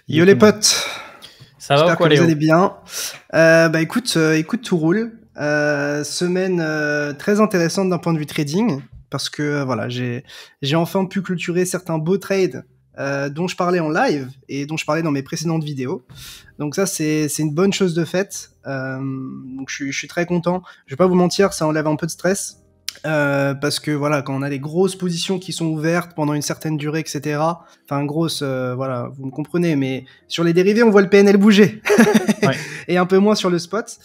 Yo tout les le monde. potes, Ça va ou j'espère que quoi, vous Léo? allez bien. Écoute, tout roule. Semaine très intéressante d'un point de vue trading parce que voilà, j'ai enfin pu clôturer certains beaux trades dont je parlais en live et dont je parlais dans mes précédentes vidéos. Donc ça c'est une bonne chose de faite. Donc je suis très content. Je vais pas vous mentir, ça enlève un peu de stress. Parce que voilà, quand on a des grosses positions qui sont ouvertes pendant une certaine durée, etc. Enfin, grosses, voilà, vous me comprenez, mais sur les dérivés, on voit le PNL bouger. Ouais. Et un peu moins sur le spot.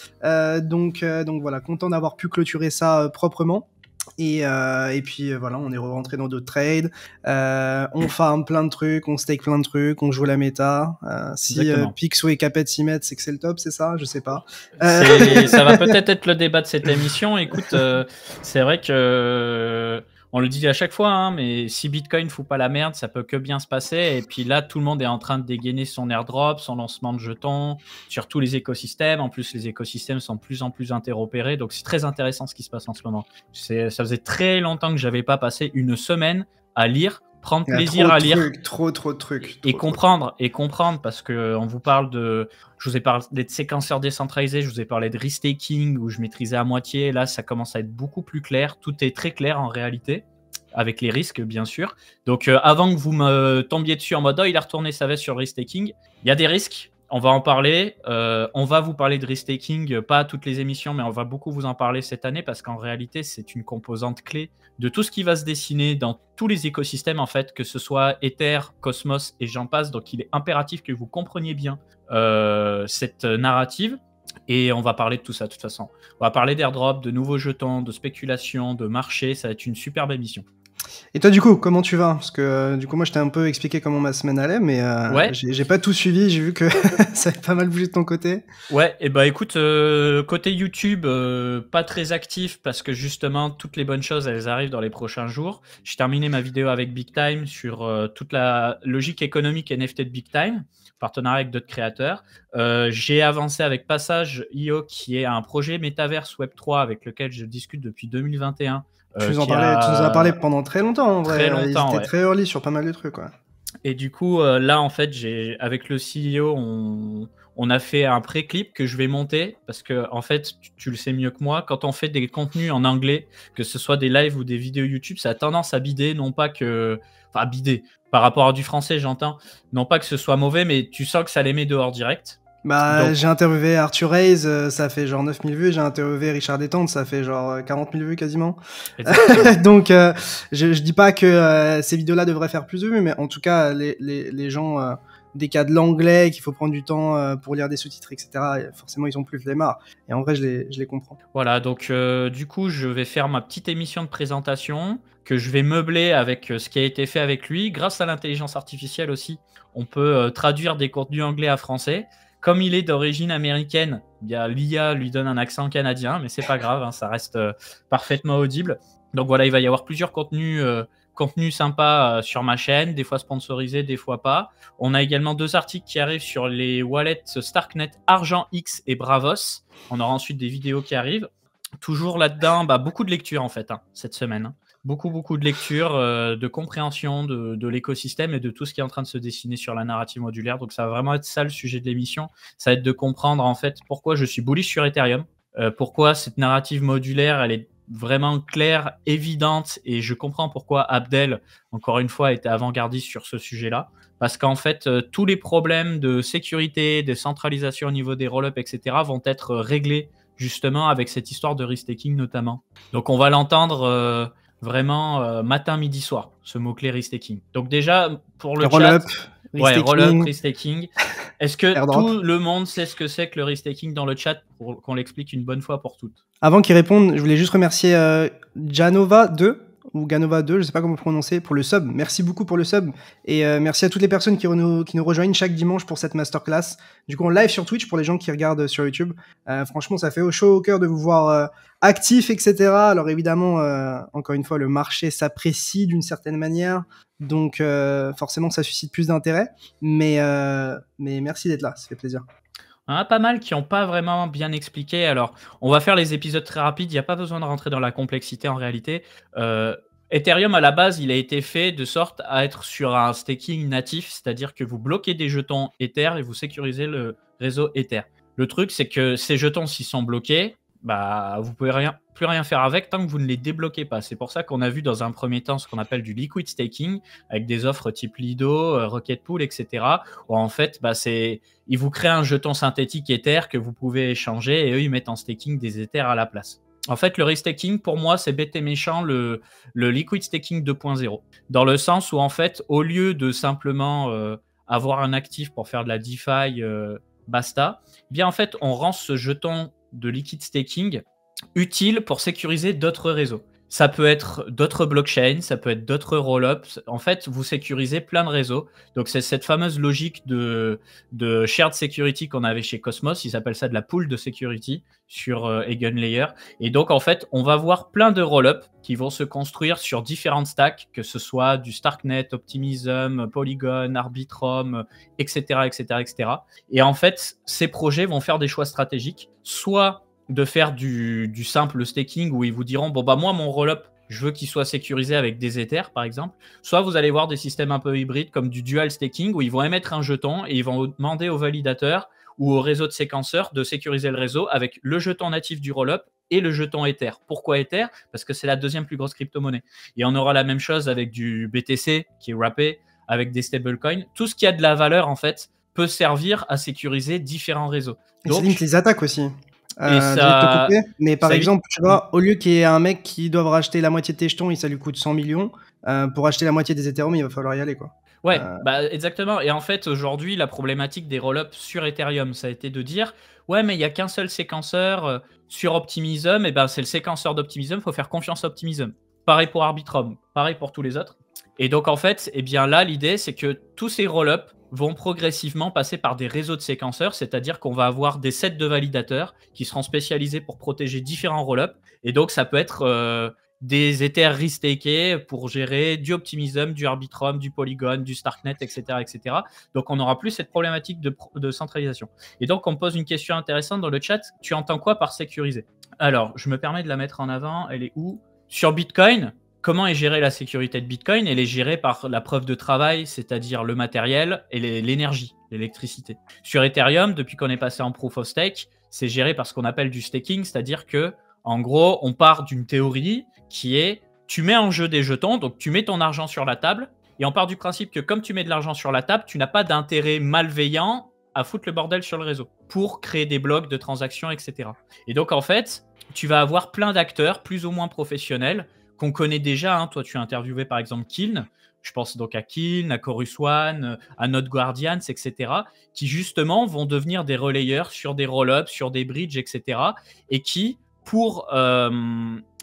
Donc voilà, content d'avoir pu clôturer ça proprement. Et puis voilà, on est rentré dans d'autres trades. On farm plein de trucs, on stake plein de trucs, on joue la méta. Si Exactement. Pixo est capable de s'y mettre, c'est que c'est le top, c'est ça? Je sais pas. Ça va peut-être être le débat de cette émission. Écoute, c'est vrai que on le dit à chaque fois, hein, mais si Bitcoin fout pas la merde, ça peut que bien se passer. Et puis là, tout le monde est en train de dégainer son airdrop, son lancement de jetons sur tous les écosystèmes. En plus, les écosystèmes sont de plus en plus interopérés. Donc, c'est très intéressant ce qui se passe en ce moment. Ça faisait très longtemps que j'avais pas passé une semaine à lire, prendre Il y a plaisir trop à de lire. trucs, trop de trucs. Et comprendre, parce que on vous parle de, je vous ai parlé de séquenceurs décentralisés, je vous ai parlé de restaking où je maîtrisais à moitié. Là, ça commence à être beaucoup plus clair. Tout est très clair en réalité, avec les risques bien sûr. Donc, avant que vous me tombiez dessus en mode oh, il a retourné sa veste sur le restaking, il y a des risques. On va en parler. On va vous parler de restaking, pas à toutes les émissions, mais on va beaucoup vous en parler cette année parce qu'en réalité, c'est une composante clé de tout ce qui va se dessiner dans tous les écosystèmes, en fait, que ce soit Ether, Cosmos et j'en passe. Donc, il est impératif que vous compreniez bien cette narrative. Et on va parler de tout ça, de toute façon. On va parler d'airdrop, de nouveaux jetons, de spéculation, de marché. Ça va être une superbe émission. Et toi, du coup, comment tu vas? Parce que du coup, moi, je t'ai un peu expliqué comment ma semaine allait, mais Ouais. j'ai pas tout suivi. J'ai vu que ça avait pas mal bougé de ton côté. Ouais, et bah écoute, côté YouTube, pas très actif parce que justement, toutes les bonnes choses, elles arrivent dans les prochains jours. J'ai terminé ma vidéo avec Big Time sur toute la logique économique NFT de Big Time, partenariat avec d'autres créateurs. J'ai avancé avec Passage.io, qui est un projet Metaverse Web3 avec lequel je discute depuis 2021. Tu nous Qui en as parlé a pendant très longtemps, en très vrai. Ils longtemps, étaient ouais. très early sur pas mal de trucs, quoi. Et du coup, là, en fait, avec le CEO, on a fait un pré-clip que je vais monter parce que, en fait, tu le sais mieux que moi, quand on fait des contenus en anglais, que ce soit des lives ou des vidéos YouTube, ça a tendance à bider, non pas que. Enfin, bider. Par rapport à du français, j'entends. Non pas que ce soit mauvais, mais tu sens que ça les met dehors direct. Bah, Donc, j'ai interviewé Arthur Hayes, ça fait genre 9000 vues. J'ai interviewé Richard Détente, ça fait genre 40 000 vues quasiment. exactement. Donc, je dis pas que ces vidéos-là devraient faire plus de vues, mais en tout cas, les gens, dès qu'il y a de l'anglais, qu'il faut prendre du temps pour lire des sous-titres, etc., forcément, ils ont plus flemmard. Et en vrai, je les comprends. Voilà, donc du coup, je vais faire ma petite émission de présentation que je vais meubler avec ce qui a été fait avec lui. Grâce à l'intelligence artificielle aussi, on peut traduire des contenus anglais à français. Comme il est d'origine américaine, l'IA lui donne un accent canadien, mais c'est pas grave, hein, ça reste parfaitement audible. Donc voilà, il va y avoir plusieurs contenus sympas sur ma chaîne, des fois sponsorisés, des fois pas. On a également 2 articles qui arrivent sur les wallets Starknet Argent X et Bravos. On aura ensuite des vidéos qui arrivent. Toujours là-dedans, beaucoup de lectures en fait, cette semaine. Hein. Beaucoup de lectures, de compréhension de l'écosystème et de tout ce qui est en train de se dessiner sur la narrative modulaire. Donc ça va vraiment être ça le sujet de l'émission. Ça va être de comprendre en fait pourquoi je suis bullish sur Ethereum, pourquoi cette narrative modulaire, elle est vraiment claire, évidente, et je comprends pourquoi Abdel, encore une fois, était avant-gardiste sur ce sujet-là. Parce qu'en fait, tous les problèmes de sécurité, de centralisation au niveau des roll-ups, etc., vont être réglés justement avec cette histoire de restaking notamment. Donc on va l'entendre vraiment matin, midi, soir, ce mot-clé restaking. Donc déjà, pour le Roll-up, chat, roll-up, restaking, restaking. Est-ce que airdrop. tout le monde sait ce que c'est que le restaking dans le chat pour qu'on l'explique une bonne fois pour toutes? Avant qu'ils répondent, je voulais juste remercier Janova2 ou Ganova2, je sais pas comment prononcer, pour le sub. Merci beaucoup pour le sub. Et merci à toutes les personnes qui nous rejoignent chaque dimanche pour cette masterclass. Du coup, en live sur Twitch pour les gens qui regardent sur YouTube. Franchement, ça fait chaud au cœur de vous voir actifs, etc. Alors évidemment, encore une fois, le marché s'apprécie d'une certaine manière. Donc forcément, ça suscite plus d'intérêt. Mais merci d'être là, ça fait plaisir. Il y en a pas mal qui n'ont pas vraiment bien expliqué. Alors, on va faire les épisodes très rapides. Il n'y a pas besoin de rentrer dans la complexité en réalité. Ethereum, à la base, il a été fait de sorte à être sur un staking natif, c'est-à-dire que vous bloquez des jetons Ether et vous sécurisez le réseau Ether. Le truc, c'est que ces jetons, s'ils sont bloqués, bah, vous pouvez plus rien faire avec tant que vous ne les débloquez pas. C'est pour ça qu'on a vu dans un premier temps ce qu'on appelle du liquid staking, avec des offres type Lido, Rocket Pool, etc. Où en fait, bah, ils vous créent un jeton synthétique Ether que vous pouvez échanger et eux, ils mettent en staking des Ethers à la place. En fait, le restaking, pour moi, c'est bête et méchant le liquid staking 2.0. Dans le sens où, en fait, au lieu de simplement avoir un actif pour faire de la DeFi, basta, eh bien, en fait, on rend ce jeton de liquid staking utile pour sécuriser d'autres réseaux. Ça peut être d'autres blockchains, ça peut être d'autres roll-ups. En fait, vous sécurisez plein de réseaux. Donc, c'est cette fameuse logique de shared security qu'on avait chez Cosmos. Ils appellent ça de la pool de security sur EigenLayer. Et donc, en fait, on va voir plein de roll-ups qui vont se construire sur différentes stacks, que ce soit du Starknet, Optimism, Polygon, Arbitrum, etc., etc., etc. Et en fait, ces projets vont faire des choix stratégiques, soit de faire du simple staking où ils vous diront bon bah moi mon rollup je veux qu'il soit sécurisé avec des Ethers par exemple, soit vous allez voir des systèmes un peu hybrides comme du dual staking où ils vont émettre un jeton et ils vont demander au validateur ou au réseau de séquenceurs de sécuriser le réseau avec le jeton natif du rollup et le jeton Ether. Pourquoi Ether? Parce que c'est la deuxième plus grosse crypto-monnaie. Et on aura la même chose avec du BTC qui est wrappé, avec des stablecoins. Tout ce qui a de la valeur en fait peut servir à sécuriser différents réseaux. Et ça limite les attaques aussi. Et ça, couper, mais par exemple, tu vois, au lieu qu'il y ait un mec qui doive racheter la moitié de tes jetons et ça lui coûte 100 millions, pour acheter la moitié des Ethereum, il va falloir y aller, quoi. Ouais, bah exactement. Et en fait, aujourd'hui, la problématique des roll-ups sur Ethereum, ça a été de dire ouais, mais il n'y a qu'un seul séquenceur sur Optimism, et ben c'est le séquenceur d'Optimism, il faut faire confiance à Optimism. Pareil pour Arbitrum, pareil pour tous les autres. Et donc en fait, eh bien là, l'idée, c'est que tous ces roll-ups vont progressivement passer par des réseaux de séquenceurs, c'est-à-dire qu'on va avoir des sets de validateurs qui seront spécialisés pour protéger différents roll-ups. Et donc ça peut être des Ethers restakés pour gérer du Optimism, du Arbitrum, du Polygon, du Starknet, etc., etc. Donc on n'aura plus cette problématique de centralisation. Et donc on me pose une question intéressante dans le chat. Tu entends quoi par sécuriser? Alors, je me permets de la mettre en avant. Elle est où? Sur Bitcoin, comment est gérée la sécurité de Bitcoin? Elle est gérée par la preuve de travail, c'est-à-dire le matériel et l'énergie, l'électricité. Sur Ethereum, depuis qu'on est passé en Proof of Stake, c'est géré par ce qu'on appelle du staking, c'est-à-dire que, en gros, on part d'une théorie qui est tu mets en jeu des jetons, donc tu mets ton argent sur la table, et on part du principe que comme tu mets de l'argent sur la table, tu n'as pas d'intérêt malveillant à foutre le bordel sur le réseau pour créer des blocs de transactions, etc. Et donc, en fait, tu vas avoir plein d'acteurs plus ou moins professionnels qu'on connaît déjà. Hein. Toi, tu as interviewé par exemple Kiln. Je pense donc à Kiln, à Chorus One, à Node Guardians, etc. qui justement vont devenir des relayeurs sur des roll-ups, sur des bridges, etc. et qui, pour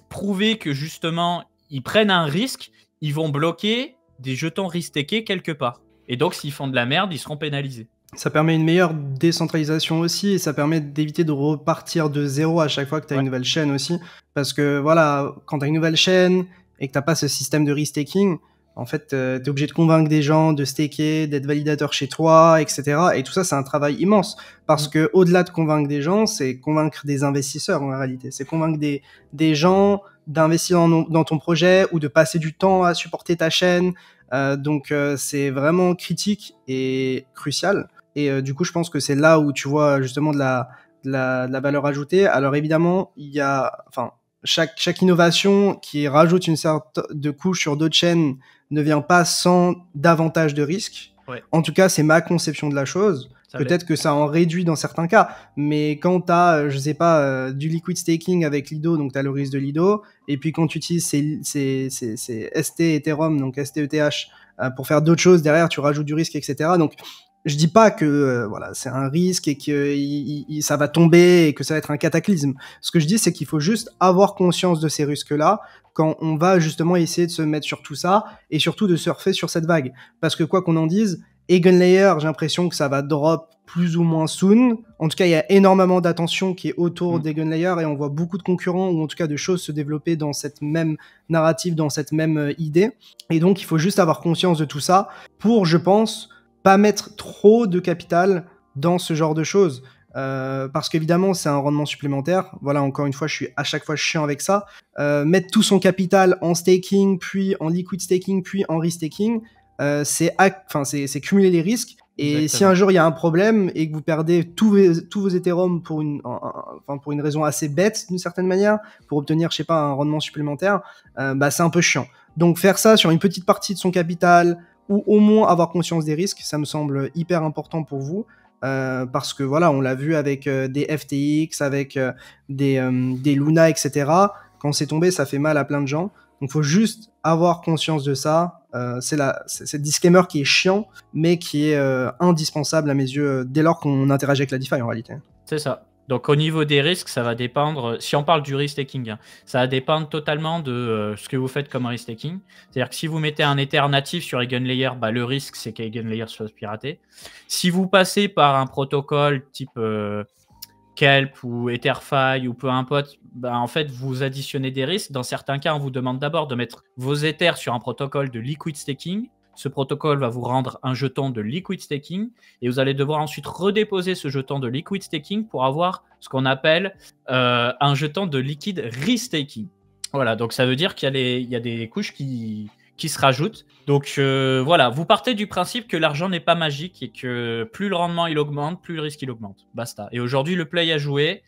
prouver que justement ils prennent un risque, ils vont bloquer des jetons ristakés quelque part. Et donc, s'ils font de la merde, ils seront pénalisés. Ça permet une meilleure décentralisation aussi et ça permet d'éviter de repartir de zéro à chaque fois que tu as une nouvelle chaîne aussi. Parce que voilà, quand tu as une nouvelle chaîne et que tu n'as pas ce système de restaking, en fait, tu es obligé de convaincre des gens de staker, d'être validateur chez toi, etc. Et tout ça, c'est un travail immense. Parce que au-delà de convaincre des gens, c'est convaincre des investisseurs en réalité. C'est convaincre des gens d'investir dans ton projet ou de passer du temps à supporter ta chaîne. Donc, c'est vraiment critique et crucial. Et du coup, je pense que c'est là où tu vois justement de la valeur ajoutée. Alors évidemment, il y a, enfin, chaque innovation qui rajoute une sorte de couche sur d'autres chaînes ne vient pas sans davantage de risques. Ouais. En tout cas, c'est ma conception de la chose. Peut-être que ça en réduit dans certains cas, mais quand tu as, je sais pas, du liquid staking avec Lido, donc tu as le risque de Lido, et puis quand tu utilises ces ST Ethereum, donc STETH, pour faire d'autres choses derrière, tu rajoutes du risque, etc. Donc, je dis pas que voilà, c'est un risque et que ça va tomber et que ça va être un cataclysme. Ce que je dis, c'est qu'il faut juste avoir conscience de ces risques-là quand on va justement essayer de se mettre sur tout ça et surtout de surfer sur cette vague. Parce que quoi qu'on en dise, EigenLayer, j'ai l'impression que ça va drop plus ou moins soon. En tout cas, il y a énormément d'attention qui est autour d'EigenLayer et on voit beaucoup de concurrents ou en tout cas de choses se développer dans cette même narrative, dans cette même idée. Et donc, il faut juste avoir conscience de tout ça pour, je pense, pas mettre trop de capital dans ce genre de choses. parce qu'évidemment, c'est un rendement supplémentaire. Voilà, encore une fois, je suis à chaque fois chiant avec ça. Mettre tout son capital en staking, puis en liquid staking, puis en restaking, c'est cumuler les risques. Et Exactement. si un jour il y a un problème et que vous perdez tous vos Ethereum pour une raison assez bête d'une certaine manière, pour obtenir, je sais pas, un rendement supplémentaire, c'est un peu chiant. Donc faire ça sur une petite partie de son capital, ou au moins avoir conscience des risques, ça me semble hyper important pour vous. Parce que voilà, on l'a vu avec des FTX, avec des Luna, etc. Quand c'est tombé, ça fait mal à plein de gens. Donc, faut juste avoir conscience de ça. C'est le disclaimer qui est chiant, mais qui est indispensable à mes yeux dès lors qu'on interagit avec la DeFi en réalité. C'est ça. Donc au niveau des risques, ça va dépendre, si on parle du restaking, hein, ça va dépendre totalement de ce que vous faites comme restaking. C'est-à-dire que si vous mettez un Ether natif sur Eigenlayer, le risque c'est qu'Eigenlayer soit piraté. Si vous passez par un protocole type Kelp ou Etherfi ou peu importe, en fait vous additionnez des risques. Dans certains cas, on vous demande d'abord de mettre vos Ethers sur un protocole de liquid staking. Ce protocole va vous rendre un jeton de liquid staking et vous allez devoir ensuite redéposer ce jeton de liquid staking pour avoir ce qu'on appelle un jeton de liquid restaking. Voilà, donc ça veut dire qu'il y a des couches qui se rajoutent. Donc voilà, vous partez du principe que l'argent n'est pas magique et que plus le rendement il augmente, plus le risque il augmente. Basta. Et aujourd'hui, le play à jouer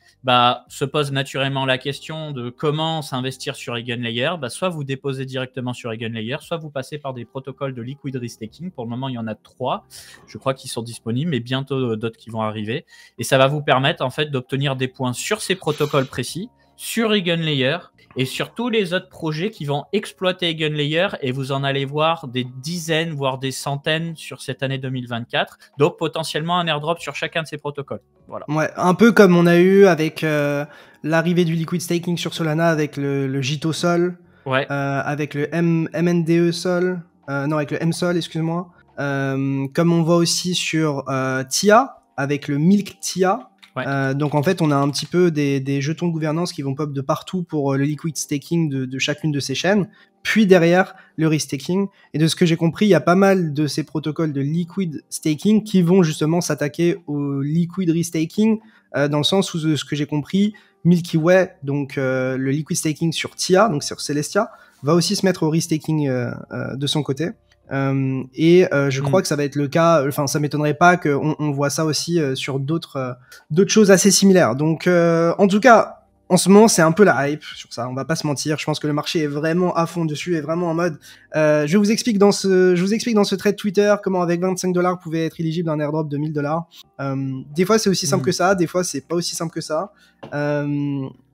se pose naturellement la question de comment s'investir sur Eigenlayer. Soit vous déposez directement sur Eigenlayer, soit vous passez par des protocoles de liquid restaking. Pour le moment, il y en a 3. Je crois qu'ils sont disponibles, mais bientôt d'autres qui vont arriver. Et ça va vous permettre en fait d'obtenir des points sur ces protocoles précis, sur Eigenlayer, et sur tous les autres projets qui vont exploiter Eigenlayer, et vous en allez voir des dizaines, voire des centaines sur cette année 2024. Donc potentiellement un airdrop sur chacun de ces protocoles. Voilà. Ouais, un peu comme on a eu avec l'arrivée du liquid staking sur Solana avec le JITO Sol, ouais. avec le MNDE Sol, avec le MSol, excuse-moi. Comme on voit aussi sur TIA, avec le Milk TIA. Ouais. Donc en fait, on a un petit peu des jetons de gouvernance qui vont pop de partout pour le liquid staking de chacune de ces chaînes, puis derrière le restaking. Et de ce que j'ai compris, il y a pas mal de ces protocoles de liquid staking qui vont justement s'attaquer au liquid restaking, dans le sens où, de ce que j'ai compris, Milky Way, donc le liquid staking sur TIA, donc sur Celestia, va aussi se mettre au restaking de son côté. Je crois que ça va être le cas, ça m'étonnerait pas qu'on voit ça aussi sur d'autres choses assez similaires. Donc en tout cas, en ce moment c'est un peu la hype sur ça, on va pas se mentir. Je pense que le marché est vraiment à fond dessus, est vraiment en mode je vous explique dans ce thread Twitter comment avec $25 vous pouvez être éligible à un airdrop de $1000. Des fois c'est aussi simple que ça, des fois c'est pas aussi simple que ça.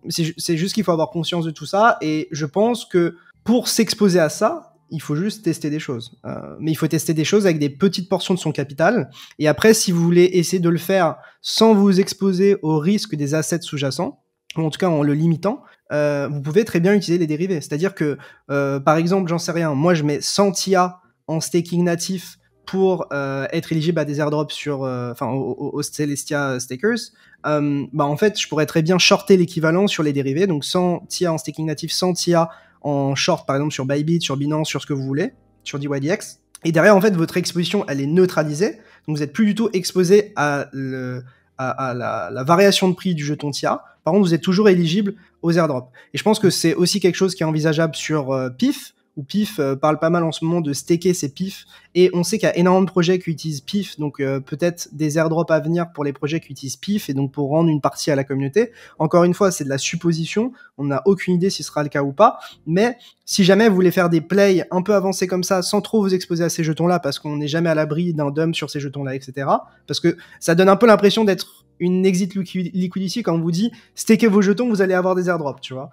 C'est juste qu'il faut avoir conscience de tout ça, et je pense que pour s'exposer à ça, il faut juste tester des choses. Mais il faut tester des choses avec des petites portions de son capital. Et après, si vous voulez essayer de le faire sans vous exposer au risque des assets sous-jacents, ou en tout cas en le limitant, vous pouvez très bien utiliser les dérivés. C'est-à-dire que, par exemple, j'en sais rien, moi je mets 100 TIA en staking natif pour être éligible à des airdrops aux Celestia Stakers. En fait, je pourrais très bien shorter l'équivalent sur les dérivés. Donc 100 TIA en staking natif, 100 TIA en short, par exemple, sur Bybit, sur Binance, sur ce que vous voulez, sur DYDX. Et derrière, en fait, votre exposition, elle est neutralisée. Donc, vous n'êtes plus du tout exposé à la variation de prix du jeton TIA. Par contre, vous êtes toujours éligible aux airdrops. Et je pense que c'est aussi quelque chose qui est envisageable sur PIF, où PIF parle pas mal en ce moment de staker ses PIF. Et on sait qu'il y a énormément de projets qui utilisent PIF, donc peut-être des airdrops à venir pour les projets qui utilisent PIF, et donc pour rendre une partie à la communauté. Encore une fois, c'est de la supposition, on n'a aucune idée si ce sera le cas ou pas, mais si jamais vous voulez faire des plays un peu avancés comme ça, sans trop vous exposer à ces jetons-là, parce qu'on n'est jamais à l'abri d'un dump sur ces jetons-là, etc., parce que ça donne un peu l'impression d'être une exit liquidity quand on vous dit stakez vos jetons, vous allez avoir des airdrops, tu vois.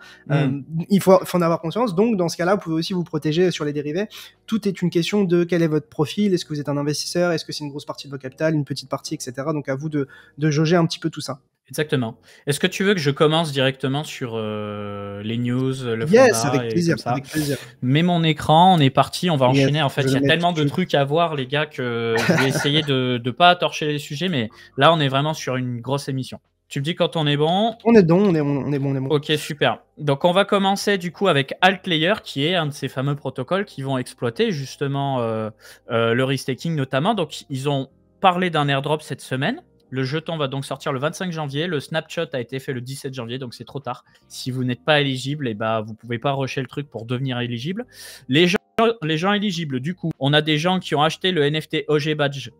Il faut en avoir conscience. Donc dans ce cas-là, vous pouvez aussi vous protéger sur les dérivés. Tout est une question de quel est votre profil, est-ce que vous êtes un investisseur, est-ce que c'est une grosse partie de votre capital, une petite partie, etc. Donc à vous de jauger un petit peu tout ça. Exactement. Est-ce que tu veux que je commence directement sur les news, le Yes, fonda, avec plaisir, avec plaisir. Mets mon écran, on est parti, on va enchaîner. Yes, en fait, il y a tellement de trucs à voir, les gars, que je vais essayer de ne pas torcher les sujets, mais là, on est vraiment sur une grosse émission. Tu me dis quand on est bon? On est bon, on est bon. Ok, super. Donc, on va commencer du coup avec Altlayer, qui est un de ces fameux protocoles qui vont exploiter justement le restaking notamment. Donc, ils ont parlé d'un airdrop cette semaine. Le jeton va donc sortir le 25 janvier. Le snapshot a été fait le 17 janvier, donc c'est trop tard. Si vous n'êtes pas éligible, et bah, vous pouvez pas rusher le truc pour devenir éligible. Les gens éligibles, du coup, on a des gens qui ont acheté le NFT OG Badge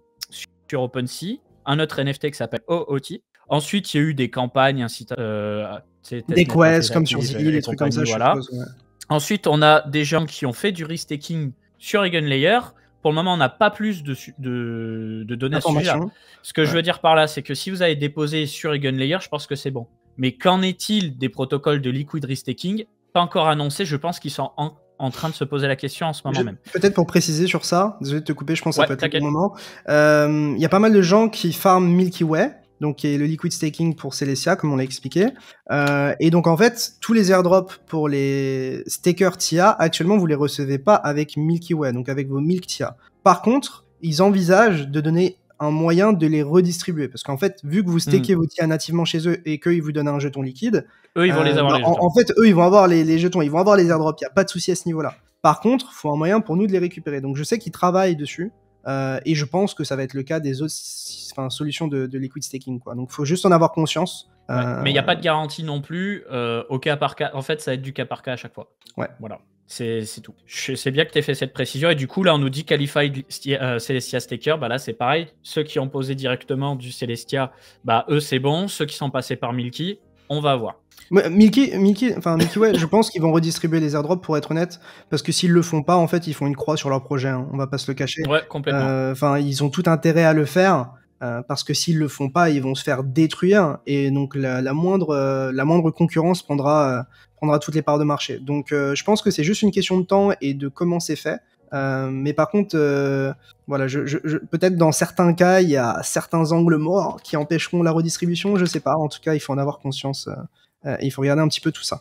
sur OpenSea, un autre NFT qui s'appelle OOT. Ensuite, il y a eu des campagnes, des quests comme sur Zilli, des trucs comme ça, voilà. je suppose. Ouais. Ensuite, on a des gens qui ont fait du restaking sur Eigenlayer. Pour le moment, on n'a pas plus de données à ce sujet-là. Ce que je veux dire par là, c'est que si vous avez déposé sur Eigenlayer, je pense que c'est bon. Mais qu'en est-il des protocoles de liquid restaking? Pas encore annoncé. Je pense qu'ils sont en train de se poser la question en ce moment même. Peut-être pour préciser sur ça, désolé de te couper, je pense que ça peut être le bon moment. Il y a pas mal de gens qui farment Milky Way, donc qui est le liquid staking pour Celestia, comme on l'a expliqué. Et donc en fait, tous les airdrops pour les stakers TIA, actuellement vous les recevez pas avec Milky Way, donc avec vos Milk TIA. Par contre, ils envisagent de donner un moyen de les redistribuer, parce qu'en fait, vu que vous stakez vos TIA nativement chez eux et qu'ils vous donnent un jeton liquide, eux ils vont les avoir. En fait, eux ils vont avoir les jetons, ils vont avoir les airdrops, il y a pas de souci à ce niveau-là. Par contre, il faut un moyen pour nous de les récupérer. Donc je sais qu'ils travaillent dessus. Et je pense que ça va être le cas des autres solutions de liquid staking, quoi. Donc il faut juste en avoir conscience. Mais il n'y a pas de garantie non plus au cas par cas. En fait, ça va être du cas par cas à chaque fois. Ouais. Voilà. C'est tout. C'est bien que tu aies fait cette précision. Et du coup, là, on nous dit Qualified Celestia Staker. Bah là, c'est pareil. Ceux qui ont posé directement du Celestia, bah eux, c'est bon. Ceux qui sont passés par Milky, on va voir. Milky Way, je pense qu'ils vont redistribuer les airdrops, pour être honnête, parce que s'ils le font pas, en fait, ils font une croix sur leur projet, hein, on va pas se le cacher. Ouais, complètement. Enfin, ils ont tout intérêt à le faire, parce que s'ils le font pas, ils vont se faire détruire, et donc la moindre concurrence prendra toutes les parts de marché. Donc, je pense que c'est juste une question de temps et de comment c'est fait. Mais par contre, voilà, peut-être dans certains cas, il y a certains angles morts qui empêcheront la redistribution, je sais pas. En tout cas, il faut en avoir conscience. Il faut regarder un petit peu tout ça.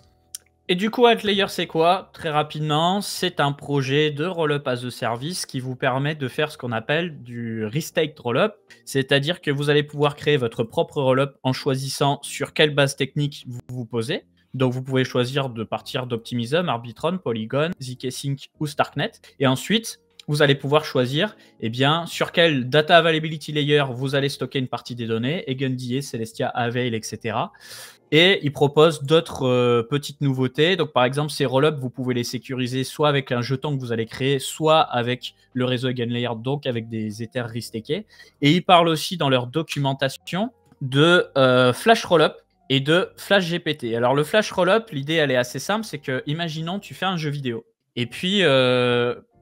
Et du coup, Altlayer, c'est quoi? Très rapidement, c'est un projet de Rollup as a Service qui vous permet de faire ce qu'on appelle du restaked Rollup. C'est-à-dire que vous allez pouvoir créer votre propre Rollup en choisissant sur quelle base technique vous vous posez. Donc, vous pouvez choisir de partir d'Optimism, Arbitron, Polygon, zkSync ou Starknet. Et ensuite, vous allez pouvoir choisir sur quel data availability layer vous allez stocker une partie des données, EigenDA, Celestia, Avail, etc. Et il propose d'autres petites nouveautés. Donc, par exemple, ces rollups, vous pouvez les sécuriser soit avec un jeton que vous allez créer, soit avec le réseau Eigenlayer, donc avec des Ethers restakés. Et ils parlent aussi dans leur documentation de Flash Rollup et de Flash GPT. Alors, le Flash Rollup, l'idée, elle est assez simple. C'est que, imaginons, tu fais un jeu vidéo. Et puis,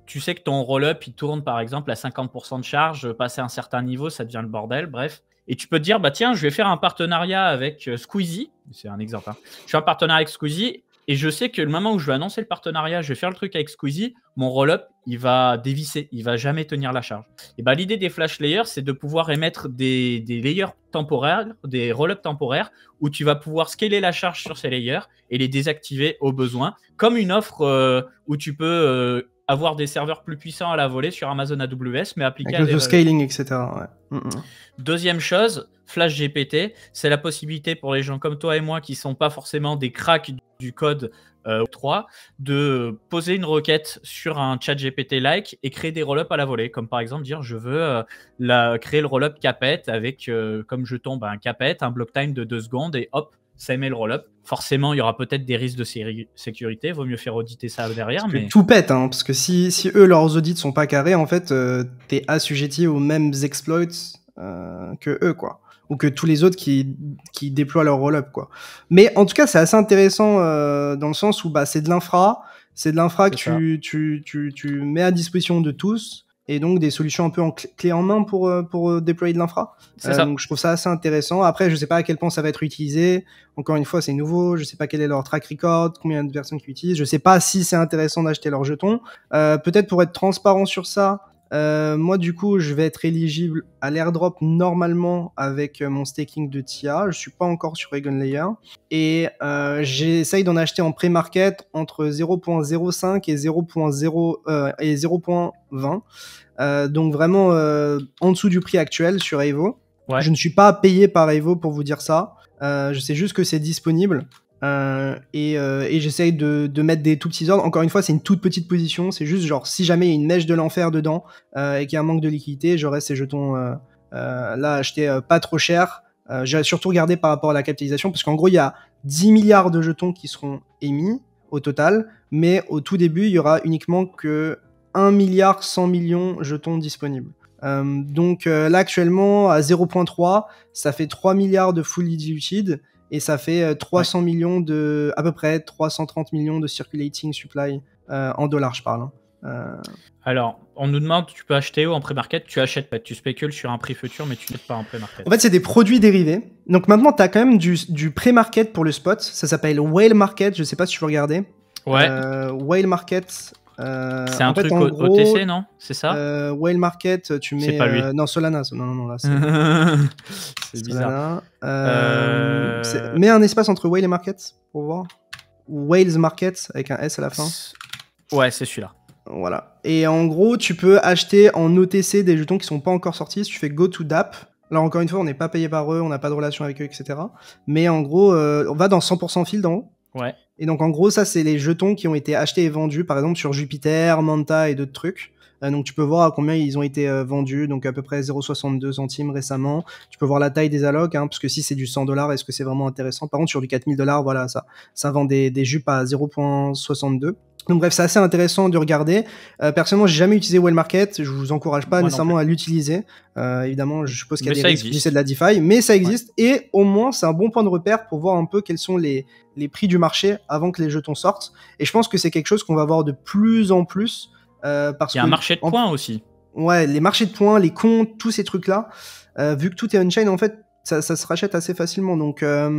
tu sais que ton rollup, il tourne, par exemple, à 50% de charge. Passer un certain niveau, ça devient le bordel. Bref. Et tu peux te dire, bah tiens, je vais faire un partenariat avec Squeezie. C'est un exemple. Je fais un partenariat avec Squeezie et je sais que le moment où je vais annoncer le partenariat, je vais faire le truc avec Squeezie, mon rollup, il va dévisser. Il va jamais tenir la charge. Et bah, l'idée des flash layers, c'est de pouvoir émettre des layers temporaires, des rollups temporaires, où tu vas pouvoir scaler la charge sur ces layers et les désactiver au besoin. Comme une offre où tu peux avoir des serveurs plus puissants à la volée sur Amazon AWS, mais appliqué avec le scaling, etc. Ouais. Deuxième chose, Flash GPT, c'est la possibilité pour les gens comme toi et moi qui ne sont pas forcément des cracks du code 3 de poser une requête sur un chat GPT-like et créer des rollups à la volée, comme par exemple dire je veux créer le rollup Capet avec comme jeton un Capet, un block time de 2 secondes et hop, ça émet le rollup. Forcément, il y aura peut-être des risques de sécurité. Vaut mieux faire auditer ça derrière. Parce que tout pète, hein, parce que si eux, leurs audits sont pas carrés, en fait, t'es assujetti aux mêmes exploits que eux, quoi. Ou que tous les autres qui déploient leur rollup, quoi. Mais en tout cas, c'est assez intéressant dans le sens où c'est de l'infra. C'est de l'infra que tu mets à disposition de tous. Et donc des solutions un peu en clé en main pour déployer de l'infra. Donc je trouve ça assez intéressant. Après, je sais pas à quel point ça va être utilisé. Encore une fois, c'est nouveau. Je sais pas quel est leur track record, combien de personnes qui l'utilisent. Je sais pas si c'est intéressant d'acheter leurs jetons. Peut-être pour être transparent sur ça, moi du coup, je vais être éligible à l'airdrop normalement avec mon staking de TIA. Je suis pas encore sur Eigenlayer. Et j'essaye d'en acheter en pré-market entre 0.05 et 0.20. Donc vraiment en dessous du prix actuel sur Evo. Ouais. Je ne suis pas payé par Evo pour vous dire ça. Je sais juste que c'est disponible. Et j'essaye de mettre des tout petits ordres. Encore une fois, c'est une toute petite position. C'est juste genre si jamais il y a une mèche de l'enfer dedans et qu'il y a un manque de liquidité, j'aurai ces jetons là, acheter pas trop cher. J'ai surtout regardé par rapport à la capitalisation, parce qu'en gros, il y a 10 milliards de jetons qui seront émis au total, mais au tout début, il y aura uniquement que 1 milliard 100 millions jetons disponibles. Donc là, actuellement, à 0.3, ça fait 3 milliards de fully diluted, et ça fait 300 millions à peu près 330 millions de circulating supply en dollars, je parle. Alors, on nous demande, tu peux acheter où en pré-market? Tu achètes pas, tu spécules sur un prix futur, mais tu n'achètes pas en pré-market. En fait, c'est des produits dérivés. Donc maintenant, tu as quand même du pré-market pour le spot. Ça s'appelle Whale Market. Je sais pas si tu veux regarder. Ouais. Whale Market. C'est un truc OTC, non? C'est ça? Whale Market, tu mets. C'est pas lui. Non, Solana. Non, là, c'est bizarre. Mets un espace entre Whale et Market pour voir. Whales Market avec un S à la fin. Ouais, c'est celui-là. Voilà. Et en gros, tu peux acheter en OTC des jetons qui sont pas encore sortis. Si tu fais Go to DApp, là encore une fois, on n'est pas payé par eux, on n'a pas de relation avec eux, etc. Mais en gros, on va dans 100% field en haut. Ouais. Et donc en gros, ça, c'est les jetons qui ont été achetés et vendus, par exemple sur Jupiter, Manta et d'autres trucs. Donc tu peux voir à combien ils ont été vendus, donc à peu près 0,62 centimes récemment. Tu peux voir la taille des allocs, parce que si c'est du $100, est-ce que c'est vraiment intéressant? Par contre, sur du $4000, voilà, ça vend des jupes à 0,62. Donc bref, c'est assez intéressant de regarder. Personnellement, j'ai jamais utilisé Whale Market. Je vous encourage pas nécessairement à l'utiliser. Évidemment, je suppose qu'il y a des risques si c'est de la DeFi, mais ça existe. Ouais. Et au moins, c'est un bon point de repère pour voir un peu quels sont les prix du marché avant que les jetons sortent. Et je pense que c'est quelque chose qu'on va voir de plus en plus. Parce il y a un marché de points aussi. Ouais, les marchés de points, les comptes, tous ces trucs-là. Vu que tout est on-chain, en fait, ça se rachète assez facilement. Donc à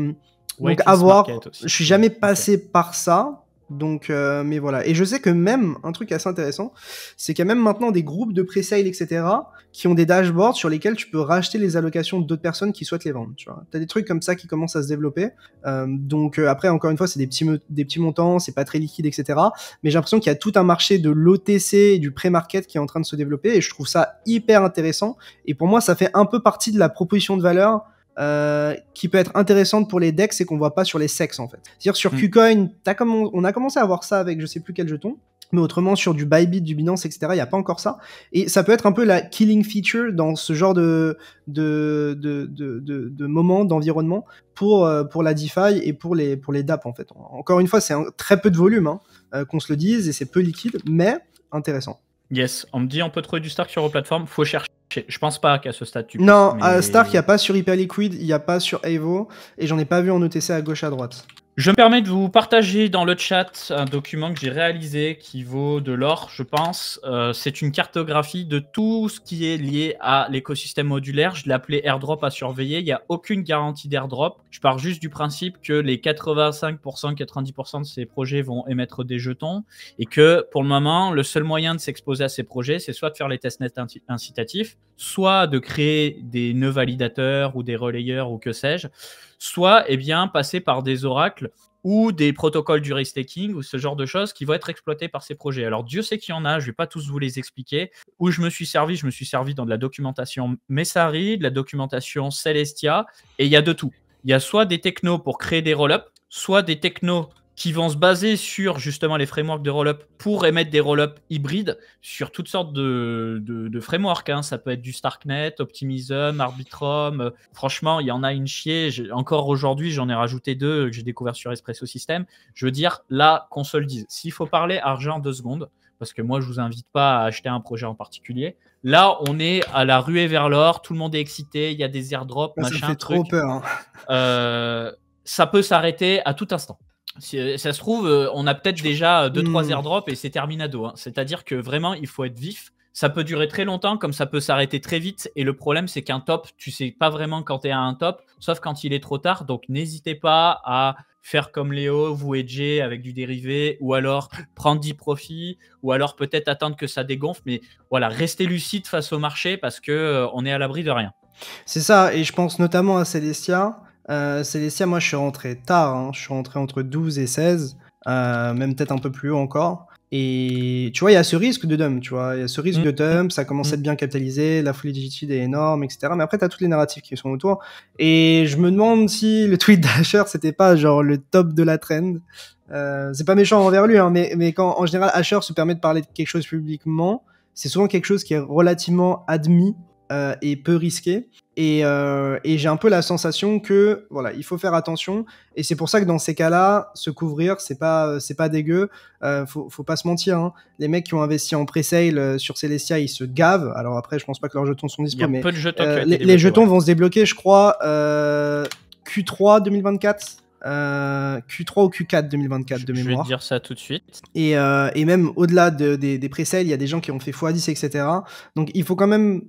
voir. Je suis jamais passé par ça. Donc, mais voilà. Et je sais que même, un truc assez intéressant, c'est qu'il y a même maintenant des groupes de pre-sale, etc., qui ont des dashboards sur lesquels tu peux racheter les allocations d'autres personnes qui souhaitent les vendre, tu vois. T'as des trucs comme ça qui commencent à se développer. Donc, après, encore une fois, c'est des petits montants, c'est pas très liquide, etc. Mais j'ai l'impression qu'il y a tout un marché de l'OTC et du pré-market qui est en train de se développer, et je trouve ça hyper intéressant. Et pour moi, ça fait un peu partie de la proposition de valeur qui peut être intéressante pour les DEX et qu'on voit pas sur les SEX, en fait. C'est-à-dire sur KuCoin, on a commencé à voir ça avec je sais plus quel jeton, mais autrement sur du Bybit, du Binance, etc., il y a pas encore ça. Et ça peut être un peu la killing feature dans ce genre de moment, d'environnement pour la DeFi et pour les DApp, en fait. Encore une fois, c'est très peu de volume, qu'on se le dise, et c'est peu liquide, mais intéressant. Yes, on me dit on peut trouver du Stark sur vos plateformes, faut chercher. Je pense pas qu'à ce stade tu Non, mais... Stark, il n'y a pas sur Hyperliquid, il n'y a pas sur Evo, et j'en ai pas vu en OTC à gauche à droite. Je me permets de vous partager dans le chat un document que j'ai réalisé qui vaut de l'or, je pense. C'est une cartographie de tout ce qui est lié à l'écosystème modulaire. Je l'ai appelé airdrop à surveiller. Il n'y a aucune garantie d'airdrop. Je pars juste du principe que les 85%, 90% de ces projets vont émettre des jetons et que pour le moment, le seul moyen de s'exposer à ces projets, c'est soit de faire les testnets incitatifs, soit de créer des nœuds validateurs ou des relayeurs ou que sais-je, soit passer par des oracles ou des protocoles du restaking ou ce genre de choses qui vont être exploités par ces projets. Alors Dieu sait qu'il y en a, je ne vais pas tous vous les expliquer. Où je me suis servi dans de la documentation Messari, de la documentation Celestia, et il y a de tout. Il y a soit des technos pour créer des roll-ups, soit des technos qui vont se baser sur justement les frameworks de roll-up pour émettre des roll-up hybrides sur toutes sortes de frameworks. Ça peut être du Starknet, Optimism, Arbitrum. Franchement, il y en a une chier. Encore aujourd'hui, j'en ai rajouté 2 que j'ai découvert sur Espresso System. Je veux dire, là, qu'on se le dise. S'il faut parler argent 2 secondes, parce que moi, je ne vous invite pas à acheter un projet en particulier. Là, on est à la ruée vers l'or. Tout le monde est excité. Il y a des airdrops, machin, ça fait truc. trop peur. Ça peut s'arrêter à tout instant. Si ça se trouve, on a peut-être déjà 2-3 airdrops et c'est terminado. C'est-à-dire que vraiment, il faut être vif. Ça peut durer très longtemps, comme ça peut s'arrêter très vite. Et le problème, c'est qu'un top, tu sais pas vraiment quand tu es à un top, sauf quand il est trop tard. Donc, n'hésitez pas à faire comme Léo, vous hedger avec du dérivé, ou alors prendre 10 profits, ou alors peut-être attendre que ça dégonfle. Mais voilà, restez lucide face au marché parce qu'on est à l'abri de rien. C'est ça, et je pense notamment à Celestia. Celestia, moi, je suis rentré tard. Je suis rentré entre 12 et 16, même peut-être un peu plus haut encore. Et tu vois, il y a ce risque de dump, tu vois. Il y a ce risque de dump, ça commence à être bien capitalisé, la fully diluted est énorme, etc. Mais après, t'as toutes les narratifs qui sont autour. Et je me demande si le tweet d'Asher, c'était pas genre le top de la trend. C'est pas méchant envers lui, mais quand, en général, Asher se permet de parler de quelque chose publiquement, c'est souvent quelque chose qui est relativement admis et peu risqué. Et j'ai un peu la sensation que voilà, il faut faire attention. Et c'est pour ça que dans ces cas-là, se couvrir, c'est pas dégueu. Faut pas se mentir. Hein. Les mecs qui ont investi en pre-sale sur Celestia, ils se gavent. Alors après, je pense pas que leurs jetons sont dispo, mais peu de jetons qui ont été les débloqués, jetons ouais. vont se débloquer, je crois, Q3 2024. Q3 ou Q4 2024 de mémoire. Je vais te dire ça tout de suite. Et même au-delà des pre-sales, il y a des gens qui ont fait x10, etc. Donc il faut quand même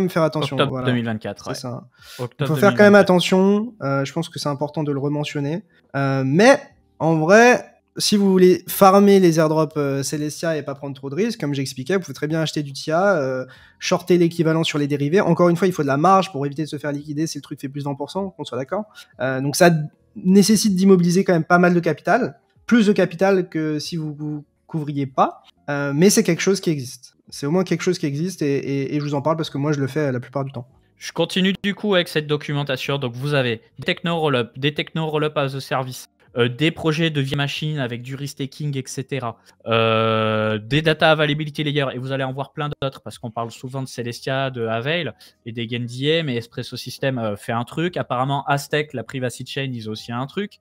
faire attention. Octobre voilà. 2024, c'est ouais. ça. Octobre Il faut faire 2024. quand même attention. Je pense que c'est important de le rementionner. Mais en vrai, si vous voulez farmer les airdrops Celestia et pas prendre trop de risques, comme j'expliquais, vous pouvez très bien acheter du TIA, shorter l'équivalent sur les dérivés. Encore une fois, il faut de la marge pour éviter de se faire liquider si le truc fait plus de 20%, qu'on soit d'accord. Donc ça nécessite d'immobiliser quand même pas mal de capital. Plus de capital que si vous couvriez pas. Mais c'est quelque chose qui existe. C'est au moins quelque chose qui existe et je vous en parle parce que moi je le fais la plupart du temps. Je continue du coup avec cette documentation. Donc vous avez des techno roll-up, des techno roll-up as a service, des projets de vie machine avec du restaking, etc. Des data availability layers, et vous allez en voir plein d'autres parce qu'on parle souvent de Celestia, de Avail et des GameDM, mais Espresso System fait un truc. Apparemment, Aztec, la privacy chain, ils ont aussi un truc.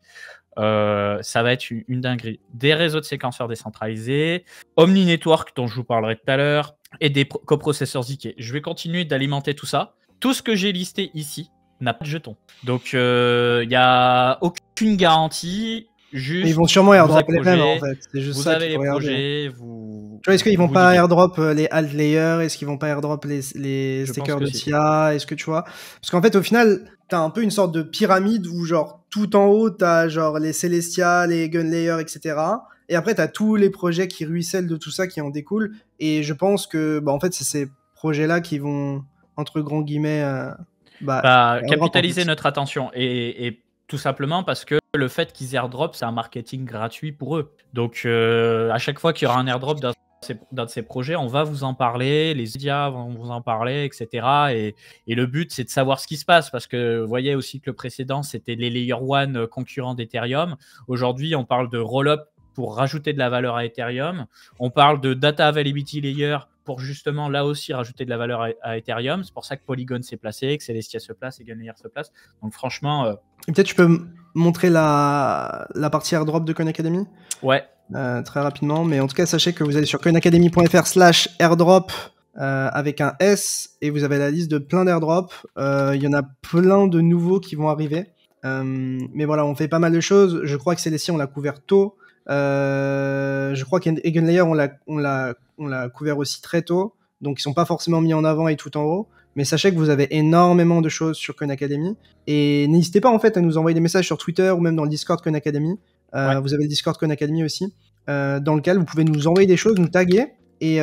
Ça va être une dinguerie. Des réseaux de séquenceurs décentralisés, Omni Network dont je vous parlerai tout à l'heure, et des coprocesseurs ZK. Je vais continuer d'alimenter tout ça. Tout ce que j'ai listé ici n'a pas de jetons. Donc il n'y a aucune garantie. Juste, ils vont sûrement airdrop les mêmes projets, en fait. C'est juste vous ça avez qu'il faut les regarder. projets, Tu vois, est-ce qu'ils vont pas airdrop les alt layers? Est-ce qu'ils vont pas airdrop les stickers de TIA? Est-ce que tu vois? Parce qu'en fait, au final, t'as un peu une sorte de pyramide où, genre, tout en haut, t'as genre les Celestia, les gun layers, etc. Et après, t'as tous les projets qui ruissellent de tout ça, qui en découlent. Et je pense que, bah, en fait, c'est ces projets-là qui vont, entre grands guillemets, capitaliser notre attention. Et tout simplement parce que le fait qu'ils airdrop, c'est un marketing gratuit pour eux. Donc, à chaque fois qu'il y aura un airdrop dans de ces projets, on va vous en parler, les médias vont vous en parler, etc. Et le but, c'est de savoir ce qui se passe parce que vous voyez aussi que le précédent, c'était les Layer 1 concurrents d'Ethereum. Aujourd'hui, on parle de roll-up pour rajouter de la valeur à Ethereum. On parle de data availability layer pour justement là aussi rajouter de la valeur à Ethereum. C'est pour ça que Polygon s'est placé, que Celestia se place et Gunlayer se place. Donc franchement... Et peut-être tu peux montrer la partie airdrop de Coin Academy? Ouais. Très rapidement, mais en tout cas, sachez que vous allez sur coinacademy.fr/airdrop avec un S et vous avez la liste de plein d'airdrops. Il y en a plein de nouveaux qui vont arriver. Mais voilà, on fait pas mal de choses. Je crois que Celestia, on l'a couvert tôt. Je crois qu'Egenlayer, on l'a couvert aussi très tôt. Donc, ils sont pas forcément mis en avant et tout en haut. Mais sachez que vous avez énormément de choses sur Coin Academy. Et n'hésitez pas, en fait, à nous envoyer des messages sur Twitter ou même dans le Discord Coin Academy. Ouais. Vous avez le Discord Coin Academy aussi, dans lequel vous pouvez nous envoyer des choses, nous taguer, et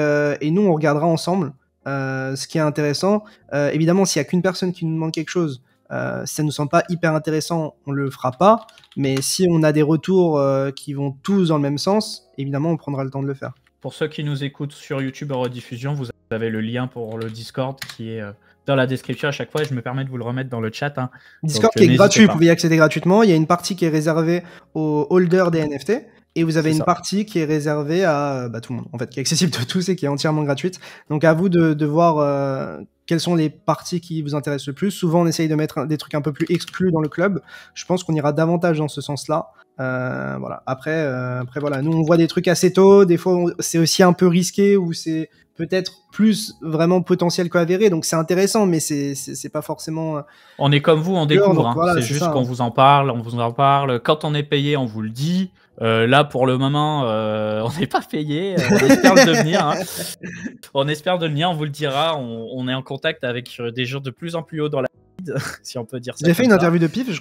nous, on regardera ensemble ce qui est intéressant. Évidemment, s'il n'y a qu'une personne qui nous demande quelque chose, si ça ne nous semble pas hyper intéressant, on le fera pas. Mais si on a des retours qui vont tous dans le même sens, évidemment, on prendra le temps de le faire. Pour ceux qui nous écoutent sur YouTube en rediffusion, vous avez le lien pour le Discord qui est dans la description à chaque fois. Et je me permets de vous le remettre dans le chat. Hein. Discord qui est gratuit, vous pouvez y accéder gratuitement. Il y a une partie qui est réservée aux holders des NFT. Et vous avez une partie qui est réservée à tout le monde, en fait, qui est accessible de tous et qui est entièrement gratuite. Donc à vous de voir quelles sont les parties qui vous intéressent le plus. Souvent, on essaye de mettre des trucs un peu plus exclus dans le club. Je pense qu'on ira davantage dans ce sens-là. Voilà. Après, voilà, nous on voit des trucs assez tôt. Des fois, c'est aussi un peu risqué ou c'est peut-être plus vraiment potentiel qu'avéré. Donc c'est intéressant, mais c'est pas forcément. On est comme vous, on découvre. Hein. Voilà, c'est juste qu'on vous en parle, on vous en parle. Quand on est payé, on vous le dit. Là, pour le moment, on n'est pas payé. On espère le devenir. Hein. On espère devenir, on vous le dira. On est en contact avec des gens de plus en plus haut dans la vie, si on peut dire ça. J'ai fait une interview de Pif, je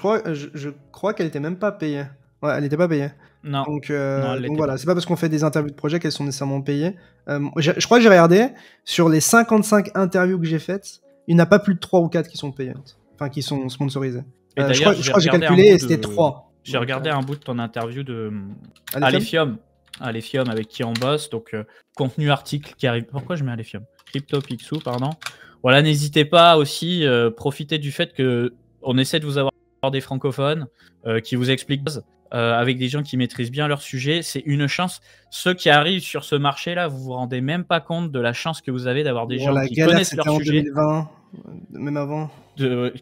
crois qu'elle était même pas payée. Ouais, elle n'était pas payée. Non. Donc voilà, c'est pas parce qu'on fait des interviews de projet qu'elles sont nécessairement payées. Je crois que j'ai regardé, sur les 55 interviews que j'ai faites, il n'y en a pas plus de 3 ou 4 qui sont payantes. Enfin, qui sont sponsorisées. Je crois que j'ai calculé et c'était 3. J'ai regardé un bout de ton interview de Alephium, avec qui on bosse. Donc, contenu article qui arrive. Pourquoi je mets Alephium? CryptoPixou, pardon. Voilà, n'hésitez pas aussi, profitez du fait qu'on essaie de vous avoir des francophones qui vous expliquent. avec des gens qui maîtrisent bien leur sujet. C'est une chance. Ceux qui arrivent sur ce marché-là, vous vous rendez même pas compte de la chance que vous avez d'avoir des gens qui connaissent leur sujet. En 2020, même avant.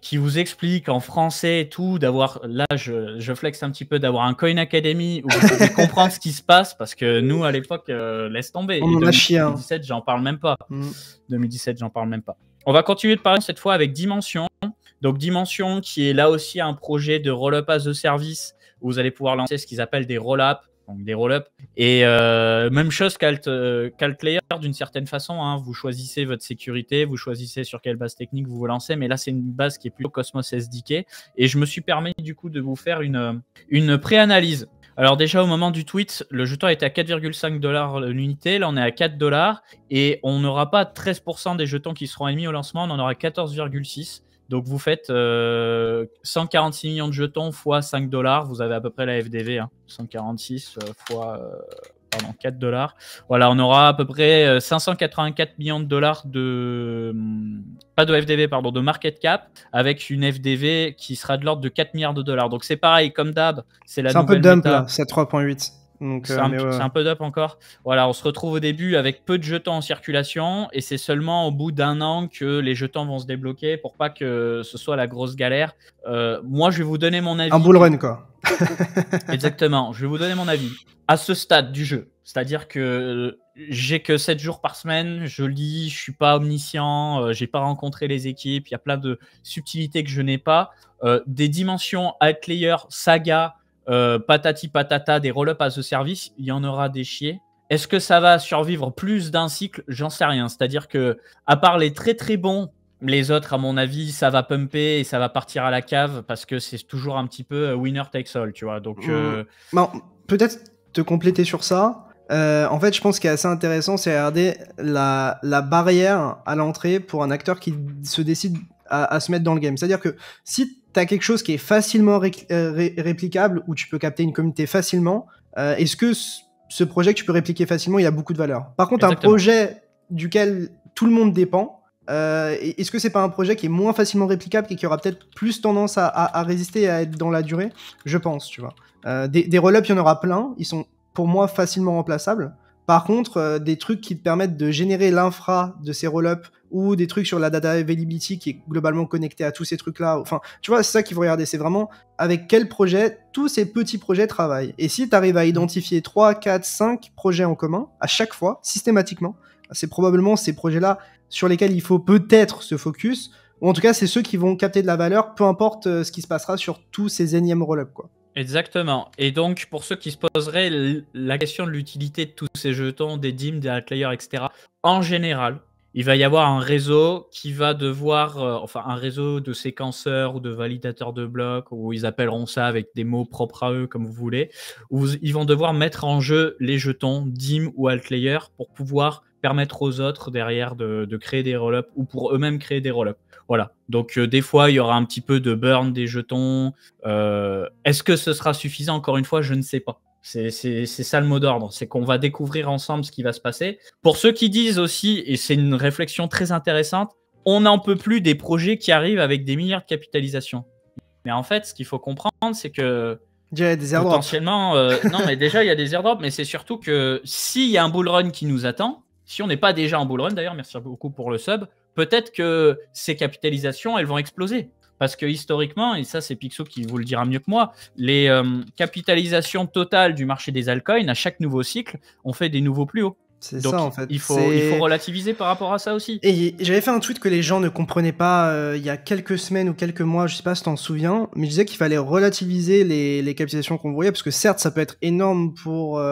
Qui vous explique en français et tout, d'avoir, là je flex un petit peu, d'avoir un Coin Academy où vous pouvez comprendre ce qui se passe, parce que nous à l'époque, laisse tomber. On en a chié. 2017, j'en parle même pas. 2017, j'en parle même pas. On va continuer de parler cette fois avec Dimension. Donc Dimension qui est là aussi un projet de roll-up as a service où vous allez pouvoir lancer ce qu'ils appellent des roll-up. Donc des roll-up. Et même chose qu'Altlayer d'une certaine façon. Hein. Vous choisissez votre sécurité, vous choisissez sur quelle base technique vous vous lancez. Mais là, c'est une base qui est plutôt Cosmos SDK. Et je me suis permis du coup de vous faire une pré-analyse. Alors déjà, au moment du tweet, le jeton était à 4,5$ l'unité. Là, on est à 4$. Et on n'aura pas 13% des jetons qui seront émis au lancement. On en aura 14,6$. Donc vous faites 146 millions de jetons fois 5$, vous avez à peu près la FDV, hein. 146 fois 4$. Voilà, on aura à peu près 584 millions de dollars pas de FDV, pardon, de market cap, avec une FDV qui sera de l'ordre de 4 milliards de dollars. Donc c'est pareil, comme d'hab, c'est la nouvelle méta. C'est un peu dump méta. là, c'est à 3,8. C'est un peu d'up encore. Voilà, on se retrouve au début avec peu de jetons en circulation et c'est seulement au bout d'un an que les jetons vont se débloquer pour pas que ce soit la grosse galère. Moi, je vais vous donner mon avis. Un bull run, quoi. Exactement, je vais vous donner mon avis. À ce stade du jeu, c'est-à-dire que j'ai que 7 jours par semaine, je lis, je suis pas omniscient, j'ai pas rencontré les équipes, il y a plein de subtilités que je n'ai pas. Des dimensions Outlayer, Saga, patati patata, des roll-up as a service, il y en aura des chiés. Est-ce que ça va survivre plus d'un cycle? J'en sais rien. C'est-à-dire que, à part les très très bons, les autres, à mon avis, ça va pumper et ça va partir à la cave parce que c'est toujours un petit peu winner takes all, tu vois. Donc, bon, peut-être te compléter sur ça. En fait, je pense qu'il est assez intéressant, c'est regarder la barrière à l'entrée pour un acteur qui se décide à se mettre dans le game. C'est-à-dire que si tu as quelque chose qui est facilement réplicable, où tu peux capter une communauté facilement, est-ce que ce projet que tu peux répliquer facilement, il a beaucoup de valeur? Par contre, exactement, un projet duquel tout le monde dépend, est-ce que c'est pas un projet qui est moins facilement réplicable et qui aura peut-être plus tendance à résister et à être dans la durée? Je pense, tu vois. Des roll-up, il y en aura plein. Ils sont, pour moi, facilement remplaçables. Par contre, des trucs qui te permettent de générer l'infra de ces roll-up ou des trucs sur la data availability qui est globalement connecté à tous ces trucs-là. Enfin, tu vois, c'est ça qu'il faut regarder. C'est vraiment avec quel projet tous ces petits projets travaillent. Et si tu arrives à identifier 3, 4, 5 projets en commun, à chaque fois, systématiquement, c'est probablement ces projets-là sur lesquels il faut peut-être se focus, ou en tout cas, c'est ceux qui vont capter de la valeur, peu importe ce qui se passera sur tous ces énièmes roll-up, quoi. Exactement. Et donc, pour ceux qui se poseraient la question de l'utilité de tous ces jetons, des DIM, des Outliers, etc., en général, il va y avoir un réseau qui va devoir, enfin un réseau de séquenceurs ou de validateurs de blocs, ou ils appelleront ça avec des mots propres à eux, comme vous voulez, où ils vont devoir mettre en jeu les jetons DIM ou Outlier pour pouvoir permettre aux autres derrière de créer des roll-up ou pour eux-mêmes créer des roll-up. Voilà. Donc, des fois, il y aura un petit peu de burn des jetons. Est-ce que ce sera suffisant? Encore une fois, je ne sais pas. C'est ça le mot d'ordre. C'est qu'on va découvrir ensemble ce qui va se passer. Pour ceux qui disent aussi, et c'est une réflexion très intéressante, on n'en peut plus des projets qui arrivent avec des milliards de capitalisation. Mais en fait, ce qu'il faut comprendre, c'est que il y a des airdrops. Potentiellement, non, mais déjà, il y a des airdrops, mais c'est surtout que s'il y a un bull run qui nous attend, si on n'est pas déjà en bull run, d'ailleurs, merci beaucoup pour le sub, peut-être que ces capitalisations, elles vont exploser. Parce que historiquement, et ça c'est Pixo qui vous le dira mieux que moi, les capitalisations totales du marché des altcoins, à chaque nouveau cycle, on fait des nouveaux plus hauts. C'est ça en fait. Il faut relativiser par rapport à ça aussi. Et j'avais fait un tweet que les gens ne comprenaient pas il y a quelques semaines ou quelques mois, je sais pas si t'en souviens, mais je disais qu'il fallait relativiser les capitalisations qu'on voyait, parce que certes ça peut être énorme pour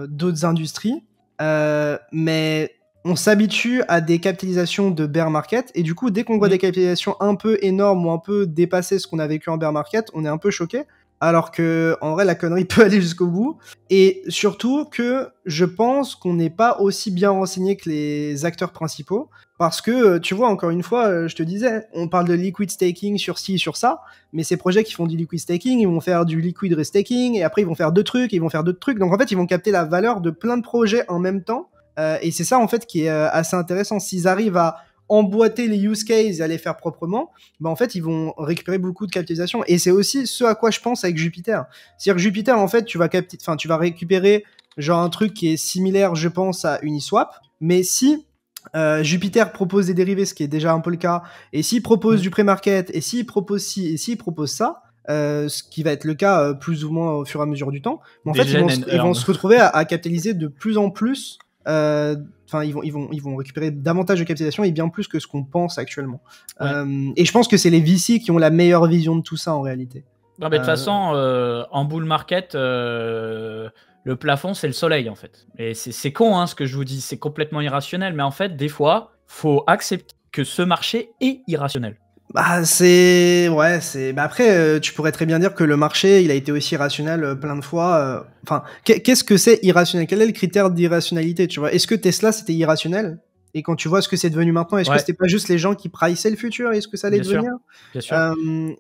d'autres industries, mais on s'habitue à des capitalisations de bear market, et du coup, dès qu'on voit des capitalisations un peu énormes ou un peu dépasser ce qu'on a vécu en bear market, on est un peu choqué, alors que, en vrai, la connerie peut aller jusqu'au bout. Et surtout que je pense qu'on n'est pas aussi bien renseigné que les acteurs principaux, parce que, tu vois, encore une fois, je te disais, on parle de liquid staking sur ci, sur ça, mais ces projets qui font du liquid staking, ils vont faire du liquid restaking, et après ils vont faire d'autres trucs, donc en fait, ils vont capter la valeur de plein de projets en même temps. Et c'est ça en fait qui est assez intéressant. S'ils arrivent à emboîter les use cases et à les faire proprement, bah en fait ils vont récupérer beaucoup de capitalisation. Et c'est aussi ce à quoi je pense avec Jupiter. C'est-à-dire que Jupiter, en fait, tu vas récupérer genre un truc qui est similaire, je pense, à Uniswap, mais si Jupiter propose des dérivés, ce qui est déjà un peu le cas, et s'il propose du pré-market, et s'il propose ci, et s'il propose ça, ce qui va être le cas plus ou moins au fur et à mesure du temps, mais en fait, ils vont se retrouver à capitaliser de plus en plus. Enfin, ils vont récupérer davantage de capitalisation et bien plus que ce qu'on pense actuellement. Ouais. Et je pense que c'est les VC qui ont la meilleure vision de tout ça en réalité. Non, mais de toute façon, en bull market, le plafond, c'est le soleil, en fait. Et c'est con, hein, ce que je vous dis. C'est complètement irrationnel. Mais en fait, des fois, faut accepter que ce marché est irrationnel. Bah, bah après, tu pourrais très bien dire que le marché, il a été aussi irrationnel plein de fois. Enfin, qu'est-ce que c'est irrationnel? Quel est le critère d'irrationalité, tu vois? Est-ce que Tesla, c'était irrationnel? Et quand tu vois ce que c'est devenu maintenant, est-ce que c'était pas juste les gens qui priceaient le futur? Est-ce que ça allait devenir? Bien sûr.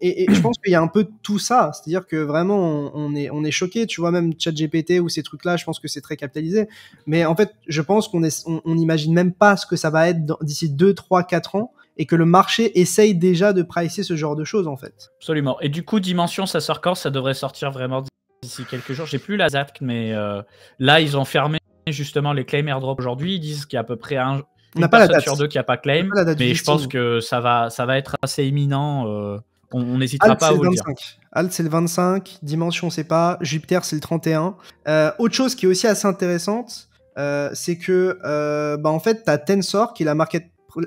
Et je pense qu'il y a un peu tout ça. C'est-à-dire que vraiment, on est choqué. Tu vois, même ChatGPT ou ces trucs-là, je pense que c'est très capitalisé. Mais en fait, je pense qu'on n'imagine même pas ce que ça va être d'ici 2, 3, 4 ans. Et que le marché essaye déjà de pricer ce genre de choses, en fait. Absolument. Et du coup, Dimension, ça sort quand? Ça devrait sortir vraiment d'ici quelques jours. J'ai plus la date, mais là, ils ont fermé justement les claims airdrop aujourd'hui. Ils disent qu'il y a à peu près une personne sur deux qui n'a pas claim. Mais je pense que ça va être assez imminent. On n'hésitera pas à vous le dire. Alt, c'est le 25. Dimension, c'est pas. Jupiter, c'est le 31. Autre chose qui est aussi assez intéressante, c'est que, en fait, tu as Tensor, qui est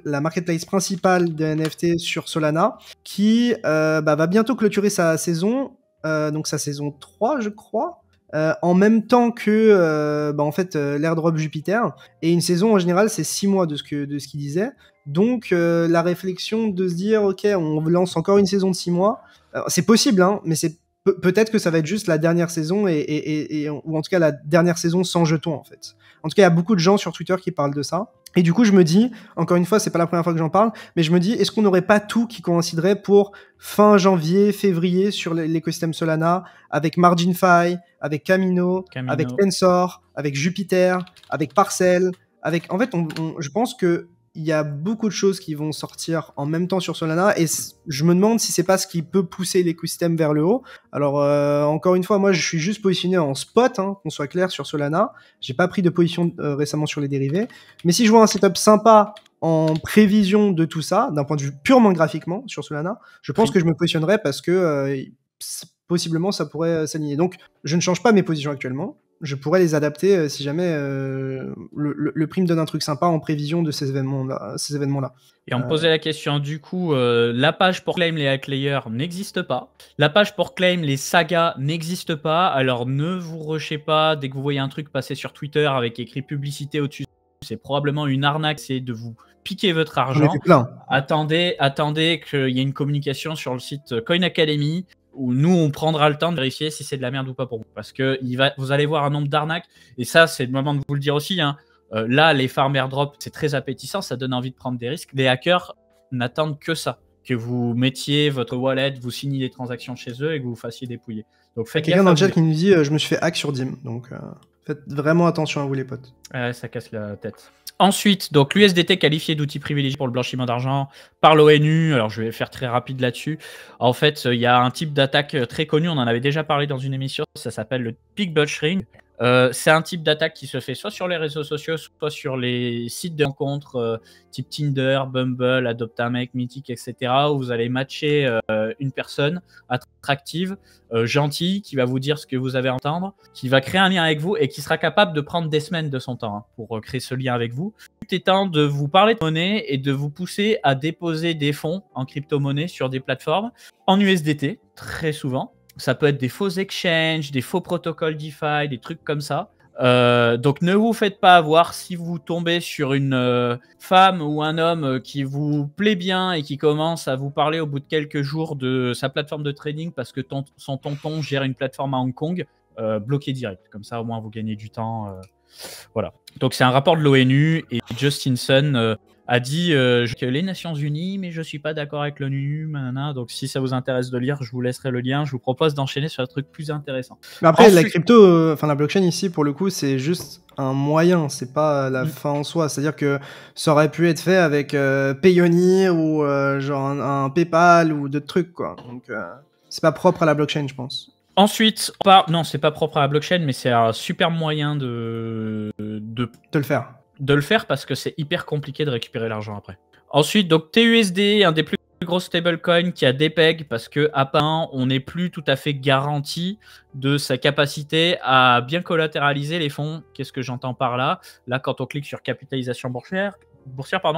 la marketplace principale de NFT sur Solana, qui va bientôt clôturer sa saison, donc sa saison 3, je crois, en même temps que en fait, l'airdrop Jupiter. Et une saison, en général, c'est 6 mois de ce qu'il disait. Donc, la réflexion de se dire, OK, on lance encore une saison de 6 mois, c'est possible, hein, mais c'est peut-être que ça va être juste la dernière saison, ou en tout cas la dernière saison sans jetons, en fait. En tout cas, il y a beaucoup de gens sur Twitter qui parlent de ça. Et du coup, je me dis, encore une fois, c'est pas la première fois que j'en parle, mais je me dis, est-ce qu'on n'aurait pas tout qui coïnciderait pour fin janvier, février sur l'écosystème Solana, avec MarginFi, avec Camino, avec Tensor, avec Jupiter, avec Parcel, en fait, je pense que il y a beaucoup de choses qui vont sortir en même temps sur Solana, et je me demande si c'est pas ce qui peut pousser l'écosystème vers le haut. Alors, encore une fois, moi, je suis juste positionné en spot, hein, qu'on soit clair, sur Solana. J'ai pas pris de position récemment sur les dérivés. Mais si je vois un setup sympa en prévision de tout ça, d'un point de vue purement graphiquement sur Solana, je pense que je me positionnerai parce que possiblement, ça pourrait s'aligner. Donc, je ne change pas mes positions actuellement. Je pourrais les adapter si jamais le prix me donne un truc sympa en prévision de ces événements-là. Et on me posait la question, du coup, la page pour claim les hacklayers n'existe pas. La page pour claim les sagas n'existe pas. Alors ne vous rushez pas dès que vous voyez un truc passer sur Twitter avec écrit publicité au-dessus. C'est probablement une arnaque, c'est de vous piquer votre argent. Attendez qu'il y ait une communication sur le site Coin Academy, où nous, on prendra le temps de vérifier si c'est de la merde ou pas pour vous. Parce que vous allez voir un nombre d'arnaques, et ça, c'est le moment de vous le dire aussi. Hein. Là, les farm airdrop, c'est très appétissant, ça donne envie de prendre des risques. Les hackers n'attendent que ça, que vous mettiez votre wallet, vous signiez des transactions chez eux et que vous fassiez dépouiller. Donc, faites quelqu'un dans le chat qui nous dit je me suis fait hack sur Dim. Donc, faites vraiment attention à vous, les potes. Ça casse la tête. Ensuite, donc l'USDT qualifié d'outil privilégié pour le blanchiment d'argent par l'ONU. Alors, je vais faire très rapide là-dessus. En fait, il y a un type d'attaque très connu. On en avait déjà parlé dans une émission. Ça s'appelle le Pig Butchering. C'est un type d'attaque qui se fait soit sur les réseaux sociaux, soit sur les sites de rencontres type Tinder, Bumble, Adopt-A-Mec, Mythic, etc. où vous allez matcher une personne attractive, gentille, qui va vous dire ce que vous avez à entendre, qui va créer un lien avec vous et qui sera capable de prendre des semaines de son temps pour créer ce lien avec vous. Le but étant de vous parler de monnaie et de vous pousser à déposer des fonds en crypto-monnaie sur des plateformes en USDT, très souvent. Ça peut être des faux exchanges, des faux protocoles DeFi, des trucs comme ça. Donc ne vous faites pas avoir si vous tombez sur une femme ou un homme qui vous plaît bien et qui commence à vous parler au bout de quelques jours de sa plateforme de trading parce que son tonton gère une plateforme à Hong Kong, bloquez direct. Comme ça, au moins, vous gagnez du temps. Voilà. Donc c'est un rapport de l'ONU et Justin Sun a dit que les Nations Unies, mais je suis pas d'accord avec l'ONU, donc si ça vous intéresse de lire, je vous laisserai le lien. Je vous propose d'enchaîner sur un truc plus intéressant. Mais après, la crypto, enfin la blockchain ici, pour le coup, c'est juste un moyen, c'est pas la fin en soi. C'est-à-dire que ça aurait pu être fait avec Payoneer ou genre un PayPal ou d'autres trucs, quoi. Donc, c'est pas propre à la blockchain, je pense. Ensuite, non, c'est pas propre à la blockchain, mais c'est un super moyen de le faire. De le faire parce que c'est hyper compliqué de récupérer l'argent après. Ensuite, donc TUSD, un des plus gros stablecoins qui a des pegs parce que apparemment on n'est plus tout à fait garanti de sa capacité à bien collatéraliser les fonds. Qu'est-ce que j'entends par là? Là, quand on clique sur capitalisation boursière,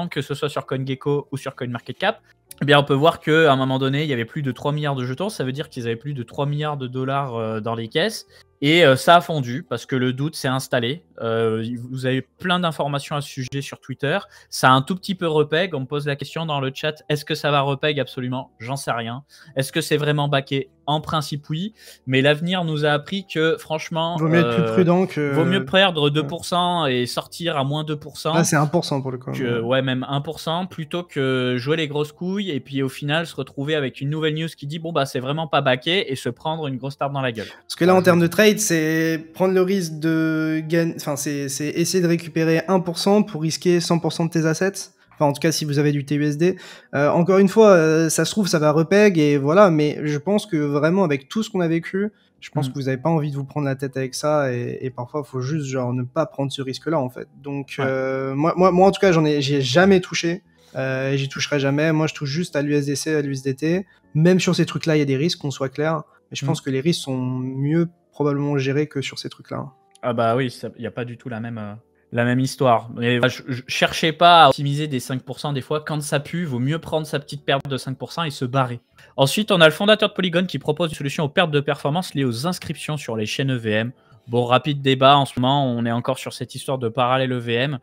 que ce soit sur CoinGecko ou sur CoinMarketCap, eh bien, on peut voir qu'à un moment donné, il y avait plus de 3 milliards de jetons. Ça veut dire qu'ils avaient plus de 3 milliards de dollars dans les caisses. Et ça a fondu parce que le doute s'est installé. Vous avez plein d'informations à ce sujet sur Twitter. Ça a un tout petit peu repeg. On me pose la question dans le chat, est-ce que ça va repeg? Absolument, j'en sais rien. Est-ce que c'est vraiment backé? En principe, oui. Mais l'avenir nous a appris que, franchement, vaut mieux être plus prudent que... Vaut mieux perdre 2% et sortir à moins 2%. Là, c'est 1% pour le coup. Ouais, même 1%, plutôt que jouer les grosses couilles et puis au final se retrouver avec une nouvelle news qui dit bon, bah, c'est vraiment pas backé et se prendre une grosse tarte dans la gueule. Parce que là, en termes de trade, c'est prendre le risque de gagner. Enfin, c'est essayer de récupérer 1% pour risquer 100% de tes assets. Enfin, en tout cas, si vous avez du TUSD. Encore une fois, ça se trouve, ça va repeg et voilà. Mais je pense que vraiment, avec tout ce qu'on a vécu, je pense que vous n'avez pas envie de vous prendre la tête avec ça et parfois, il faut juste genre ne pas prendre ce risque-là, en fait. Donc, moi, en tout cas, j'y ai jamais touché. J'y toucherai jamais. Moi, je touche juste à l'USDC, à l'USDT. Même sur ces trucs-là, il y a des risques, qu'on soit clair. Mais je pense que les risques sont mieux probablement gérés que sur ces trucs-là. Ah bah oui, il n'y a pas du tout la même histoire. Mais je cherchez pas à optimiser des 5% des fois. Quand ça pue, vaut mieux prendre sa petite perte de 5% et se barrer. Ensuite, on a le fondateur de Polygon qui propose une solution aux pertes de performance liées aux inscriptions sur les chaînes EVM. Bon, rapide débat, en ce moment, on est encore sur cette histoire de parallèle EVM.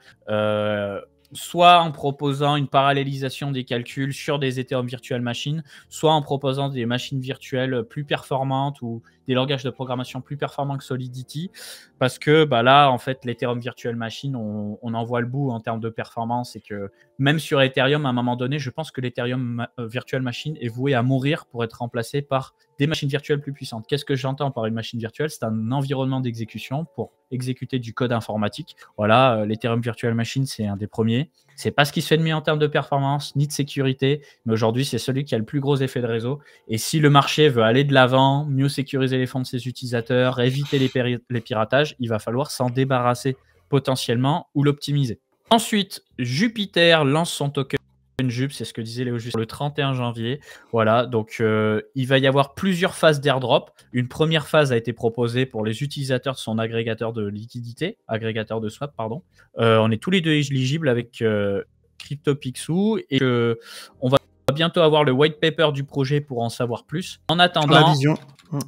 Soit en proposant une parallélisation des calculs sur des Ethereum Virtual Machines, soit en proposant des machines virtuelles plus performantes ou des langages de programmation plus performants que Solidity, parce que bah là, en fait, l'Ethereum Virtual Machine, on en voit le bout en termes de performance et que même sur Ethereum, à un moment donné, je pense que l'Ethereum Virtual Machine est voué à mourir pour être remplacé par des machines virtuelles plus puissantes. Qu'est-ce que j'entends par une machine virtuelle? C'est un environnement d'exécution pour exécuter du code informatique. Voilà, l'Ethereum Virtual Machine, c'est un des premiers. C'est pas ce qui se fait de mieux en termes de performance ni de sécurité, mais aujourd'hui, c'est celui qui a le plus gros effet de réseau. Et si le marché veut aller de l'avant, mieux sécuriser les fonds de ses utilisateurs, éviter les piratages, il va falloir s'en débarrasser potentiellement ou l'optimiser. Ensuite, Jupiter lance son token Jup, c'est ce que disait Léo juste le 31 janvier. Voilà, donc il va y avoir plusieurs phases d'airdrop. Une première phase a été proposée pour les utilisateurs de son agrégateur de liquidité, agrégateur de swap, pardon. On est tous les deux éligibles avec CryptoPixou et on va bientôt avoir le white paper du projet pour en savoir plus. En attendant,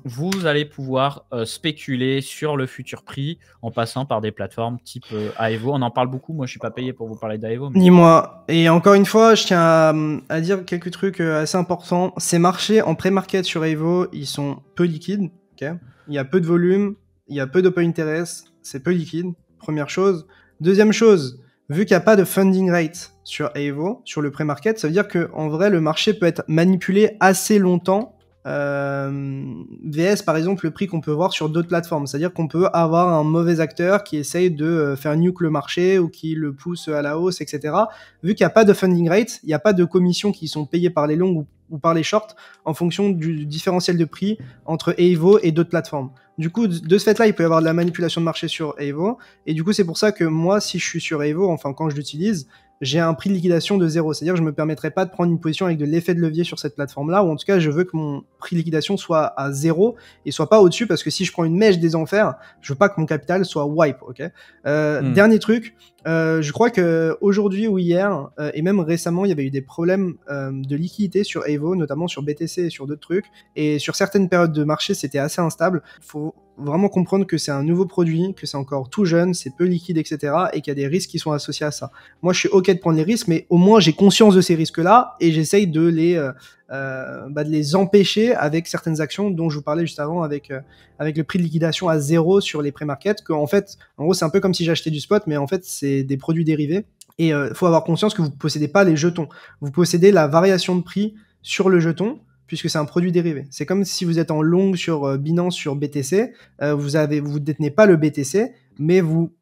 vous allez pouvoir spéculer sur le futur prix en passant par des plateformes type Aevo. On en parle beaucoup. Moi, je suis pas payé pour vous parler d'Aevo. Mais... Ni moi. Et encore une fois, je tiens à dire quelques trucs assez importants. Ces marchés en pré-market sur Aevo, ils sont peu liquides. Okay, il y a peu de volume, il y a peu d'open interest, c'est peu liquide. Première chose. Deuxième chose, vu qu'il n'y a pas de funding rate sur Aevo, sur le pré-market, ça veut dire qu'en vrai, le marché peut être manipulé assez longtemps. VS par exemple le prix qu'on peut voir sur d'autres plateformes, c'est-à-dire qu'on peut avoir un mauvais acteur qui essaye de faire nuke le marché ou qui le pousse à la hausse, etc. Vu qu'il n'y a pas de funding rate, il n'y a pas de commissions qui sont payées par les longs ou par les shorts en fonction du différentiel de prix entre Aevo et d'autres plateformes. Du coup, de ce fait-là, il peut y avoir de la manipulation de marché sur Aevo, et du coup, c'est pour ça que moi, si je suis sur Aevo, enfin quand je l'utilise, j'ai un prix de liquidation de 0. C'est-à-dire que je ne me permettrai pas de prendre une position avec de l'effet de levier sur cette plateforme-là, ou en tout cas, je veux que mon prix de liquidation soit à 0 et soit pas au-dessus, parce que si je prends une mèche des enfers, je veux pas que mon capital soit wipe, ok. Dernier truc, je crois que aujourd'hui ou hier, et même récemment, il y avait eu des problèmes de liquidité sur Aevo, notamment sur BTC et sur d'autres trucs, et sur certaines périodes de marché, c'était assez instable. Faut vraiment comprendre que c'est un nouveau produit, que c'est encore tout jeune, c'est peu liquide, etc. et qu'il y a des risques qui sont associés à ça. Moi, je suis OK de prendre les risques, mais au moins, j'ai conscience de ces risques-là et j'essaye de les empêcher avec certaines actions dont je vous parlais juste avant avec le prix de liquidation à 0 sur les pré-markets, qu'en fait, en gros, c'est un peu comme si j'achetais du spot, mais en fait, c'est des produits dérivés. Et faut avoir conscience que vous possédez pas les jetons. Vous possédez la variation de prix sur le jeton, puisque c'est un produit dérivé. C'est comme si vous êtes en long sur Binance, sur BTC, vous détenez pas le BTC, mais vous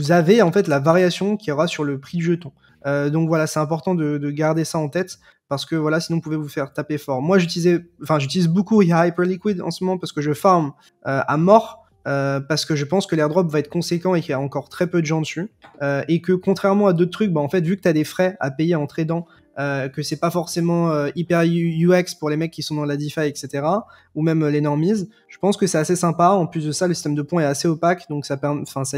avez en fait la variation qu'il y aura sur le prix du jeton. Donc voilà, c'est important de garder ça en tête, parce que voilà, sinon vous pouvez vous faire taper fort. Moi, j'utilise beaucoup Hyperliquid en ce moment parce que je farm à mort. Parce que je pense que l'airdrop va être conséquent et qu'il y a encore très peu de gens dessus, et que contrairement à d'autres trucs, bah en fait, vu que tu as des frais à payer en tradant, que c'est pas forcément hyper UX pour les mecs qui sont dans la DeFi, etc., ou même les normies, je pense que c'est assez sympa. En plus de ça, le système de points est assez opaque, donc ça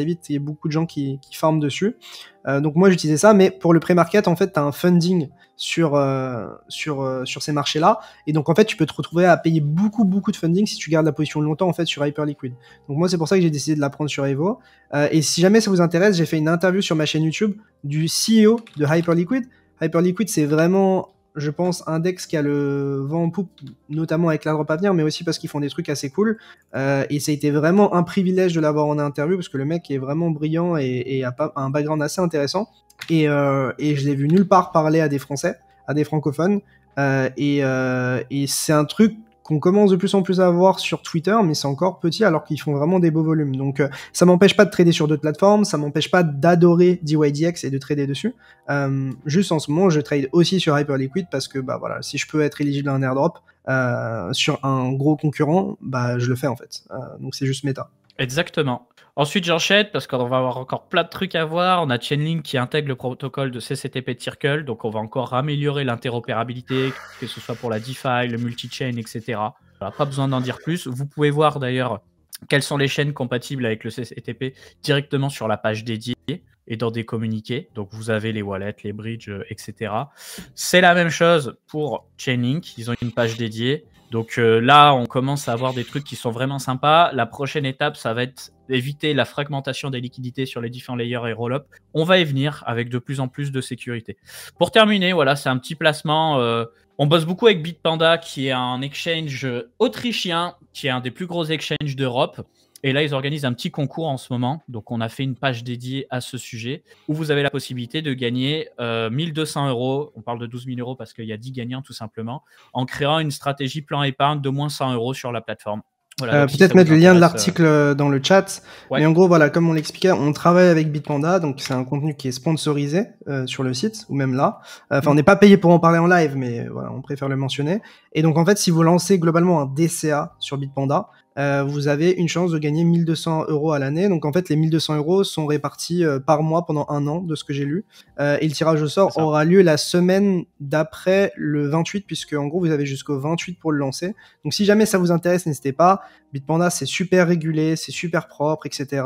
évite qu'il y ait beaucoup de gens qui farment dessus. Donc moi j'utilisais ça, mais pour le pré-market, en fait, tu as un funding sur ces marchés-là, et donc en fait tu peux te retrouver à payer beaucoup de funding si tu gardes la position longtemps en fait sur Hyperliquid. Donc moi c'est pour ça que j'ai décidé de la prendre sur Evo, et si jamais ça vous intéresse, j'ai fait une interview sur ma chaîne YouTube du CEO de Hyperliquid. Hyperliquid, c'est vraiment, je pense, un DEX qui a le vent en poupe, notamment avec l'airdrop à venir, mais aussi parce qu'ils font des trucs assez cool. Et ça a été vraiment un privilège de l'avoir en interview, parce que le mec est vraiment brillant et a un background assez intéressant. Et je l'ai vu nulle part parler à des Français, à des francophones. Et c'est un truc qu'on commence de plus en plus à voir sur Twitter, mais c'est encore petit alors qu'ils font vraiment des beaux volumes. Donc ça m'empêche pas de trader sur d'autres plateformes, ça m'empêche pas d'adorer DYDX et de trader dessus. Juste en ce moment, je trade aussi sur Hyperliquid parce que bah voilà, si je peux être éligible à un airdrop sur un gros concurrent, bah je le fais en fait. Donc c'est juste méta. Exactement. Ensuite, j'enchaîne parce qu'on va avoir encore plein de trucs à voir. On a Chainlink qui intègre le protocole de CCTP de Circle, donc on va encore améliorer l'interopérabilité, que ce soit pour la DeFi, le multi-chain, etc. Voilà, pas besoin d'en dire plus. Vous pouvez voir d'ailleurs quelles sont les chaînes compatibles avec le CCTP directement sur la page dédiée et dans des communiqués. Donc vous avez les wallets, les bridges, etc. C'est la même chose pour Chainlink. Ils ont une page dédiée. Donc là, on commence à avoir des trucs qui sont vraiment sympas. La prochaine étape, ça va être éviter la fragmentation des liquidités sur les différents layers et roll-up. On va y venir avec de plus en plus de sécurité. Pour terminer, voilà, c'est un petit placement. On bosse beaucoup avec Bitpanda, qui est un exchange autrichien, qui est un des plus gros exchanges d'Europe. Et là, ils organisent un petit concours en ce moment. Donc, on a fait une page dédiée à ce sujet où vous avez la possibilité de gagner 1200 €. On parle de 12 000 € parce qu'il y a 10 gagnants tout simplement, en créant une stratégie plan épargne de moins 100 € sur la plateforme. Voilà, peut-être mettre le lien de l'article dans le chat. Ouais. Mais en gros, voilà, comme on l'expliquait, on travaille avec Bitpanda, donc c'est un contenu qui est sponsorisé sur le site, ou même là. Enfin, on n'est pas payé pour en parler en live, mais voilà, on préfère le mentionner. Et donc, en fait, si vous lancez globalement un DCA sur Bitpanda, vous avez une chance de gagner 1200 € à l'année. Donc en fait, les 1200 € sont répartis par mois pendant un an, de ce que j'ai lu. Et le tirage au sort aura lieu la semaine d'après le 28, puisque en gros, vous avez jusqu'au 28 pour le lancer. Donc si jamais ça vous intéresse, n'hésitez pas. Bitpanda, c'est super régulé, c'est super propre, etc.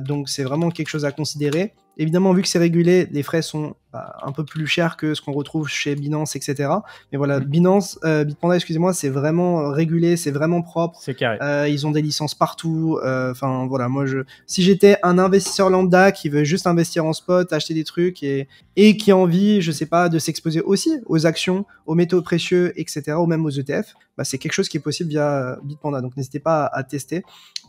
Donc c'est vraiment quelque chose à considérer. Évidemment, vu que c'est régulé, les frais sont un peu plus chers que ce qu'on retrouve chez Binance, etc. Mais voilà, Bitpanda, excusez-moi, c'est vraiment régulé, c'est vraiment propre. C'est carré. Ils ont des licences partout. Enfin voilà, moi si j'étais un investisseur lambda qui veut juste investir en spot, acheter des trucs et qui a envie, je sais pas, de s'exposer aussi aux actions, aux métaux précieux, etc., ou même aux ETF, bah, c'est quelque chose qui est possible via Bitpanda. Donc n'hésitez pas à tester.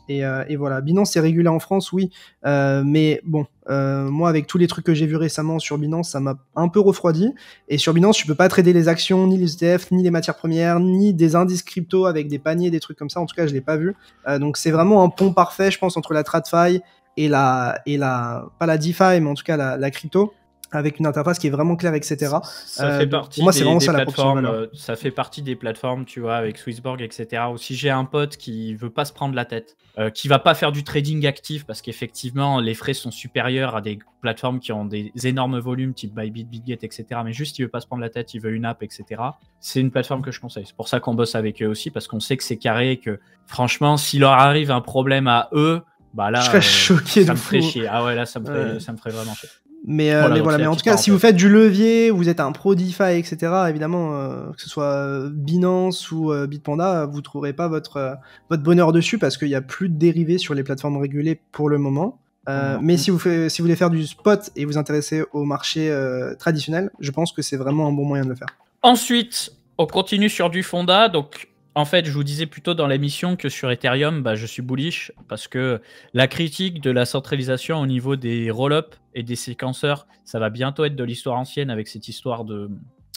Et voilà, Binance c'est régulé en France, oui, mais bon, moi avec tous les trucs que j'ai vus récemment sur Binance, ça m'a un peu refroidi. Et sur Binance, tu peux pas trader les actions, ni les ETF, ni les matières premières, ni des indices crypto avec des paniers, des trucs comme ça. En tout cas, je l'ai pas vu. Donc c'est vraiment un pont parfait, je pense, entre la TradFi et la pas la DeFi, mais en tout cas la crypto, avec une interface qui est vraiment claire, etc. Ça fait partie moi, c'est vraiment ça, plateformes. Ça fait partie des plateformes, tu vois, avec Swissborg, etc. Ou si j'ai un pote qui veut pas se prendre la tête, qui va pas faire du trading actif parce qu'effectivement les frais sont supérieurs à des plateformes qui ont des énormes volumes, type Bybit, Bitget, etc. Mais juste il veut pas se prendre la tête, il veut une app, etc. C'est une plateforme que je conseille. C'est pour ça qu'on bosse avec eux aussi, parce qu'on sait que c'est carré et que franchement, s'il leur arrive un problème à eux, bah là, je serais choqué, ça me ferait chier. Ah ouais, là, ça me ferait vraiment chier. Mais en tout cas, si vous faites du levier, vous êtes un pro DeFi, etc., évidemment, que ce soit Binance ou Bitpanda, vous trouverez pas votre bonheur dessus parce qu'il y a plus de dérivés sur les plateformes régulées pour le moment. Mais si vous voulez faire du spot et vous intéresser au marché traditionnel, je pense que c'est vraiment un bon moyen de le faire. Ensuite, on continue sur du Fonda. Donc, En fait, je vous disais plutôt dans l'émission que sur Ethereum, je suis bullish parce que la critique de la centralisation au niveau des roll-up et des séquenceurs, ça va bientôt être de l'histoire ancienne avec cette histoire de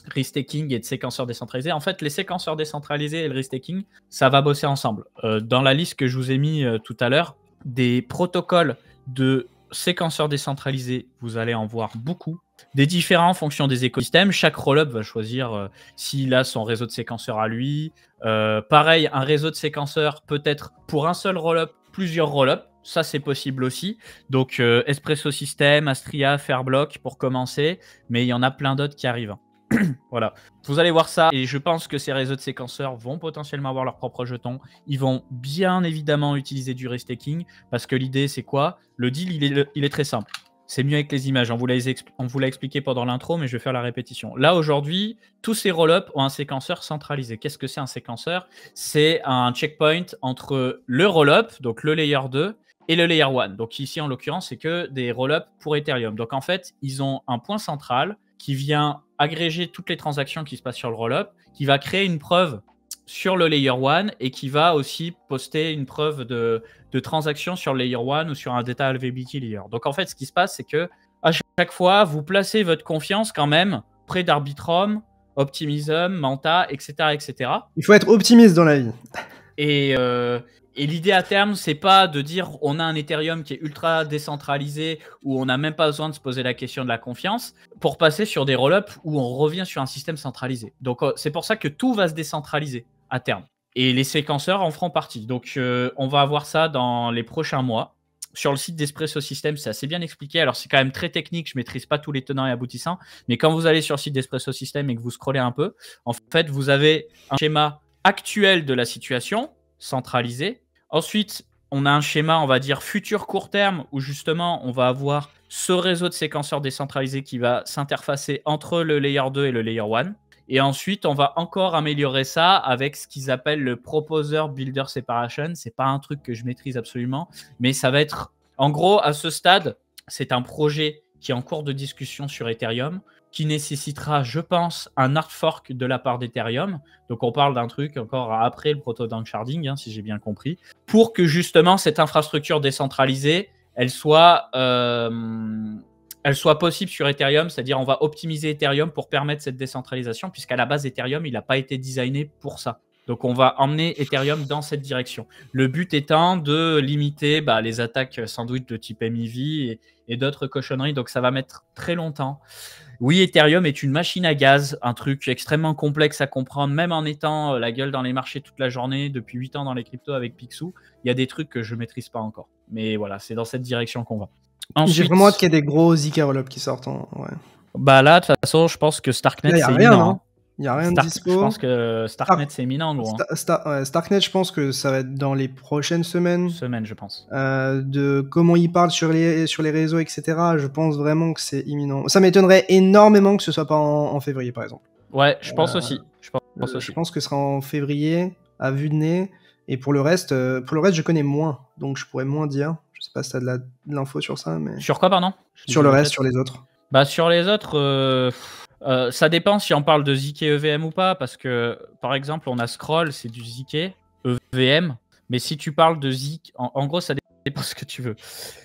restaking et de séquenceurs décentralisés. En fait, les séquenceurs décentralisés et le restaking, ça va bosser ensemble. Dans la liste que je vous ai mis tout à l'heure, des protocoles de séquenceurs décentralisés, vous allez en voir beaucoup. Des différents en fonction des écosystèmes. Chaque rollup va choisir s'il a son réseau de séquenceurs à lui. Pareil, un réseau de séquenceurs peut être pour un seul rollup, plusieurs rollups. Ça, c'est possible aussi. Donc, Espresso System, Astria, Fairblock pour commencer. Mais il y en a plein d'autres qui arrivent. Voilà. Vous allez voir ça. Et je pense que ces réseaux de séquenceurs vont potentiellement avoir leurs propres jetons. Ils vont bien évidemment utiliser du restaking. Parce que l'idée, c'est quoi? Le deal, il est très simple. C'est mieux avec les images. On vous l'a expliqué pendant l'intro, mais je vais faire la répétition. Là, aujourd'hui, tous ces roll-ups ont un séquenceur centralisé. Qu'est-ce que c'est un séquenceur? C'est un checkpoint entre le roll-up, donc le layer 2, et le layer 1. Donc ici, en l'occurrence, c'est que des roll-ups pour Ethereum. Donc en fait, ils ont un point central qui vient agréger toutes les transactions qui se passent sur le roll-up, qui va créer une preuve sur le layer 1 et qui va aussi poster une preuve de transaction sur le layer 1 ou sur un data availability layer. Donc en fait, ce qui se passe, c'est que à chaque fois, vous placez votre confiance quand même près d'Arbitrum, Optimism, Manta, etc., etc. Il faut être optimiste dans la vie. Et l'idée à terme, c'est pas de dire on a un Ethereum qui est ultra décentralisé où on n'a même pas besoin de se poser la question de la confiance pour passer sur des roll-ups où on revient sur un système centralisé. Donc c'est pour ça que tout va se décentraliser à terme. Et les séquenceurs en feront partie. Donc on va avoir ça dans les prochains mois. Sur le site d'Espresso System, c'est assez bien expliqué. Alors, c'est quand même très technique. Je ne maîtrise pas tous les tenants et aboutissants. Mais quand vous allez sur le site d'Espresso System et que vous scrollez un peu, en fait, vous avez un schéma actuel de la situation, centralisé. Ensuite, on a un schéma, on va dire, futur court terme, où justement, on va avoir ce réseau de séquenceurs décentralisés qui va s'interfacer entre le layer 2 et le layer 1. Et ensuite, on va encore améliorer ça avec ce qu'ils appellent le Proposer Builder Separation. C'est pas un truc que je maîtrise absolument, mais ça va être, en gros, à ce stade, c'est un projet qui est en cours de discussion sur Ethereum, qui nécessitera, je pense, un hard fork de la part d'Ethereum. Donc, on parle d'un truc encore après le proto-danksharding, si j'ai bien compris, pour que justement cette infrastructure décentralisée, elle soit possible sur Ethereum, c'est-à-dire on va optimiser Ethereum pour permettre cette décentralisation, puisqu'à la base, Ethereum, il n'a pas été designé pour ça. Donc, on va emmener Ethereum dans cette direction. Le but étant de limiter les attaques sandwich de type MEV et d'autres cochonneries. Donc, ça va mettre très longtemps. Oui, Ethereum est une machine à gaz, un truc extrêmement complexe à comprendre, même en étant la gueule dans les marchés toute la journée, depuis 8 ans dans les cryptos avec Picsou. Il y a des trucs que je ne maîtrise pas encore. Mais voilà, c'est dans cette direction qu'on va. Ensuite, j'ai vraiment hâte qu'il y ait des gros ZK roll-up qui sortent. Ouais. Là, de toute façon, je pense que Starknet, c'est imminent. Il n'y a rien de dispo. Je pense que Starknet, c'est imminent, gros. Starknet, je pense que ça va être dans les prochaines semaines. Je pense. De comment ils parlent sur les réseaux, etc. Je pense vraiment que c'est imminent. Ça m'étonnerait énormément que ce soit pas en février, par exemple. Ouais, je pense aussi. Je pense que ce sera en février, à vue de nez. Et pour le reste, je connais moins. Donc, je pourrais moins dire. Je sais pas si tu as de l'info sur ça. Mais... Sur quoi, pardon? Sur le reste, sur les autres. Sur les autres... ça dépend si on parle de ZK EVM ou pas, parce que, par exemple, on a Scroll, c'est du ZK EVM, mais si tu parles de ZK, en gros, ça dépend ce que tu veux.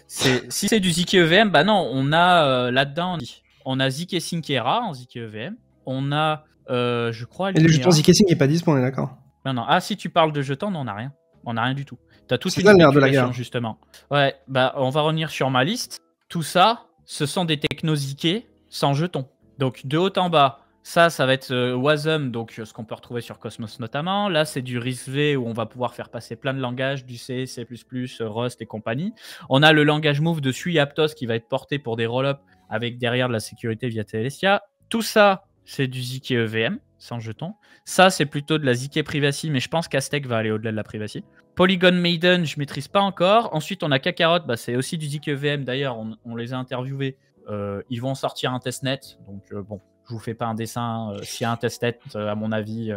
Si c'est du ZK EVM, non, on a là-dedans, on a ZK Syncera en ZK EVM, on a, je crois... Et le jeton ZK Sync n'est pas dispo, on est d'accord? Non. Ah, si tu parles de jetons, non, on n'a rien. On n'a rien du tout. Tu as toute une spéculation, justement. Ouais, on va revenir sur ma liste. Tout ça, ce sont des technos ZK sans jetons. Donc, de haut en bas, ça va être Wasm, donc ce qu'on peut retrouver sur Cosmos notamment. Là, c'est du RISC-V où on va pouvoir faire passer plein de langages, du C, C++, Rust et compagnie. On a le langage Move de Sui Aptos qui va être porté pour des roll-ups avec derrière de la sécurité via Telestia. Tout ça, c'est du ZK EVM, sans jetons. Ça, c'est plutôt de la ZK Privacy, mais je pense qu'Aztec va aller au-delà de la Privacy. Polygon Maiden, je ne maîtrise pas encore. Ensuite, on a Kakarot, c'est aussi du ZK EVM. D'ailleurs, on les a interviewés. Ils vont sortir un testnet, donc bon, je vous fais pas un dessin. S'il y a un testnet, à mon avis,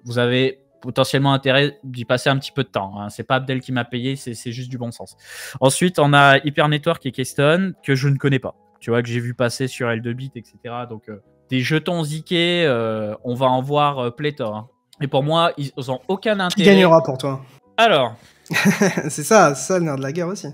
vous avez potentiellement intérêt d'y passer un petit peu de temps. C'est pas Abdel qui m'a payé, c'est juste du bon sens. Ensuite, on a Hyper Network et Keystone, que je ne connais pas. Tu vois, que j'ai vu passer sur L2Bit, etc. Donc, des jetons ZK, on va en voir pléthore. Et pour moi, ils n'ont aucun Qui intérêt. gagnera pour toi? Alors, c'est ça le nerf de la guerre aussi.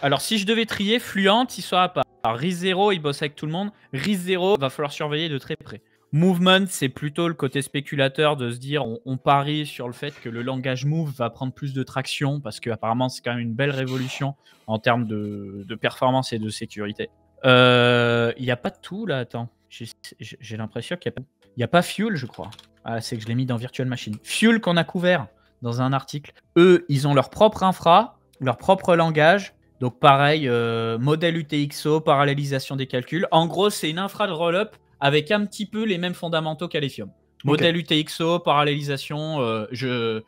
alors, si je devais trier, Fluent, il sera à part. ReZero, il bosse avec tout le monde. ReZero, va falloir surveiller de très près. Movement, c'est plutôt le côté spéculateur de se dire on parie sur le fait que le langage Move va prendre plus de traction parce qu'apparemment, c'est quand même une belle révolution en termes de performance et de sécurité. Il n'y a pas de tout là, attends. J'ai l'impression qu'il n'y a pas Fuel, je crois. Ah, c'est que je l'ai mis dans Virtual Machine. Fuel qu'on a couvert dans un article. Eux, ils ont leur propre infra, leur propre langage. Donc pareil, modèle UTXO, parallélisation des calculs. En gros, c'est une infra de roll-up avec un petit peu les mêmes fondamentaux qu'Alephium. Modèle UTXO, parallélisation, je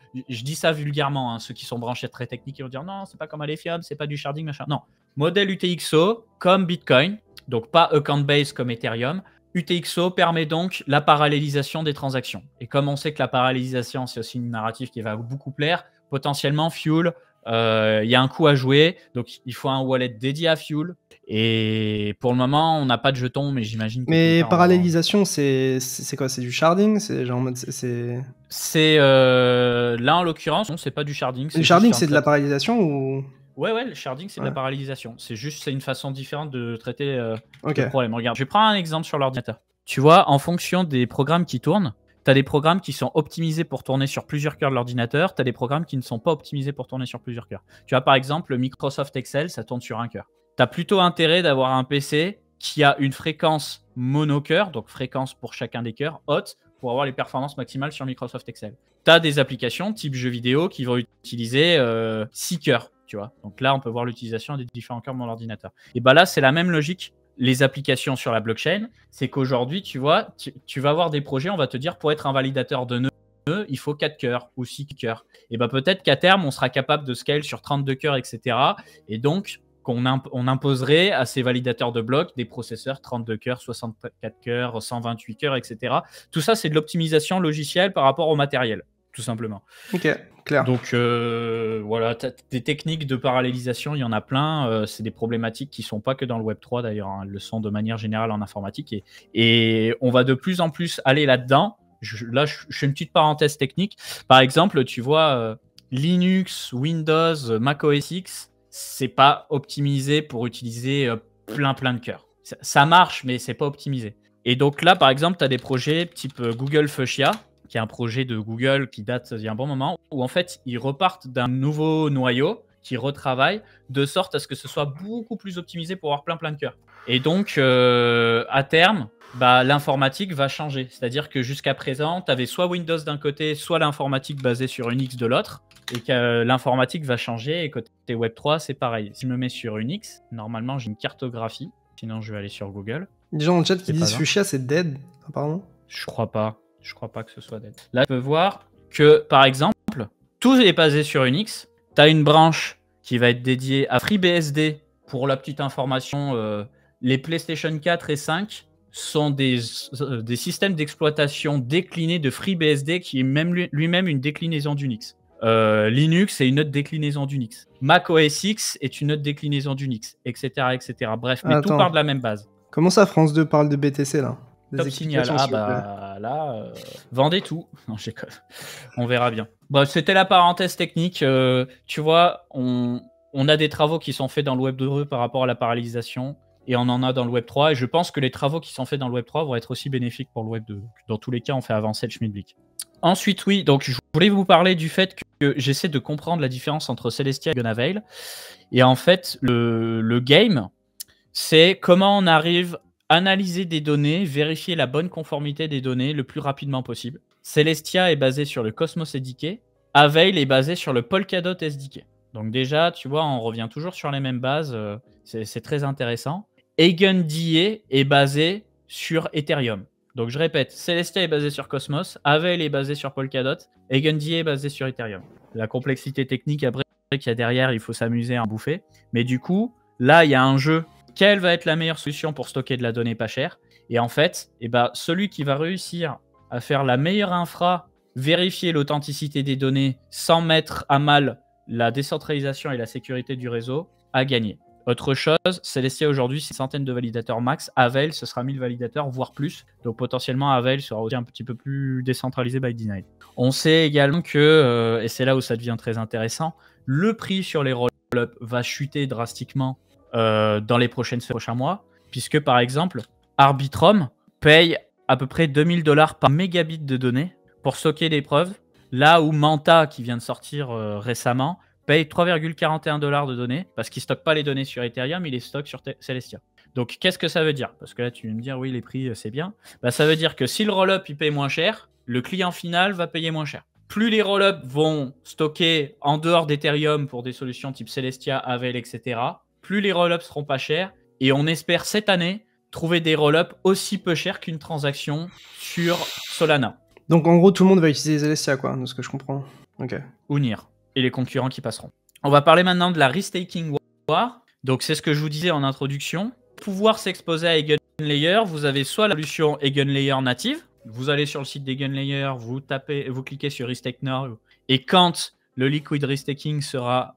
dis ça vulgairement, hein, ceux qui sont branchés très techniques, ils vont dire non, c'est pas comme Alephium, c'est pas du sharding, machin. Non, modèle UTXO comme Bitcoin, donc pas account-based comme Ethereum. UTXO permet donc la parallélisation des transactions. Et comme on sait que la parallélisation, c'est aussi une narrative qui va beaucoup plaire, potentiellement Fuel, il y a un coup à jouer, donc il faut un wallet dédié à Fuel. Et pour le moment, on n'a pas de jetons, mais j'imagine que. Mais parallélisation, c'est quoi? C'est du sharding? C'est genre en mode. C'est là en l'occurrence, non, c'est pas du sharding. Le sharding, c'est de la parallélisation ou? Ouais, le sharding, c'est de la parallélisation. C'est une façon différente de traiter Ok. le problème. Regarde, je vais prendre un exemple sur l'ordinateur. Tu vois, en fonction des programmes qui tournent, tu as des programmes qui sont optimisés pour tourner sur plusieurs cœurs de l'ordinateur, tu as des programmes qui ne sont pas optimisés pour tourner sur plusieurs cœurs. Tu vois, par exemple, Microsoft Excel, ça tourne sur un cœur. Tu as plutôt intérêt d'avoir un PC qui a une fréquence monocœur, donc fréquence pour chacun des cœurs, haute, pour avoir les performances maximales sur Microsoft Excel. Tu as des applications type jeux vidéo qui vont utiliser 6 cœurs, tu vois. Donc là, on peut voir l'utilisation des différents cœurs de mon ordinateur. Et bah là, c'est la même logique. Les applications sur la blockchain, c'est qu'aujourd'hui, tu vois, tu vas avoir des projets, on va te dire, pour être un validateur de nœuds, il faut 4 cœurs ou 6 cœurs. Et bah peut-être qu'à terme, on sera capable de scale sur 32 cœurs, etc. Et donc, on imposerait à ces validateurs de blocs des processeurs 32 cœurs, 64 cœurs, 128 cœurs, etc. Tout ça, c'est de l'optimisation logicielle par rapport au matériel, tout simplement. Ok, clair. Donc voilà, des techniques de parallélisation, il y en a plein. C'est des problématiques qui ne sont pas que dans le Web3 d'ailleurs, hein. Elles le sont de manière générale en informatique. Et on va de plus en plus aller là-dedans. Là, je fais une petite parenthèse technique. Par exemple, tu vois, Linux, Windows, Mac OS X, c'est pas optimisé pour utiliser plein de cœurs. Ça marche, mais c'est pas optimisé. Et donc là, par exemple, tu as des projets type Google Fuchsia, qui est un projet de Google qui date d'il y a un bon moment, où en fait, ils repartent d'un nouveau noyau qui retravaille de sorte à ce que ce soit beaucoup plus optimisé pour avoir plein de cœurs. Et donc, à terme, l'informatique va changer. C'est-à-dire que jusqu'à présent, tu avais soit Windows d'un côté, soit l'informatique basée sur Unix de l'autre, et que l'informatique va changer, et côté Web3, c'est pareil. Si je me mets sur Unix, normalement, j'ai une cartographie. Sinon, je vais aller sur Google. Les gens dans le chat qui disent Fuchsia, c'est dead, apparemment. Je crois pas. Je crois pas que ce soit dead. Là, tu peux voir que, par exemple, tout est basé sur Unix. Tu as une branche qui va être dédiée à FreeBSD. Pour la petite information, les PlayStation 4 et 5 sont des systèmes d'exploitation déclinés de FreeBSD qui est lui-même une déclinaison d'Unix. Linux est une autre déclinaison d'Unix. Mac OS X est une autre déclinaison d'Unix, etc., etc. Bref, mais tout part de la même base. Comment ça, France 2 parle de BTC, là? Top signal. Ah là, vendez tout. Non, je déconne. On verra bien. Bon, c'était la parenthèse technique. Tu vois, on a des travaux qui sont faits dans le Web 2 par rapport à la parallélisation et on en a dans le Web 3. Et je pense que les travaux qui sont faits dans le Web 3 vont être aussi bénéfiques pour le Web 2. Dans tous les cas, on fait avancer le schmilblick. Ensuite, oui, donc je voulais vous parler du fait que j'essaie de comprendre la différence entre Celestia et Gunavail. Et en fait, le game, c'est comment on arrive analyser des données, vérifier la bonne conformité des données le plus rapidement possible. Celestia est basé sur le Cosmos SDK. Avail est basé sur le Polkadot SDK. Donc déjà, tu vois, on revient toujours sur les mêmes bases. C'est très intéressant. EigenDA est basé sur Ethereum. Donc je répète, Celestia est basé sur Cosmos, Avail est basé sur Polkadot, EigenDA est basé sur Ethereum. La complexité technique après qu'il y a derrière, il faut s'amuser à en bouffer. Mais du coup, là, il y a un jeu. Quelle va être la meilleure solution pour stocker de la donnée pas chère? Et en fait, celui qui va réussir à faire la meilleure infra, vérifier l'authenticité des données sans mettre à mal la décentralisation et la sécurité du réseau, a gagné. Autre chose, Celestia aujourd'hui, c'est une centaine de validateurs max. Avel, ce sera 1000 validateurs, voire plus. Donc potentiellement, Avel sera aussi un petit peu plus décentralisé by design. On sait également que, et c'est là où ça devient très intéressant, le prix sur les roll-up va chuter drastiquement dans les prochains mois, puisque par exemple, Arbitrum paye à peu près $2000 par mégabit de données pour stocker des preuves, là où Manta, qui vient de sortir récemment, paye $3,41 de données parce qu'il ne stocke pas les données sur Ethereum, il les stocke sur Celestia. Donc, qu'est-ce que ça veut dire? Parce que là, tu vas me dire, oui, les prix, c'est bien. Bah, ça veut dire que si le roll-up, il paye moins cher, le client final va payer moins cher. Plus les roll-up vont stocker en dehors d'Ethereum pour des solutions type Celestia, Avel, etc., plus les roll-up seront pas chers. Et on espère cette année trouver des roll-up aussi peu chers qu'une transaction sur Solana. Donc en gros, tout le monde va utiliser Celestia, quoi, de ce que je comprends. Ok. Ou NIR. Et les concurrents qui passeront. On va parler maintenant de la restaking war. Donc c'est ce que je vous disais en introduction. Pour pouvoir s'exposer à EigenLayer, vous avez soit la solution EigenLayer native. Vous allez sur le site d'EigenLayer, vous cliquez sur Restake Now. Et quand le liquid restaking sera...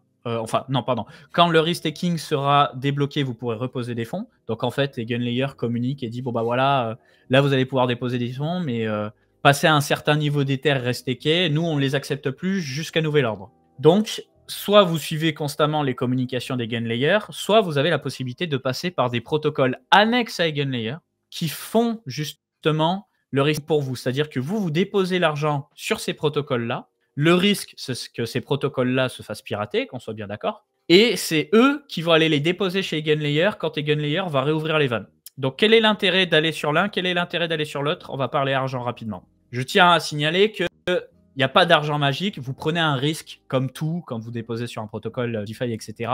Quand le restaking sera débloqué, vous pourrez reposer des fonds. Donc en fait, EigenLayer communique et dit, bon bah voilà, là vous allez pouvoir déposer des fonds, mais passer à un certain niveau d'Ether restakés, nous on ne les accepte plus jusqu'à nouvel ordre. Donc, soit vous suivez constamment les communications d'EigenLayer, soit vous avez la possibilité de passer par des protocoles annexes à EigenLayer qui font justement le risque pour vous. C'est-à-dire que vous déposez l'argent sur ces protocoles-là. Le risque, c'est que ces protocoles-là se fassent pirater, qu'on soit bien d'accord. Et c'est eux qui vont aller les déposer chez EigenLayer quand EigenLayer va réouvrir les vannes. Donc, quel est l'intérêt d'aller sur l'un? Quel est l'intérêt d'aller sur l'autre? On va parler argent rapidement. Je tiens à signaler que il n'y a pas d'argent magique, vous prenez un risque comme tout quand vous déposez sur un protocole DeFi, etc.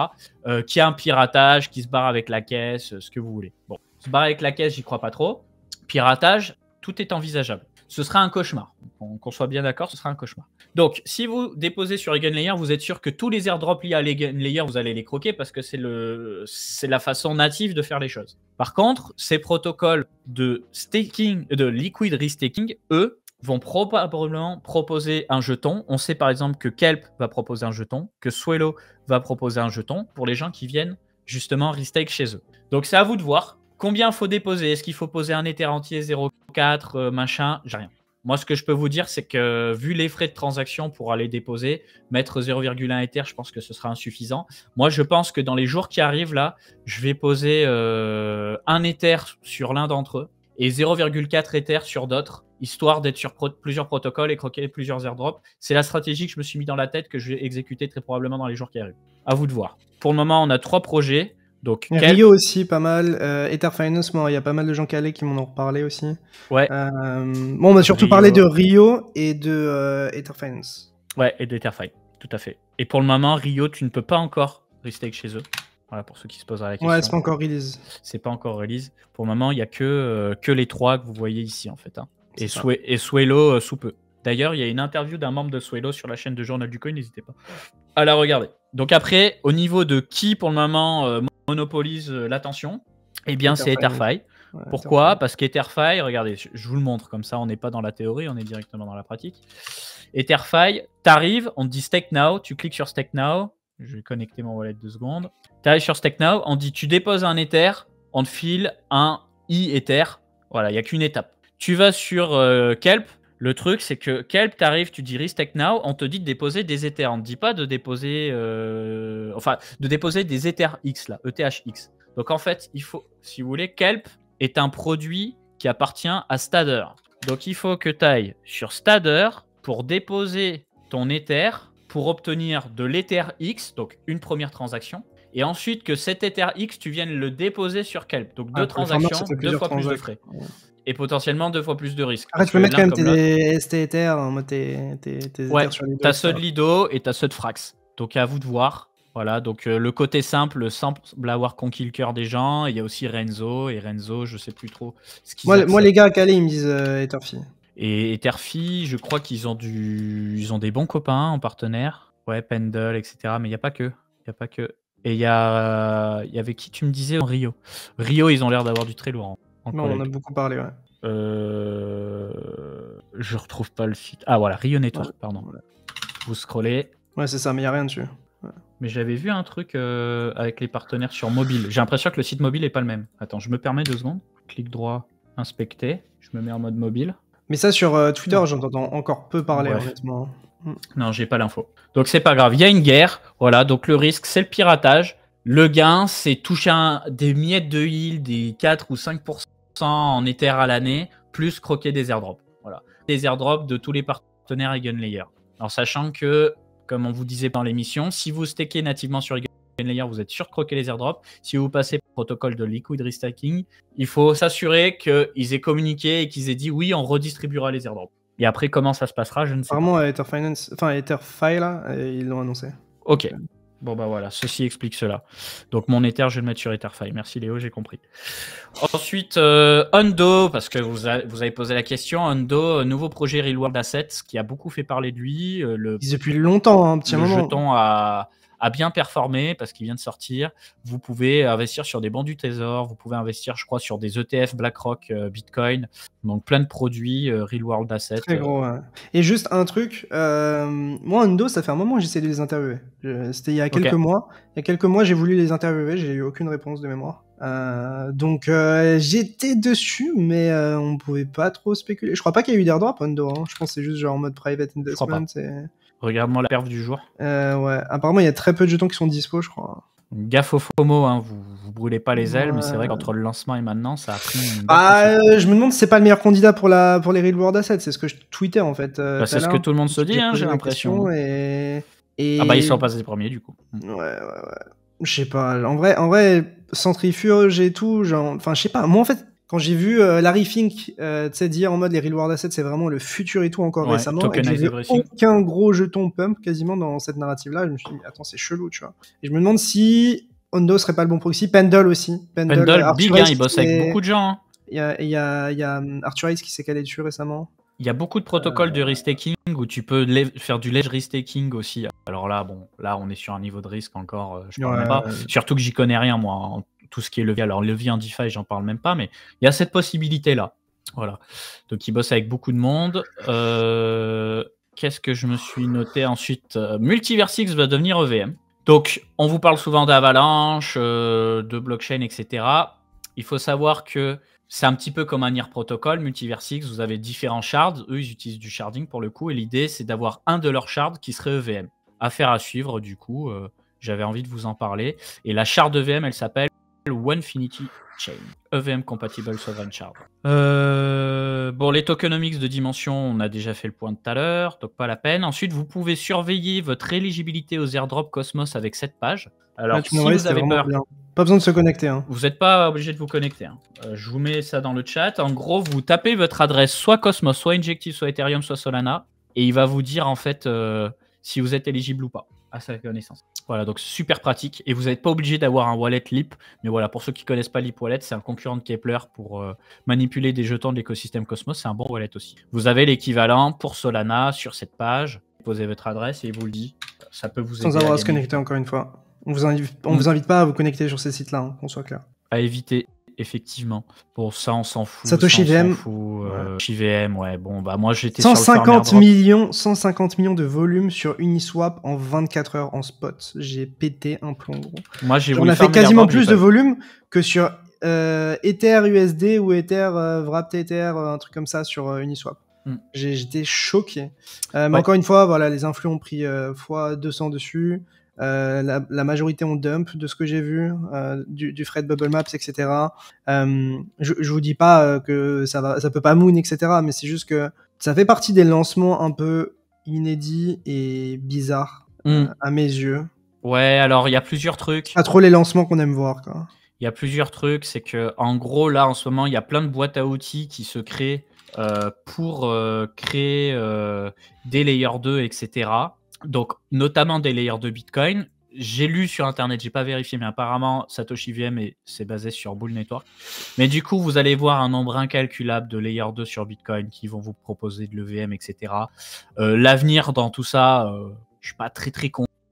Qui a un piratage, qui se barre avec la caisse, ce que vous voulez. Bon, se barrer avec la caisse, j'y crois pas trop. Piratage, tout est envisageable. Ce sera un cauchemar. Qu'on soit bien d'accord, ce sera un cauchemar. Donc, si vous déposez sur EigenLayer, vous êtes sûr que tous les airdrops liés à EigenLayer, vous allez les croquer parce que c'est la façon native de faire les choses. Par contre, ces protocoles de staking, de liquid restaking, eux, vont probablement proposer un jeton. On sait par exemple que Kelp va proposer un jeton, que Swelo va proposer un jeton pour les gens qui viennent justement restake chez eux. Donc c'est à vous de voir combien il faut déposer. Est-ce qu'il faut poser un Ether entier 0,4 machin? J'ai rien. Moi, ce que je peux vous dire, c'est que vu les frais de transaction pour aller déposer, mettre 0,1 Ether, je pense que ce sera insuffisant. Moi, je pense que dans les jours qui arrivent là, je vais poser un Ether sur l'un d'entre eux et 0,4 Ether sur d'autres, histoire d'être sur plusieurs protocoles et croquer plusieurs airdrops. C'est la stratégie que je me suis mis dans la tête, que je vais exécuter très probablement dans les jours qui arrivent. À vous de voir. Pour le moment, on a 3 projets. Donc, Rio aussi, pas mal. Ether Finance, il y a pas mal de gens calés qui m'en ont reparlé aussi. Ouais. Bon, on va surtout parler de Rio et de Ether Finance. Ouais, et d'EtherFi, tout à fait. Et pour le moment, Rio, tu ne peux pas encore restake chez eux. Voilà, pour ceux qui se posent la question. Ouais, c'est pas encore release. C'est pas encore release. Pour le moment, il n'y a que les 3 que vous voyez ici, en fait. Hein. Et Swelo sous peu. D'ailleurs, il y a une interview d'un membre de Swelo sur la chaîne de Journal du Coin, n'hésitez pas à la regarder. Donc après, au niveau de qui, pour le moment, monopolise l'attention, eh bien, c'est EtherFi. Ouais, pourquoi? Parce qu'EtherFi, regardez, je vous le montre, comme ça, on n'est pas dans la théorie, on est directement dans la pratique. EtherFi, t'arrives, on te dit Stake Now, tu cliques sur Stake Now, je vais connecter mon wallet 2 secondes. Tu arrives sur Stake Now, on te dit tu déposes un Ether, on te file un Ether. Voilà, il n'y a qu'une étape. Tu vas sur Kelp. Le truc, c'est que Kelp, tu arrives, tu dis Restake Now, on te dit de déposer des Ethers. On ne te dit pas de déposer, de déposer des EtherX, là, ETHX. Donc en fait, il faut, si vous voulez, Kelp est un produit qui appartient à Stadder. Donc il faut que tu ailles sur Stadder pour déposer ton Ether, pour obtenir de l'EtherX, donc une première transaction, et ensuite que cet EtherX, tu viennes le déposer sur Kelp. Donc 2 transactions, 2 fois plus de frais. Ouais. Et potentiellement 2 fois plus de risques. Après, tu peux mettre quand même tes ST Ether, en mode tes ouais, Ether sur Lido. T'as ceux de Lido et t'as ceux de Frax. Donc à vous de voir. Voilà, donc le côté semble avoir conquis le cœur des gens. Il y a aussi Renzo, et Renzo, je sais plus trop ce qu'ils moi, les gars à Calais, ils me disent EtherFi. Et EtherFi, je crois qu'ils ont des bons copains en partenaire. Ouais, Pendle, etc. Mais il n'y a pas que. Et il y avait qui, tu me disais, en Rio. Rio, ils ont l'air d'avoir du très lourd. Non, on en a beaucoup parlé, ouais. Je retrouve pas le site. Ah voilà, Rio Network, pardon. Ouais. Vous scrollez. Ouais, c'est ça, mais il n'y a rien dessus. Mais j'avais vu un truc avec les partenaires sur mobile. J'ai l'impression que le site mobile est pas le même. Attends, je me permets 2 secondes. Clic droit, inspecter. Je me mets en mode mobile. Mais ça, sur Twitter, j'en entends encore peu parler, Bref. honnêtement. Non, j'ai pas l'info. Donc c'est pas grave. Il y a une guerre. Voilà. Donc le risque, c'est le piratage. Le gain, c'est toucher des miettes de yield, des 4 ou 5% en Ether à l'année, plus croquer des airdrops. Voilà. Des airdrops de tous les partenaires EigenLayer. Alors sachant que, comme on vous disait dans l'émission, si vous stakez nativement sur EigenLayer, vous êtes sûr de croquer les airdrops. Si vous passez par le protocole de Liquid Restaking, il faut s'assurer qu'ils aient communiqué et qu'ils aient dit oui, on redistribuera les airdrops. Et après, comment ça se passera, je ne sais pas. Apparemment, EtherFi, là, ils l'ont annoncé. Ok. Bon bah voilà, ceci explique cela. Donc mon Ether, je vais le mettre sur EtherFi. Merci Léo, j'ai compris. Ensuite, Hundo, parce que vous avez posé la question. Hundo, nouveau projet Real World Assets qui a beaucoup fait parler de lui. Depuis longtemps, un petit moment. Le jeton a bien performé parce qu'il vient de sortir. Vous pouvez investir sur des bons du Trésor. Vous pouvez investir, je crois, sur des ETF BlackRock, Bitcoin. Donc plein de produits Real World Assets. Très gros, ouais. Et juste un truc, moi, Hundo, ça fait un moment que j'essaie de les interviewer. C'était il y a quelques mois. Il y a quelques mois, j'ai voulu les interviewer. J'ai eu aucune réponse de mémoire. Donc j'étais dessus, mais on pouvait pas trop spéculer. Je crois pas qu'il y a eu d'airdrop Hundo. Hein. Je pense que c'est juste genre en mode private investment. Regarde-moi la perf du jour. Ouais. Apparemment, il y a très peu de jetons qui sont dispo, je crois. Gaffe au FOMO, hein. Vous brûlez pas les ailes, mais c'est vrai qu'entre le lancement et maintenant, ça a pris une je me demande si c'est pas le meilleur candidat pour les Real World Assets. C'est ce que je tweetais en fait. C'est ce que tout le monde se dit, hein, j'ai l'impression. Ah bah ils sont passés premiers du coup. Ouais. Je sais pas. En vrai, centrifuge et tout, genre, enfin, je sais pas. Moi, en fait, quand j'ai vu Larry Fink, dire en mode les Real World Assets, c'est vraiment le futur et tout encore récemment, et que j'ai vu aucun gros jeton pump quasiment dans cette narrative-là, je me suis dit, attends, c'est chelou, tu vois. Et je me demande si Hundo serait pas le bon proxy. Pendle aussi. Pendle big, hein, il bosse avec beaucoup de gens. Hein. Il y a Arthur Hayes qui s'est calé dessus récemment. Il y a beaucoup de protocoles de restaking où tu peux faire du ledge restaking aussi. Alors là, on est sur un niveau de risque encore, je parle même pas. Surtout que j'y connais rien, moi, en tout ce qui est levier. Alors, levier en DeFi, j'en parle même pas, mais il y a cette possibilité-là. Voilà. Donc, il bosse avec beaucoup de monde. Qu'est-ce que je me suis noté ensuite? Multiversix va devenir EVM. Donc, on vous parle souvent d'Avalanche, de blockchain, etc. Il faut savoir que c'est un petit peu comme un NIR protocole, Multiversix, vous avez différents shards, eux ils utilisent du sharding pour le coup, et l'idée c'est d'avoir un de leurs shards qui serait EVM. Affaire à suivre du coup, j'avais envie de vous en parler. Et la shard EVM elle s'appelle Onefinity Chain, EVM compatible Sovereign Shard. Bon, les tokenomics de dimension, on a déjà fait le point tout à l'heure, donc pas la peine. Ensuite, vous pouvez surveiller votre éligibilité aux airdrops Cosmos avec cette page. Alors, si vous avez peur, pas besoin de se connecter. Hein. Vous n'êtes pas obligé de vous connecter. Hein. Je vous mets ça dans le chat. En gros, vous tapez votre adresse soit Cosmos, soit Injective, soit Ethereum, soit Solana, et il va vous dire en fait si vous êtes éligible ou pas à sa connaissance. Voilà, donc super pratique. Et vous n'êtes pas obligé d'avoir un wallet Leap. Mais voilà, pour ceux qui ne connaissent pas Leap Wallet, c'est un concurrent de Kepler pour manipuler des jetons de l'écosystème Cosmos. C'est un bon wallet aussi. Vous avez l'équivalent pour Solana sur cette page. Posez votre adresse et il vous le dit. Ça peut vous aider. Sans avoir à se connecter encore une fois. On vous invite pas à vous connecter sur ces sites-là, hein, qu'on soit clair. À éviter, effectivement. Pour ça, on s'en fout. Satoshi VM. VM, ouais. Bon, bah moi j'étais 150 sur le 150 millions de volume sur Uniswap en 24 heures en spot. J'ai pété un plomb, gros. Moi, on a fait quasiment plus de volume que sur Ether USD ou Ether Wrapped Ether, un truc comme ça sur Uniswap. J'étais choqué. Mais encore une fois, voilà, les influx ont pris x200 dessus. La majorité ont dump de ce que j'ai vu, du Fred Bubble Maps, etc. Je vous dis pas que ça peut pas moon, etc. Mais c'est juste que ça fait partie des lancements un peu inédits et bizarres à mes yeux. Ouais, alors il y a plusieurs trucs. Pas trop les lancements qu'on aime voir, quoi. Il y a plusieurs trucs, c'est que en gros là en ce moment il y a plein de boîtes à outils qui se créent pour créer des layers 2, etc. Donc, notamment des layers de Bitcoin. J'ai lu sur Internet, j'ai pas vérifié, mais apparemment, Satoshi VM, c'est basé sur Bull Network. Mais du coup, vous allez voir un nombre incalculable de layers 2 sur Bitcoin qui vont vous proposer de l'EVM, etc. L'avenir dans tout ça, je suis pas très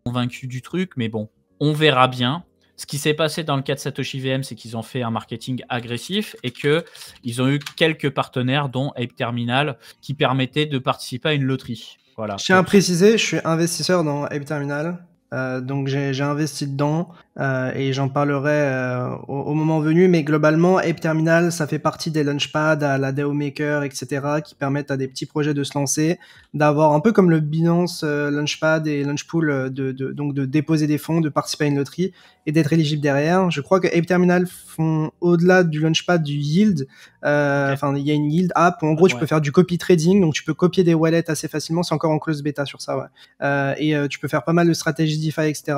convaincu du truc, mais bon, on verra bien. Ce qui s'est passé dans le cas de Satoshi VM, c'est qu'ils ont fait un marketing agressif et qu'ils ont eu quelques partenaires, dont Ape Terminal, qui permettaient de participer à une loterie. Voilà. Je tiens à préciser, je suis investisseur dans Ape Terminal. Donc j'ai investi dedans et j'en parlerai au moment venu. Mais globalement, Ape Terminal, ça fait partie des launchpads à la DAO Maker, etc., qui permettent à des petits projets de se lancer, d'avoir un peu comme le Binance Launchpad et Launchpool, donc de déposer des fonds, de participer à une loterie et d'être éligible derrière. Je crois que Ape Terminal font au-delà du Launchpad du yield. Enfin, il y a une yield app où en gros tu peux faire du copy trading, donc tu peux copier des wallets assez facilement. C'est encore en close bêta sur ça, ouais. Et tu peux faire pas mal de stratégies DeFi, etc.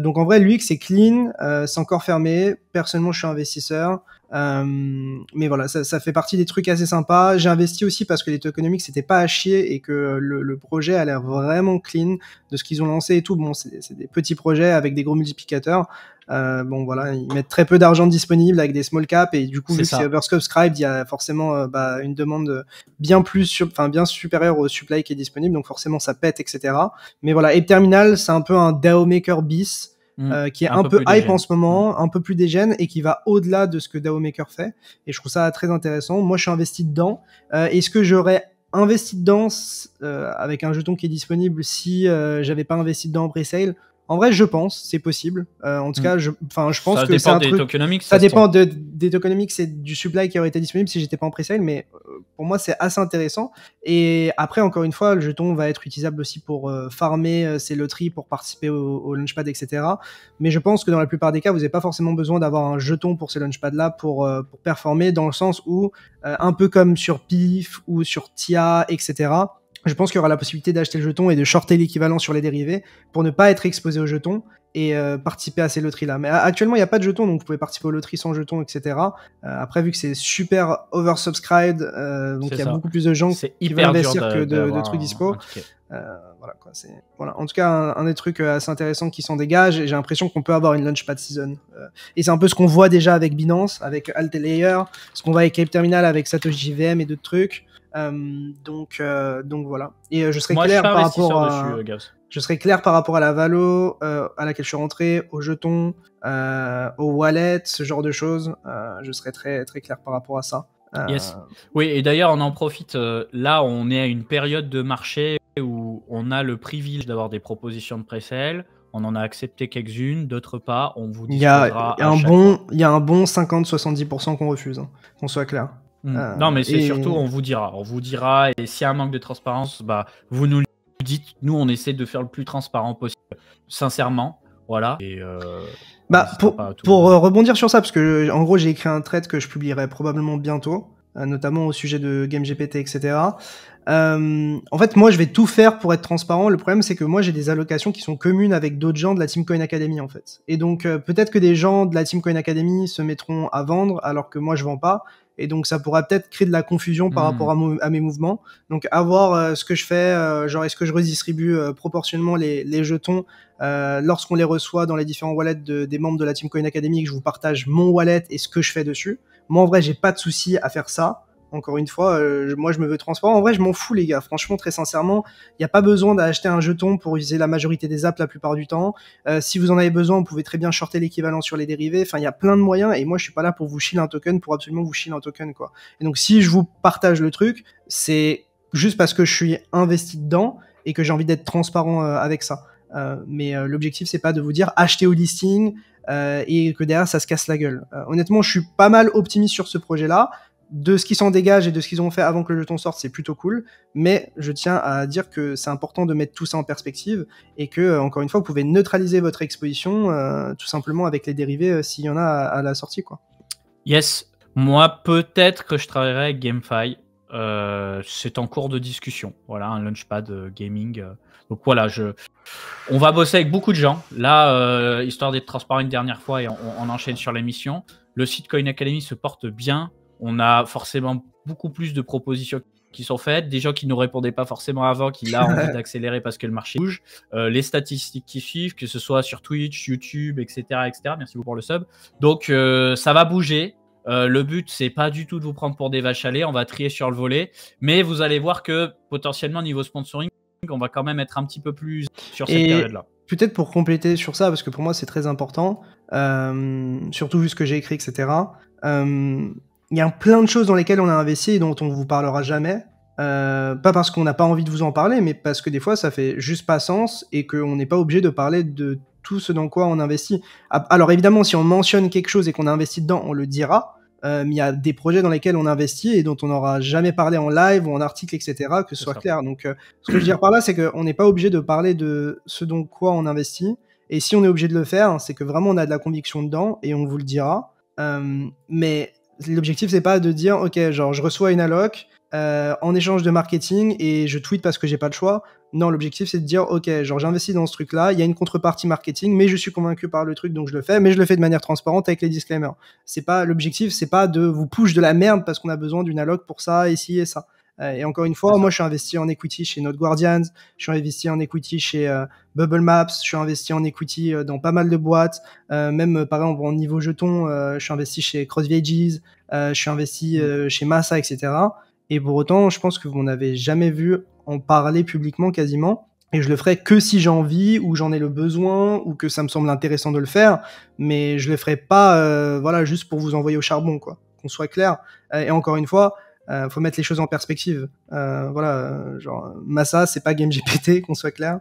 Donc en vrai, l'UX c'est clean, c'est encore fermé. Personnellement, je suis investisseur. Mais voilà, ça fait partie des trucs assez sympas. J'ai investi aussi parce que les tokenomics c'était pas à chier et que le projet a l'air vraiment clean de ce qu'ils ont lancé et tout. Bon, c'est des petits projets avec des gros multiplicateurs. Bon voilà, ils mettent très peu d'argent disponible avec des small caps et du coup vu que c'est oversubscribed, il y a forcément une demande bien supérieure au supply qui est disponible, donc forcément ça pète, etc. Mais voilà, Ape Terminal c'est un peu un DAO Maker bis qui est un peu hype en ce moment, un peu plus dégène et qui va au-delà de ce que DAO Maker fait, et je trouve ça très intéressant. Moi je suis investi dedans. Est-ce que j'aurais investi dedans avec un jeton qui est disponible si j'avais pas investi dedans en pre-sale? En vrai, je pense, c'est possible. En tout cas, je pense que c'est un truc. Ça dépend des tokenomics et du supply qui aurait été disponible si j'étais pas en pre-sale, mais pour moi, c'est assez intéressant. Et après, encore une fois, le jeton va être utilisable aussi pour farmer ses loteries, pour participer au launchpad, etc. Mais je pense que dans la plupart des cas, vous n'avez pas forcément besoin d'avoir un jeton pour ces launchpads-là pour performer, dans le sens où, un peu comme sur PIF ou sur TIA, etc., je pense qu'il y aura la possibilité d'acheter le jeton et de shorter l'équivalent sur les dérivés pour ne pas être exposé au jeton et participer à ces loteries-là. Mais actuellement, il n'y a pas de jeton, donc vous pouvez participer aux loteries sans jeton, etc. Après, vu que c'est super oversubscribed, donc il y a beaucoup plus de gens qui veulent investir que de trucs dispo. Voilà, quoi, voilà. En tout cas, un des trucs assez intéressants qui s'en dégage, et j'ai l'impression qu'on peut avoir une launchpad season. Et c'est un peu ce qu'on voit déjà avec Binance, avec Altelayer, ce qu'on voit avec Ape Terminal, avec Satoshi JVM et d'autres trucs. Donc voilà. Et je serai clair par rapport à... Je serai clair par rapport à la valo à laquelle je suis rentré, aux jetons, aux wallets, ce genre de choses. Je serai très, très clair par rapport à ça. Yes. Oui, et d'ailleurs, on en profite. Là, on est à une période de marché où on a le privilège d'avoir des propositions de pre-sale. On en a accepté quelques-unes, d'autres pas. On vous disposera il y a un bon 50-70% qu'on refuse, hein, qu'on soit clair. Non, mais c'est surtout, on vous dira, et s'il y a un manque de transparence, bah, vous nous le dites. Nous, on essaie de faire le plus transparent possible, sincèrement, voilà. Et pour rebondir sur ça, parce que en gros, j'ai écrit un thread que je publierai probablement bientôt, notamment au sujet de GameGPT, etc. En fait, moi, je vais tout faire pour être transparent. Le problème, c'est que moi, j'ai des allocations qui sont communes avec d'autres gens de la Team Coin Academy, en fait. Et donc, peut-être que des gens de la Team Coin Academy se mettront à vendre, alors que moi, je vends pas. Et donc, ça pourra peut-être créer de la confusion par rapport à mes mouvements. Donc, à voir ce que je fais. Genre, est-ce que je redistribue proportionnellement les jetons lorsqu'on les reçoit dans les différents wallets des membres de la Team Coin Academy, et que je vous partage mon wallet et ce que je fais dessus. Moi, en vrai, j'ai pas de souci à faire ça. Encore une fois, moi je me veux transparent. En vrai, je m'en fous, les gars. Franchement, très sincèrement, il n'y a pas besoin d'acheter un jeton pour utiliser la majorité des apps la plupart du temps. Si vous en avez besoin, vous pouvez très bien shorter l'équivalent sur les dérivés. Enfin, il y a plein de moyens, et moi je suis pas là pour vous shield un token, pour absolument vous shield un token, quoi. Et donc, si je vous partage le truc, c'est juste parce que je suis investi dedans et que j'ai envie d'être transparent avec ça. Mais l'objectif, c'est pas de vous dire achetez au listing et que derrière ça se casse la gueule. Honnêtement, je suis pas mal optimiste sur ce projet-là. De ce qui s'en dégage et de ce qu'ils ont fait avant que le jeton sorte, c'est plutôt cool, mais je tiens à dire que c'est important de mettre tout ça en perspective et que, encore une fois, vous pouvez neutraliser votre exposition tout simplement avec les dérivés s'il y en a à la sortie, quoi. Yes, moi peut-être que je travaillerai avec GameFi, c'est en cours de discussion, voilà, un launchpad gaming. Donc voilà, on va bosser avec beaucoup de gens, là, histoire d'être transparent une dernière fois et on enchaîne sur l'émission. Le site Coin Academy se porte bien. On a forcément beaucoup plus de propositions qui sont faites, des gens qui ne nous répondaient pas forcément avant, qui là ont envie d'accélérer parce que le marché bouge, les statistiques qui suivent, que ce soit sur Twitch, YouTube, etc. Merci beaucoup pour le sub. Donc ça va bouger. Le but, c'est pas du tout de vous prendre pour des vaches à lait, on va trier sur le volet, mais vous allez voir que potentiellement niveau sponsoring, on va quand même être un petit peu plus sur cette période-là. Peut-être pour compléter sur ça, parce que pour moi c'est très important, surtout vu ce que j'ai écrit, etc. Il y a plein de choses dans lesquelles on a investi et dont on vous parlera jamais, Pas parce qu'on n'a pas envie de vous en parler, mais parce que des fois, ça fait juste pas sens et qu'on n'est pas obligé de parler de tout ce dans quoi on investit. Alors évidemment, si on mentionne quelque chose et qu'on a investi dedans, on le dira. Mais il y a des projets dans lesquels on investit et dont on n'aura jamais parlé en live ou en article, etc., que ce soit clair. Donc, ce que je veux dire par là, c'est qu'on n'est pas obligé de parler de ce dans quoi on investit. Et si on est obligé de le faire, c'est que vraiment on a de la conviction dedans et on vous le dira. Mais l'objectif, c'est pas de dire, ok, genre je reçois une alloc en échange de marketing et je tweete parce que j'ai pas le choix. Non, l'objectif, c'est de dire, ok, genre j'investis dans ce truc-là, il y a une contrepartie marketing, mais je suis convaincu par le truc, donc je le fais, mais je le fais de manière transparente avec les disclaimers. C'est pas l'objectif, c'est pas de vous push de la merde parce qu'on a besoin d'une alloc pour ça, ici et ça. Et encore une fois, moi, je suis investi en equity chez Node Guardians, je suis investi en equity chez Bubble Maps, je suis investi en equity dans pas mal de boîtes, même par exemple en niveau jeton, je suis investi chez CrossVages, je suis investi chez Massa, etc. Et pour autant, je pense que vous n'avez jamais vu en parler publiquement quasiment. Et je le ferai que si j'ai envie, ou j'en ai le besoin, ou que ça me semble intéressant de le faire. Mais je le ferai pas, voilà, juste pour vous envoyer au charbon, quoi. Qu'on soit clair. Et encore une fois, faut mettre les choses en perspective. Voilà, genre Massa, c'est pas GameGPT, qu'on soit clair.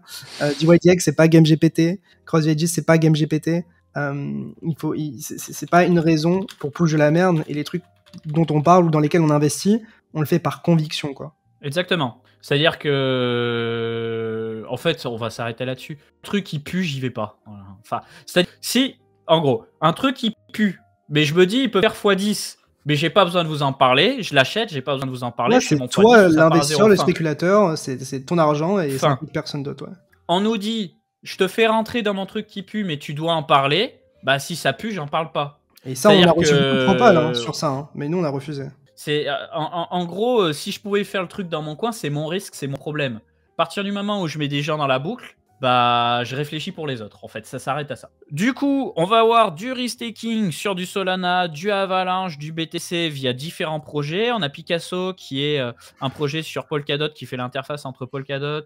DYDX, c'est pas GameGPT. CrossVages, c'est pas GameGPT. C'est pas une raison pour push de la merde. Et les trucs dont on parle ou dans lesquels on investit, on le fait par conviction, quoi. Exactement. C'est-à-dire que, en fait, on va s'arrêter là-dessus. Un truc qui pue, j'y vais pas. Voilà. Enfin, c'est-à-dire, si, en gros, un truc qui pue, mais je me dis, il peut faire x10, mais j'ai pas besoin de vous en parler, je l'achète, j'ai pas besoin de vous en parler. Ouais, c'est toi, l'investisseur, le spéculateur, c'est ton argent et ça coûte personne d'autre. Ouais. On nous dit, je te fais rentrer dans mon truc qui pue, mais tu dois en parler. Bah, si ça pue, j'en parle pas. Et ça, on a reçu beaucoup de propales sur ça, hein, mais nous, on a refusé. C'est en gros, si je pouvais faire le truc dans mon coin, c'est mon risque, c'est mon problème. À partir du moment où je mets des gens dans la boucle, bah je réfléchis pour les autres. En fait, ça s'arrête à ça. Du coup, on va avoir du restaking sur du Solana, du Avalanche, du BTC via différents projets. On a Picasso qui est un projet sur Polkadot qui fait l'interface entre Polkadot,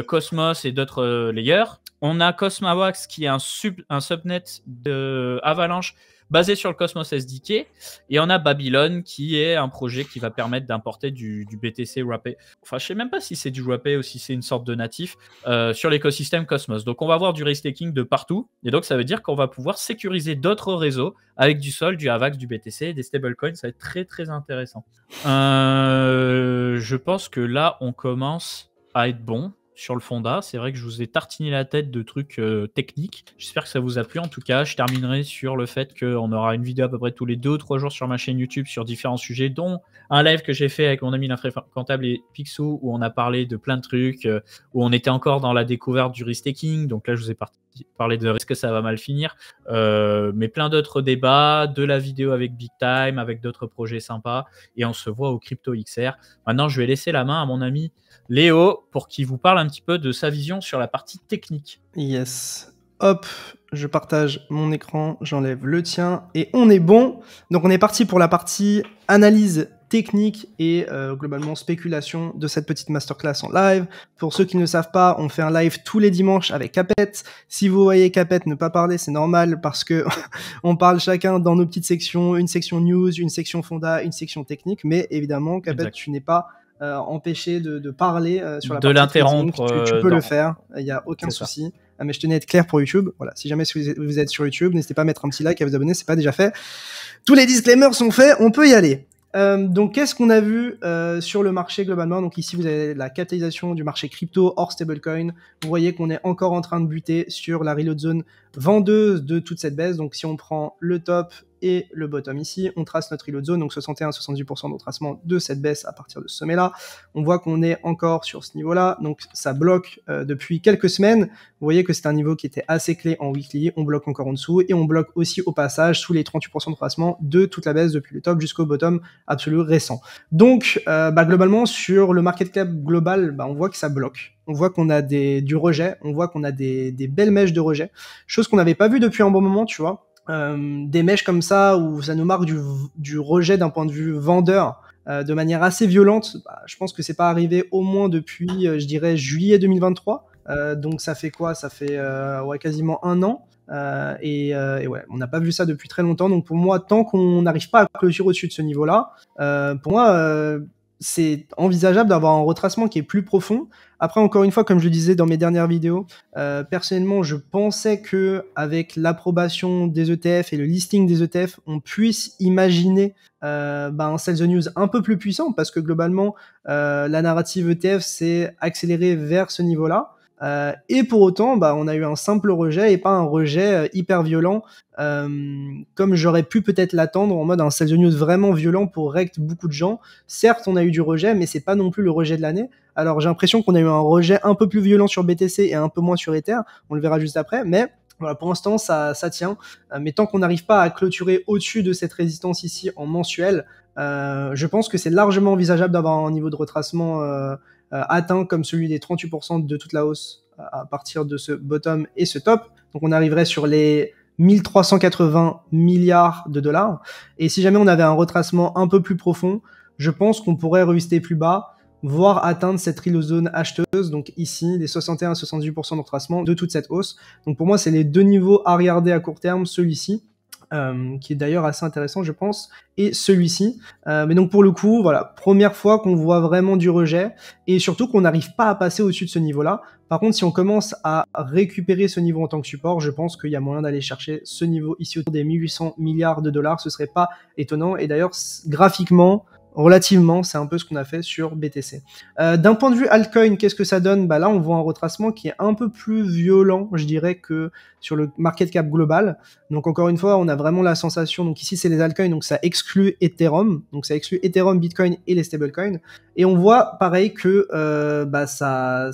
Cosmos et d'autres layers. On a Cosmawax qui est un subnet de Avalanche basé sur le Cosmos SDK, et on a Babylon qui est un projet qui va permettre d'importer du BTC wrappé. Enfin, je sais même pas si c'est du wrappé ou si c'est une sorte de natif sur l'écosystème Cosmos. Donc, on va avoir du restaking de partout, et donc ça veut dire qu'on va pouvoir sécuriser d'autres réseaux avec du Sol, du AVAX, du BTC, des stablecoins. Ça va être très très intéressant. Je pense que là, on commence à être bon sur le Fonda. C'est vrai que je vous ai tartiné la tête de trucs techniques. J'espère que ça vous a plu. En tout cas, je terminerai sur le fait qu'on aura une vidéo à peu près tous les 2 ou 3 jours sur ma chaîne YouTube sur différents sujets, dont un live que j'ai fait avec mon ami l'infréquentable et Picsou, où on a parlé de plein de trucs, où on était encore dans la découverte du restaking. Donc là, je vous ai parlé de est-ce que ça va mal finir, mais plein d'autres débats, de la vidéo avec Big Time, avec d'autres projets sympas, et on se voit au Crypto XR. Maintenant, je vais laisser la main à mon ami Léo pour qu'il vous parle un petit peu de sa vision sur la partie technique. Yes. Hop, je partage mon écran, j'enlève le tien et on est bon. Donc on est parti pour la partie analyse technique et globalement spéculation de cette petite masterclass en live. Pour ceux qui ne savent pas, on fait un live tous les dimanches avec Capet. Si vous voyez Capet ne pas parler, c'est normal parce que on parle chacun dans nos petites sections, une section news, une section fonda, une section technique, mais évidemment Capet, tu n'es pas empêché de parler sur la de partie l'interrompre. Tu peux le faire, il n'y a aucun souci. Mais je tenais à être clair pour YouTube. Voilà, si jamais vous êtes sur YouTube, n'hésitez pas à mettre un petit like et à vous abonner, c'est pas déjà fait. Tous les disclaimers sont faits, on peut y aller. Donc, qu'est-ce qu'on a vu sur le marché globalement? Donc ici, vous avez la capitalisation du marché crypto hors stablecoin. Vous voyez qu'on est encore en train de buter sur la reload zone vendeuse de toute cette baisse. Donc, si on prend le top et le bottom ici, on trace notre reload zone, donc 61-70% de tracement de cette baisse à partir de ce sommet-là. On voit qu'on est encore sur ce niveau-là, donc ça bloque depuis quelques semaines. Vous voyez que c'est un niveau qui était assez clé en weekly, on bloque encore en dessous, et on bloque aussi au passage sous les 38% de tracement de toute la baisse depuis le top jusqu'au bottom absolu récent. Donc, globalement, sur le market cap global, on voit que ça bloque. On voit qu'on a du rejet, on voit qu'on a des belles mèches de rejet, chose qu'on n'avait pas vu depuis un bon moment, tu vois. Des mèches comme ça où ça nous marque du rejet d'un point de vue vendeur de manière assez violente, je pense que c'est pas arrivé au moins depuis, je dirais, juillet 2023. Donc ça fait quoi? Ça fait quasiment un an. Et ouais, on n'a pas vu ça depuis très longtemps. Donc pour moi, tant qu'on n'arrive pas à clôturer au-dessus de ce niveau-là, pour moi, c'est envisageable d'avoir un retracement qui est plus profond. Après, encore une fois, comme je le disais dans mes dernières vidéos, personnellement, je pensais que avec l'approbation des ETF et le listing des ETF, on puisse imaginer un sell the news un peu plus puissant, parce que globalement, la narrative ETF s'est accélérée vers ce niveau-là. Et pour autant, on a eu un simple rejet et pas un rejet hyper violent, comme j'aurais pu peut-être l'attendre, en mode un sell the news vraiment violent pour rect beaucoup de gens. Certes, on a eu du rejet, mais c'est pas non plus le rejet de l'année. Alors j'ai l'impression qu'on a eu un rejet un peu plus violent sur BTC et un peu moins sur Ether. On le verra juste après, mais voilà, pour l'instant ça tient. Mais tant qu'on n'arrive pas à clôturer au-dessus de cette résistance ici en mensuel, je pense que c'est largement envisageable d'avoir un niveau de retracement atteint comme celui des 38% de toute la hausse à partir de ce bottom et ce top. Donc on arriverait sur les 1380 milliards de dollars. Et si jamais on avait un retracement un peu plus profond, je pense qu'on pourrait revisiter plus bas, voire atteindre cette real zone acheteuse, donc ici, les 61 à 78% de retracement de toute cette hausse. Donc pour moi, c'est les deux niveaux à regarder à court terme, celui-ci, qui est d'ailleurs assez intéressant, je pense, et celui-ci. Mais donc pour le coup, voilà, première fois qu'on voit vraiment du rejet, et surtout qu'on n'arrive pas à passer au-dessus de ce niveau-là. Par contre, si on commence à récupérer ce niveau en tant que support, je pense qu'il y a moyen d'aller chercher ce niveau ici autour des 1800 milliards de dollars. Ce serait pas étonnant. Et d'ailleurs, graphiquement, relativement, c'est un peu ce qu'on a fait sur BTC. D'un point de vue altcoin, qu'est-ce que ça donne ? Là, on voit un retracement qui est un peu plus violent, je dirais, que sur le market cap global. Donc, encore une fois, on a vraiment la sensation, donc ici, c'est les altcoins, donc ça exclut Ethereum, donc ça exclut Ethereum, Bitcoin et les stablecoins. Et on voit, pareil, que ça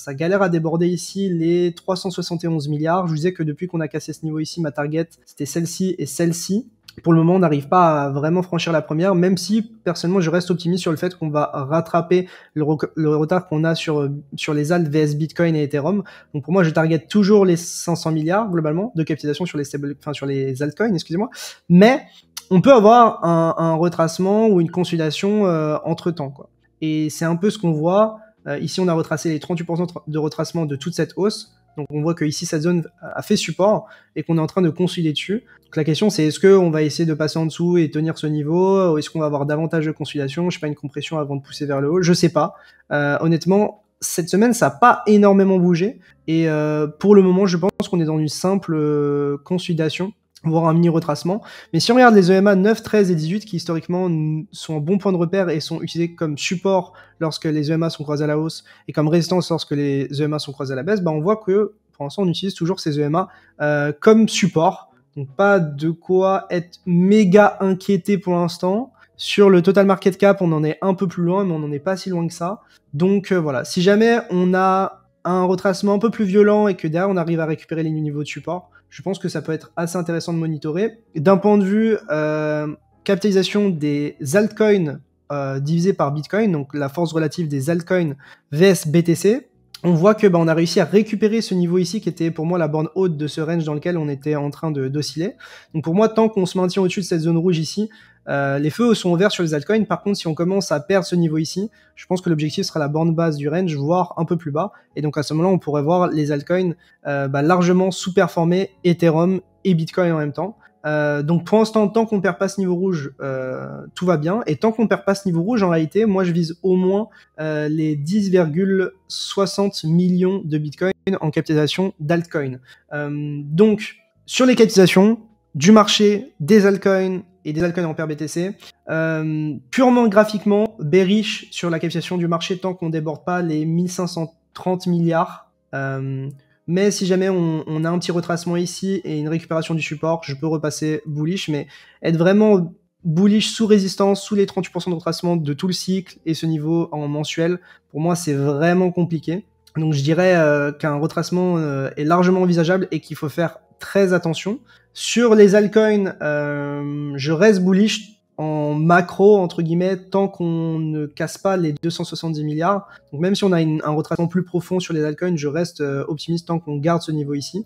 galère à déborder ici les 371 milliards. Je vous disais que depuis qu'on a cassé ce niveau ici, ma target, c'était celle-ci et celle-ci. Pour le moment, on n'arrive pas à vraiment franchir la première, même si, personnellement, je reste optimiste sur le fait qu'on va rattraper le retard qu'on a sur les alt vs Bitcoin et Ethereum. Donc, pour moi, je target toujours les 500 milliards, globalement, de capitalisation sur les altcoins, excusez-moi. Mais, on peut avoir un retracement ou une consolidation entre-temps, quoi. Et c'est un peu ce qu'on voit. Ici, on a retracé les 38% de retracement de toute cette hausse. Donc on voit que ici cette zone a fait support et qu'on est en train de consolider dessus. Donc la question c'est est-ce qu'on va essayer de passer en dessous et tenir ce niveau, ou est-ce qu'on va avoir davantage de consolidation, je sais pas, une compression avant de pousser vers le haut, je sais pas. Honnêtement, cette semaine ça n'a pas énormément bougé et pour le moment je pense qu'on est dans une simple consolidation, voire un mini retracement. Mais si on regarde les EMA 9, 13 et 18 qui historiquement sont un bon point de repère et sont utilisés comme support lorsque les EMA sont croisés à la hausse et comme résistance lorsque les EMA sont croisés à la baisse, on voit que pour l'instant on utilise toujours ces EMA comme support. Donc pas de quoi être méga inquiété pour l'instant. Sur le total market cap, on en est un peu plus loin, mais on n'en est pas si loin que ça. Donc voilà, si jamais on a un retracement un peu plus violent et que derrière on arrive à récupérer les niveaux de support, je pense que ça peut être assez intéressant de monitorer. D'un point de vue capitalisation des altcoins divisé par Bitcoin, donc la force relative des altcoins vs BTC, on voit que on a réussi à récupérer ce niveau ici qui était pour moi la borne haute de ce range dans lequel on était en train d'osciller. Donc pour moi, tant qu'on se maintient au-dessus de cette zone rouge ici, les feux sont ouverts sur les altcoins. Par contre, si on commence à perdre ce niveau ici, je pense que l'objectif sera la borne basse du range, voire un peu plus bas. Et donc à ce moment-là, on pourrait voir les altcoins largement sous-performer Ethereum et Bitcoin en même temps. Donc pour l'instant, tant qu'on ne perd pas ce niveau rouge, tout va bien. Et tant qu'on ne perd pas ce niveau rouge, en réalité, moi je vise au moins les 10,60 millions de Bitcoin en capitalisation d'altcoin. Donc sur les capitalisations du marché, des altcoins et des altcoins en paire BTC, purement graphiquement, bearish sur la capitalisation du marché tant qu'on ne déborde pas les 1530 milliards. Mais si jamais on a un petit retracement ici et une récupération du support, je peux repasser bullish, mais être vraiment bullish sous résistance, sous les 38% de retracement de tout le cycle et ce niveau en mensuel, pour moi c'est vraiment compliqué. Donc je dirais qu'un retracement est largement envisageable et qu'il faut faire très attention. Sur les altcoins, je reste bullish en macro, entre guillemets, tant qu'on ne casse pas les 270 milliards. Donc même si on a un retracement plus profond sur les altcoins, je reste optimiste tant qu'on garde ce niveau ici.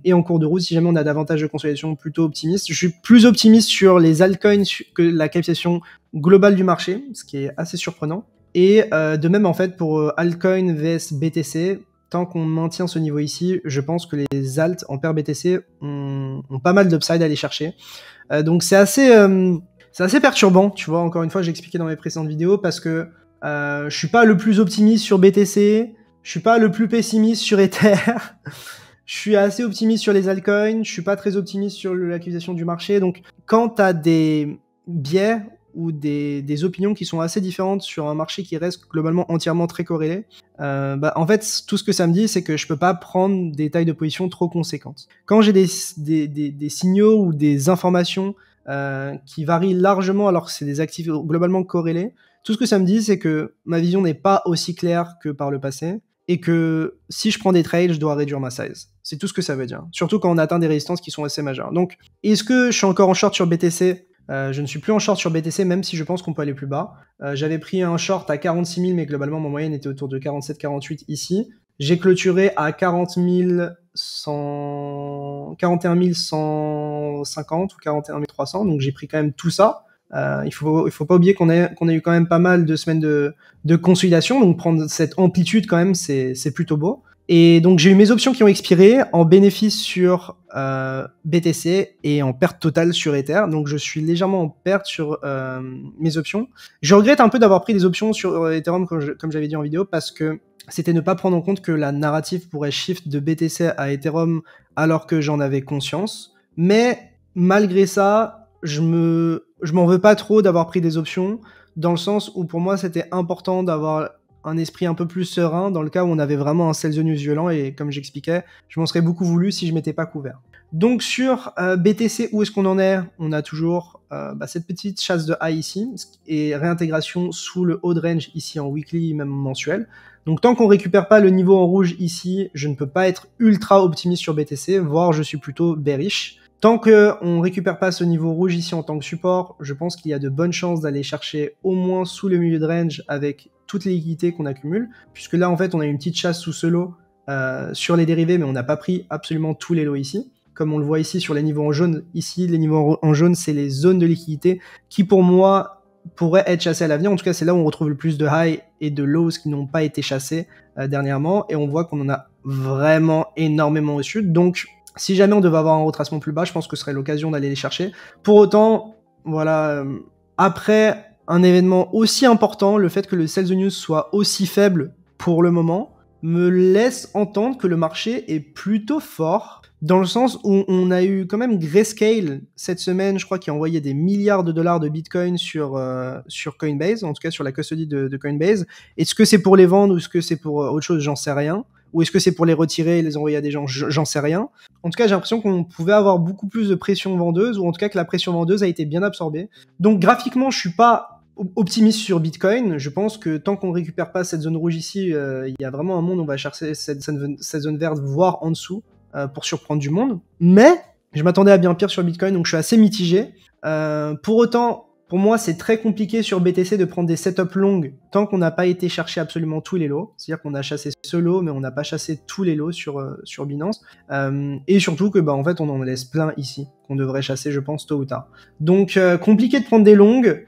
Et en cours de route, si jamais on a davantage de consolidation, plutôt optimiste. Je suis plus optimiste sur les altcoins que la capitalisation globale du marché, ce qui est assez surprenant. Et de même, en fait, pour altcoin vs BTC, tant qu'on maintient ce niveau ici, je pense que les alts en paire BTC ont pas mal d'upside à aller chercher. Donc c'est assez c'est assez perturbant, tu vois. Encore une fois, j'ai expliqué dans mes précédentes vidéos parce que je suis pas le plus optimiste sur BTC, je suis pas le plus pessimiste sur Ether. Je suis assez optimiste sur les altcoins, je suis pas très optimiste sur l'accusation du marché. Donc, quand tu as des biais ou des opinions qui sont assez différentes sur un marché qui reste globalement entièrement très corrélé, en fait, tout ce que ça me dit, c'est que je peux pas prendre des tailles de position trop conséquentes. Quand j'ai des signaux ou des informations qui varient largement alors que c'est des actifs globalement corrélés, tout ce que ça me dit, c'est que ma vision n'est pas aussi claire que par le passé et que si je prends des trades, je dois réduire ma size. C'est tout ce que ça veut dire. Surtout quand on atteint des résistances qui sont assez majeures. Donc, est-ce que je suis encore en short sur BTC ? Je ne suis plus en short sur BTC, même si je pense qu'on peut aller plus bas. J'avais pris un short à 46 000, mais globalement, ma moyenne était autour de 47-48 ici. J'ai clôturé à 41 150 ou 41 300, donc j'ai pris quand même tout ça. Il faut pas oublier qu'on a eu quand même pas mal de semaines de consolidation, donc prendre cette amplitude quand même, c'est plutôt beau. Et donc j'ai eu mes options qui ont expiré en bénéfice sur BTC et en perte totale sur Ether. Donc je suis légèrement en perte sur mes options. Je regrette un peu d'avoir pris des options sur Ethereum comme j'avais dit en vidéo parce que c'était ne pas prendre en compte que la narrative pourrait shift de BTC à Ethereum alors que j'en avais conscience. Mais malgré ça, je m'en veux pas trop d'avoir pris des options dans le sens où pour moi c'était important d'avoir un esprit un peu plus serein dans le cas où on avait vraiment un sell the news violent et comme j'expliquais, je m'en serais beaucoup voulu si je m'étais pas couvert. Donc sur BTC, où est-ce qu'on en est ? On a toujours cette petite chasse de high ici et réintégration sous le haut de range ici en weekly, même mensuel. Donc tant qu'on récupère pas le niveau en rouge ici, je ne peux pas être ultra optimiste sur BTC, voire je suis plutôt bearish. Tant qu'on ne récupère pas ce niveau rouge ici en tant que support, je pense qu'il y a de bonnes chances d'aller chercher au moins sous le milieu de range avec toutes les liquidités qu'on accumule, puisque là en fait on a une petite chasse sous ce lot sur les dérivés, mais on n'a pas pris absolument tous les lots ici. Comme on le voit ici sur les niveaux en jaune, ici les niveaux en jaune c'est les zones de liquidité qui pour moi pourraient être chassées à l'avenir. En tout cas c'est là où on retrouve le plus de highs et de lows qui n'ont pas été chassés dernièrement, et on voit qu'on en a vraiment énormément au sud. Donc si jamais on devait avoir un retracement plus bas, je pense que ce serait l'occasion d'aller les chercher. Pour autant, voilà, après un événement aussi important, le fait que le sell the news soit aussi faible pour le moment me laisse entendre que le marché est plutôt fort, dans le sens où on a eu quand même Grayscale cette semaine, je crois, qui a envoyé des milliards de dollars de Bitcoin sur Coinbase, en tout cas sur la custody de Coinbase. Est-ce que c'est pour les vendre ou est-ce que c'est pour autre chose ? J'en sais rien. Ou est-ce que c'est pour les retirer et les envoyer à des gens ? J'en sais rien. En tout cas, j'ai l'impression qu'on pouvait avoir beaucoup plus de pression vendeuse, ou en tout cas que la pression vendeuse a été bien absorbée. Donc graphiquement, je suis pas optimiste sur Bitcoin. Je pense que tant qu'on récupère pas cette zone rouge ici, il y a vraiment un monde où on va chercher cette zone verte, voire en dessous, pour surprendre du monde. Mais je m'attendais à bien pire sur Bitcoin, donc je suis assez mitigé. Pour autant, pour moi, c'est très compliqué sur BTC de prendre des setups longues tant qu'on n'a pas été chercher absolument tous les lots. C'est-à-dire qu'on a chassé ce lot, mais on n'a pas chassé tous les lots sur Binance. Et surtout que, en fait, on en laisse plein ici, qu'on devrait chasser, je pense, tôt ou tard. Donc, compliqué de prendre des longues,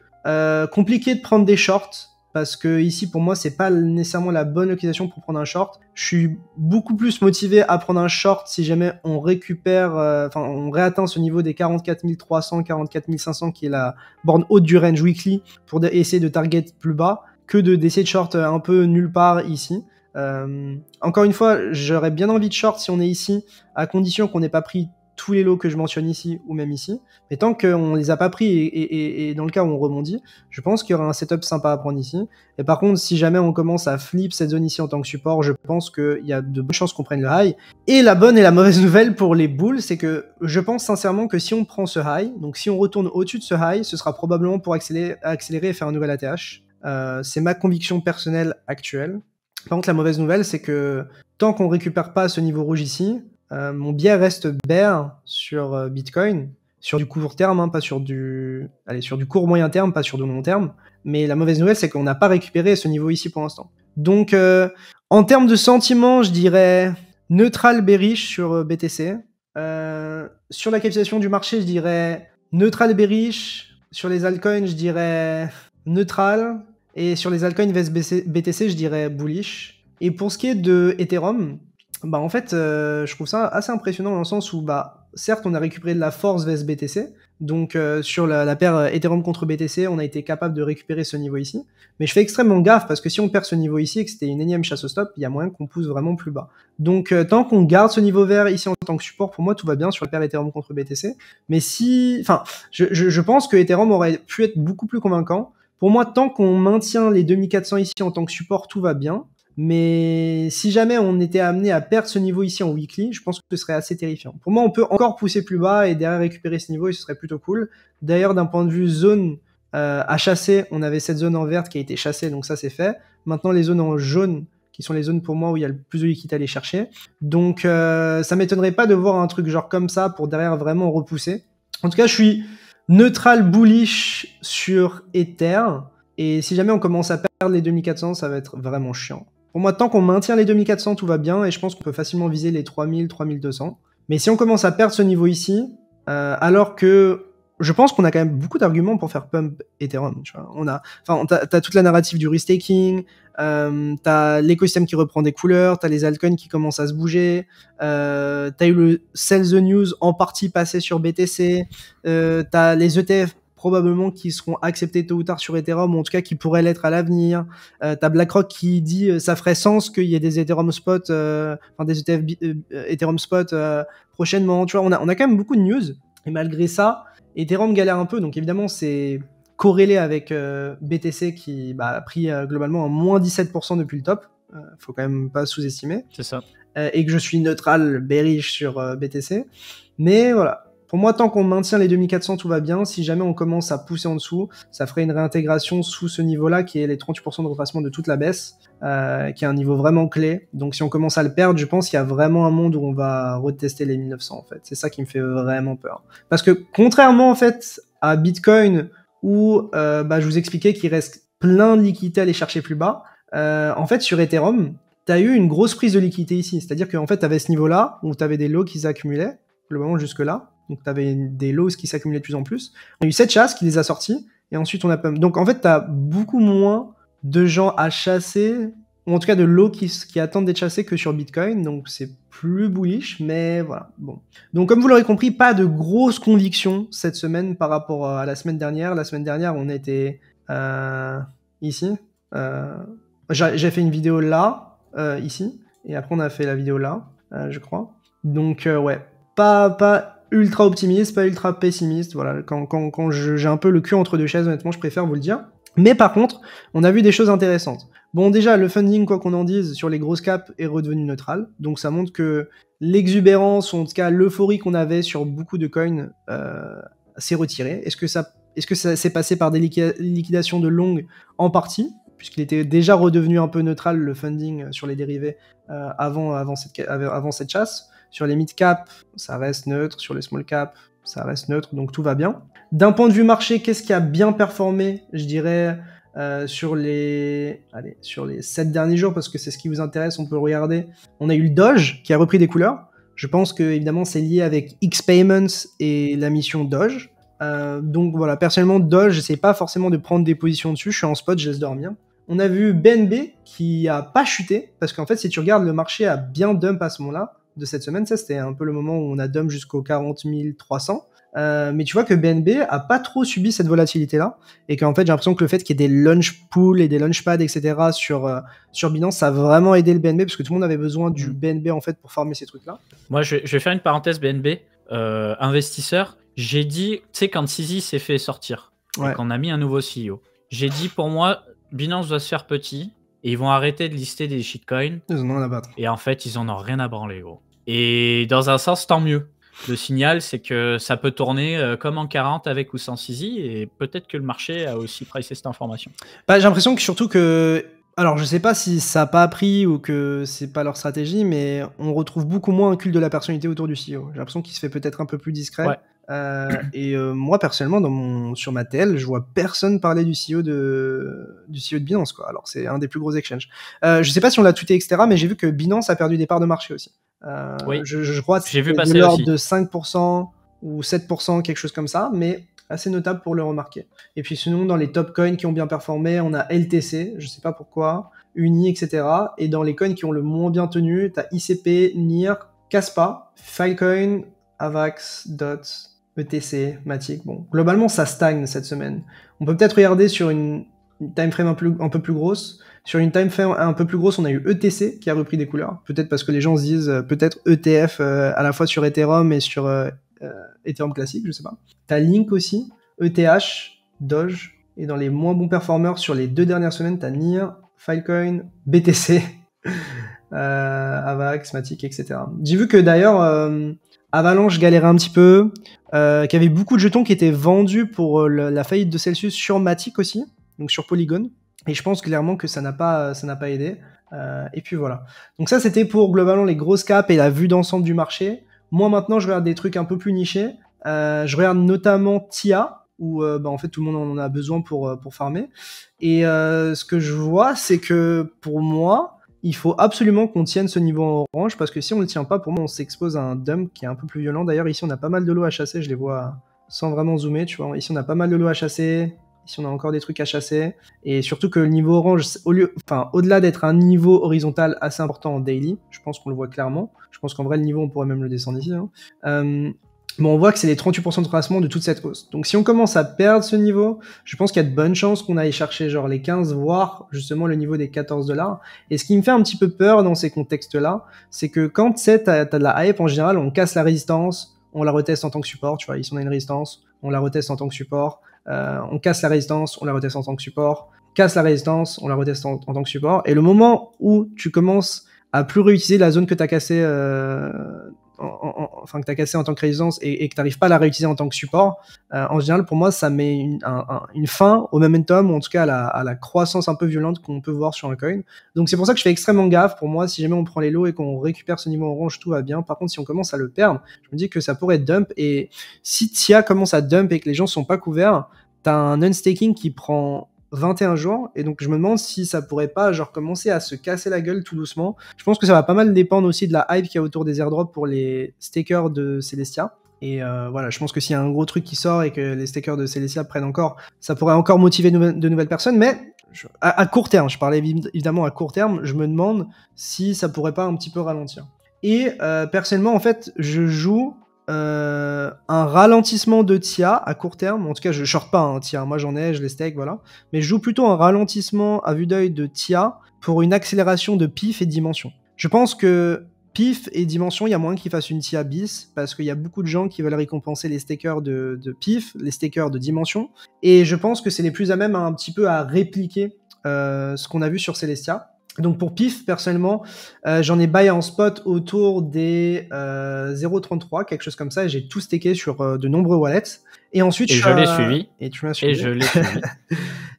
compliqué de prendre des shorts, parce que ici, pour moi, c'est pas nécessairement la bonne localisation pour prendre un short. Je suis beaucoup plus motivé à prendre un short si jamais on récupère, on réatteint ce niveau des 44 300, 44 500 qui est la borne haute du range weekly pour essayer de target plus bas que d'essayer de short un peu nulle part ici. Encore une fois, j'aurais bien envie de short si on est ici, à condition qu'on n'ait pas pris tous les lots que je mentionne ici ou même ici, mais tant qu'on les a pas pris et dans le cas où on rebondit, je pense qu'il y aura un setup sympa à prendre ici. Et par contre, si jamais on commence à flip cette zone ici en tant que support, je pense qu'il y a de bonnes chances qu'on prenne le high. Et la bonne et la mauvaise nouvelle pour les bulls, c'est que je pense sincèrement que si on prend ce high, donc si on retourne au-dessus de ce high, ce sera probablement pour accélérer et faire un nouvel ATH. C'est ma conviction personnelle actuelle. Par contre, la mauvaise nouvelle, c'est que tant qu'on récupère pas ce niveau rouge ici, mon biais reste bear sur Bitcoin, sur du court terme, pas sur sur du court moyen terme, pas sur du long terme. Mais la mauvaise nouvelle, c'est qu'on n'a pas récupéré ce niveau ici pour l'instant. Donc, en termes de sentiment, je dirais neutral bearish sur BTC. Sur la capitalisation du marché, je dirais neutral bearish. Sur les altcoins, je dirais neutral. Et sur les altcoins vs BTC, je dirais bullish. Et pour ce qui est de Ethereum, en fait, je trouve ça assez impressionnant dans le sens où, certes, on a récupéré de la force vs BTC, Donc sur la paire Ethereum contre BTC, on a été capable de récupérer ce niveau ici. Mais je fais extrêmement gaffe parce que si on perd ce niveau ici et que c'était une énième chasse au stop, il y a moyen qu'on pousse vraiment plus bas. Donc tant qu'on garde ce niveau vert ici en tant que support, pour moi tout va bien sur la paire Ethereum contre BTC. Mais je pense que Ethereum aurait pu être beaucoup plus convaincant. Pour moi, tant qu'on maintient les 2400 ici en tant que support, tout va bien. Mais si jamais on était amené à perdre ce niveau ici en weekly, je pense que ce serait assez terrifiant. Pour moi, on peut encore pousser plus bas et derrière récupérer ce niveau et ce serait plutôt cool. D'ailleurs, d'un point de vue zone à chasser, on avait cette zone en verte qui a été chassée, donc ça c'est fait. Maintenant, les zones en jaune, qui sont les zones pour moi où il y a le plus de liquide à aller chercher. Donc ça m'étonnerait pas de voir un truc genre comme ça pour derrière vraiment repousser. En tout cas, je suis neutral bullish sur Ether. Et si jamais on commence à perdre les 2400, ça va être vraiment chiant. Pour moi, tant qu'on maintient les 2400, tout va bien. Et je pense qu'on peut facilement viser les 3000, 3200. Mais si on commence à perdre ce niveau ici, alors que je pense qu'on a quand même beaucoup d'arguments pour faire pump Ethereum. Tu vois. T'as toute la narrative du restaking, t'as l'écosystème qui reprend des couleurs, t'as les altcoins qui commencent à se bouger, t'as eu le Sell the News en partie passé sur BTC, t'as les ETF probablement qui seront acceptés tôt ou tard sur Ethereum, ou en tout cas qui pourraient l'être à l'avenir. T'as BlackRock qui dit ça ferait sens qu'il y ait des Ethereum spot, des ETF Ethereum spot prochainement. Tu vois, on a quand même beaucoup de news, et malgré ça, Ethereum galère un peu, donc évidemment c'est corrélé avec BTC qui a pris globalement un moins 17% depuis le top. Faut quand même pas sous-estimer. C'est ça. Et que je suis neutral, bearish sur BTC. Mais voilà. Pour moi, tant qu'on maintient les 2400, tout va bien. Si jamais on commence à pousser en dessous, ça ferait une réintégration sous ce niveau-là, qui est les 38% de retracement de toute la baisse, qui est un niveau vraiment clé. Donc si on commence à le perdre, je pense qu'il y a vraiment un monde où on va retester les 1900, en fait. C'est ça qui me fait vraiment peur. Parce que contrairement, en fait, à Bitcoin, où je vous expliquais qu'il reste plein de liquidités à aller chercher plus bas, en fait, sur Ethereum, tu as eu une grosse prise de liquidité ici. C'est-à-dire qu'en fait, tu avais ce niveau-là, où tu avais des lows qui s'accumulaient, globalement jusque-là. Donc, tu avais des lows qui s'accumulaient de plus en plus. On a eu cette chasse qui les a sortis, et ensuite on a pump. Donc, en fait, tu as beaucoup moins de gens à chasser, ou en tout cas de lows qui attendent d'être chassés que sur Bitcoin. Donc, c'est plus bullish, mais voilà. Bon. Donc, comme vous l'aurez compris, pas de grosses convictions cette semaine par rapport à la semaine dernière. La semaine dernière, on était ici. J'ai fait une vidéo là, ici, et après on a fait la vidéo là, je crois. Donc, ouais, pas ultra optimiste, pas ultra pessimiste. Voilà, quand j'ai un peu le cul entre deux chaises, honnêtement, je préfère vous le dire. Mais par contre, on a vu des choses intéressantes. Bon, déjà, le funding, quoi qu'on en dise, sur les grosses caps est redevenu neutral. Donc ça montre que l'exubérance, ou en tout cas l'euphorie qu'on avait sur beaucoup de coins, s'est retirée. Est-ce que ça s'est passé par des liquidations de longues en partie, puisqu'il était déjà redevenu un peu neutral, le funding sur les dérivés, avant cette chasse. Sur les mid-cap, ça reste neutre. Sur les small-cap, ça reste neutre. Donc tout va bien. D'un point de vue marché, qu'est-ce qui a bien performé, je dirais, sur les 7 derniers jours, parce que c'est ce qui vous intéresse, on peut regarder. On a eu le Doge qui a repris des couleurs. Je pense que évidemment c'est lié avec X-Payments et la mission Doge. Donc voilà, personnellement, Doge, j'essaie pas forcément de prendre des positions dessus. Je suis en spot, je laisse dormir. On a vu BNB qui a pas chuté, parce qu'en fait, si tu regardes, le marché a bien dump à ce moment-là de cette semaine. Ça, c'était un peu le moment où on a dump jusqu'aux 40 300. Mais tu vois que BNB a pas trop subi cette volatilité-là, et qu'en fait, j'ai l'impression que le fait qu'il y ait des launch pools et des launchpads, etc. sur Binance, ça a vraiment aidé le BNB, parce que tout le monde avait besoin du BNB en fait pour farmer ces trucs-là. Moi, je vais faire une parenthèse BNB. Investisseur, j'ai dit, tu sais, quand Sisi s'est fait sortir, et qu'on a mis un nouveau CEO, j'ai dit, pour moi, Binance doit se faire petit, et ils vont arrêter de lister des shitcoins. Ils en ont rien à battre. Et en fait, ils en ont rien à branler, gros. Et dans un sens, tant mieux. Le signal, c'est que ça peut tourner comme en 40 avec ou sans Sisi, et peut-être que le marché a aussi pricé cette information. J'ai l'impression que surtout que... Alors, je sais pas si ça n'a pas appris ou que c'est pas leur stratégie, mais on retrouve beaucoup moins un culte de la personnalité autour du CEO. J'ai l'impression qu'il se fait peut-être un peu plus discret. Ouais. Moi, personnellement, sur ma TL, je vois personne parler du CEO de Binance, quoi. Alors, c'est un des plus gros exchanges. Je sais pas si on l'a tweeté, etc., mais j'ai vu que Binance a perdu des parts de marché aussi. Oui, je crois que c'est de l'ordre de 5% ou 7%, quelque chose comme ça, mais assez notable pour le remarquer. Et puis sinon, dans les top coins qui ont bien performé, on a LTC, je sais pas pourquoi, Uni, etc. Et dans les coins qui ont le moins bien tenu, t'as ICP, NIR, Kaspa, Filecoin, Avax, DOT ETC, Matic. Bon, globalement, ça stagne cette semaine. On peut peut-être regarder sur une time frame un peu plus grosse. Sur une time frame un peu plus grosse, on a eu ETC qui a repris des couleurs. Peut-être parce que les gens se disent peut-être ETF à la fois sur Ethereum et sur Ethereum classique, je sais pas. T'as Link aussi, ETH, Doge. Et dans les moins bons performeurs sur les 2 dernières semaines, t'as NIR, Filecoin, BTC, Avax, Matic, etc. J'ai vu que d'ailleurs Avalanche galérait un petit peu, qu'il y avait beaucoup de jetons qui étaient vendus pour la faillite de Celsius sur Matic aussi, donc sur Polygon. Et je pense clairement que ça n'a pas aidé. Et puis voilà. Donc ça, c'était pour globalement les grosses caps et la vue d'ensemble du marché. Moi maintenant, je regarde des trucs un peu plus nichés. Je regarde notamment TIA, où en fait tout le monde en a besoin pour farmer. Et ce que je vois, c'est que pour moi, il faut absolument qu'on tienne ce niveau en orange, parce que si on le tient pas, pour moi, on s'expose à un dump qui est un peu plus violent. D'ailleurs, ici, on a pas mal de lots à chasser, je les vois sans vraiment zoomer, tu vois. Ici, on a pas mal de lots à chasser. Ici, on a encore des trucs à chasser. Et surtout que le niveau orange, au-delà d'être un niveau horizontal assez important en daily, je pense qu'on le voit clairement. Je pense qu'en vrai, le niveau, on pourrait même le descendre ici. Bon, on voit que c'est les 38% de tracement de toute cette hausse. Donc si on commence à perdre ce niveau, je pense qu'il y a de bonnes chances qu'on aille chercher genre les 15, voire justement le niveau des $14. Et ce qui me fait un petit peu peur dans ces contextes-là, c'est que quand t'as de la hype, en général, on casse la résistance, on la reteste en tant que support, tu vois, ici on a une résistance, on la reteste en tant que support, on casse la résistance, on la reteste en tant que support, casse la résistance, on la reteste en tant que support, et le moment où tu commences à plus réutiliser la zone que t'as cassée que t'as cassé en tant que résistance et que t'arrives pas à la réutiliser en tant que support, en général pour moi ça met une fin au momentum, ou en tout cas à la croissance un peu violente qu'on peut voir sur un coin. Donc c'est pour ça que je fais extrêmement gaffe. Pour moi, si jamais on prend les lots et qu'on récupère ce niveau orange, tout va bien. Par contre, si on commence à le perdre, je me dis que ça pourrait être dump, et si TIA commence à dump et que les gens sont pas couverts, t'as un unstaking qui prend 21 jours, et donc je me demande si ça pourrait pas genre commencer à se casser la gueule tout doucement. Je pense que ça va pas mal dépendre aussi de la hype qu'il y a autour des airdrops pour les stakers de Celestia. Et voilà, je pense que s'il y a un gros truc qui sort et que les stakers de Celestia prennent encore, ça pourrait encore motiver de nouvelles personnes. Mais à court terme, je parlais évidemment à court terme, je me demande si ça pourrait pas un petit peu ralentir. Et personnellement, en fait, je joue un ralentissement de TIA à court terme. En tout cas, je short pas un TIA, moi j'en ai, je les stake, voilà. Mais je joue plutôt un ralentissement à vue d'œil de TIA pour une accélération de PIF et dimension. Je pense que PIF et dimension, il y a moyen qu'ils fassent une TIA bis, parce qu'il y a beaucoup de gens qui veulent récompenser les stakers de PIF, les stakers de dimension, et je pense que c'est les plus à même un petit peu à répliquer ce qu'on a vu sur Celestia. Donc pour PIF, personnellement, j'en ai buy en spot autour des 0,33, quelque chose comme ça, et j'ai tout stacké sur de nombreux wallets. Et ensuite, je l'ai suivi. Et tu m'as suivi. Et je l'ai suivi.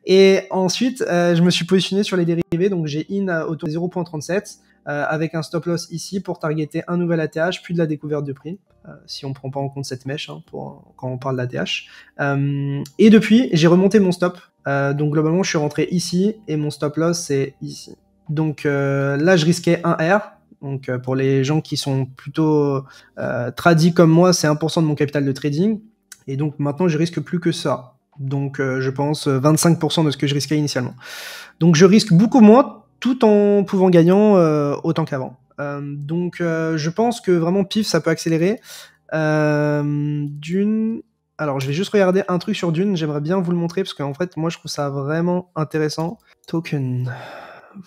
Et ensuite, je me suis positionné sur les dérivés, donc j'ai in autour des 0,37, avec un stop loss ici pour targeter un nouvel ATH, puis de la découverte de prix, si on prend pas en compte cette mèche, quand on parle d'ATH. Et depuis, j'ai remonté mon stop. Donc globalement, je suis rentré ici, et mon stop loss, c'est ici. Donc là, je risquais 1 R. Donc pour les gens qui sont plutôt tradis comme moi, c'est 1% de mon capital de trading. Et donc maintenant, je risque plus que ça. Donc je pense 25% de ce que je risquais initialement. Donc je risque beaucoup moins, tout en pouvant gagner autant qu'avant. Donc je pense que vraiment PIF, ça peut accélérer. Dune... Alors je vais juste regarder un truc sur Dune, j'aimerais bien vous le montrer, parce qu'en fait, moi je trouve ça vraiment intéressant. Token...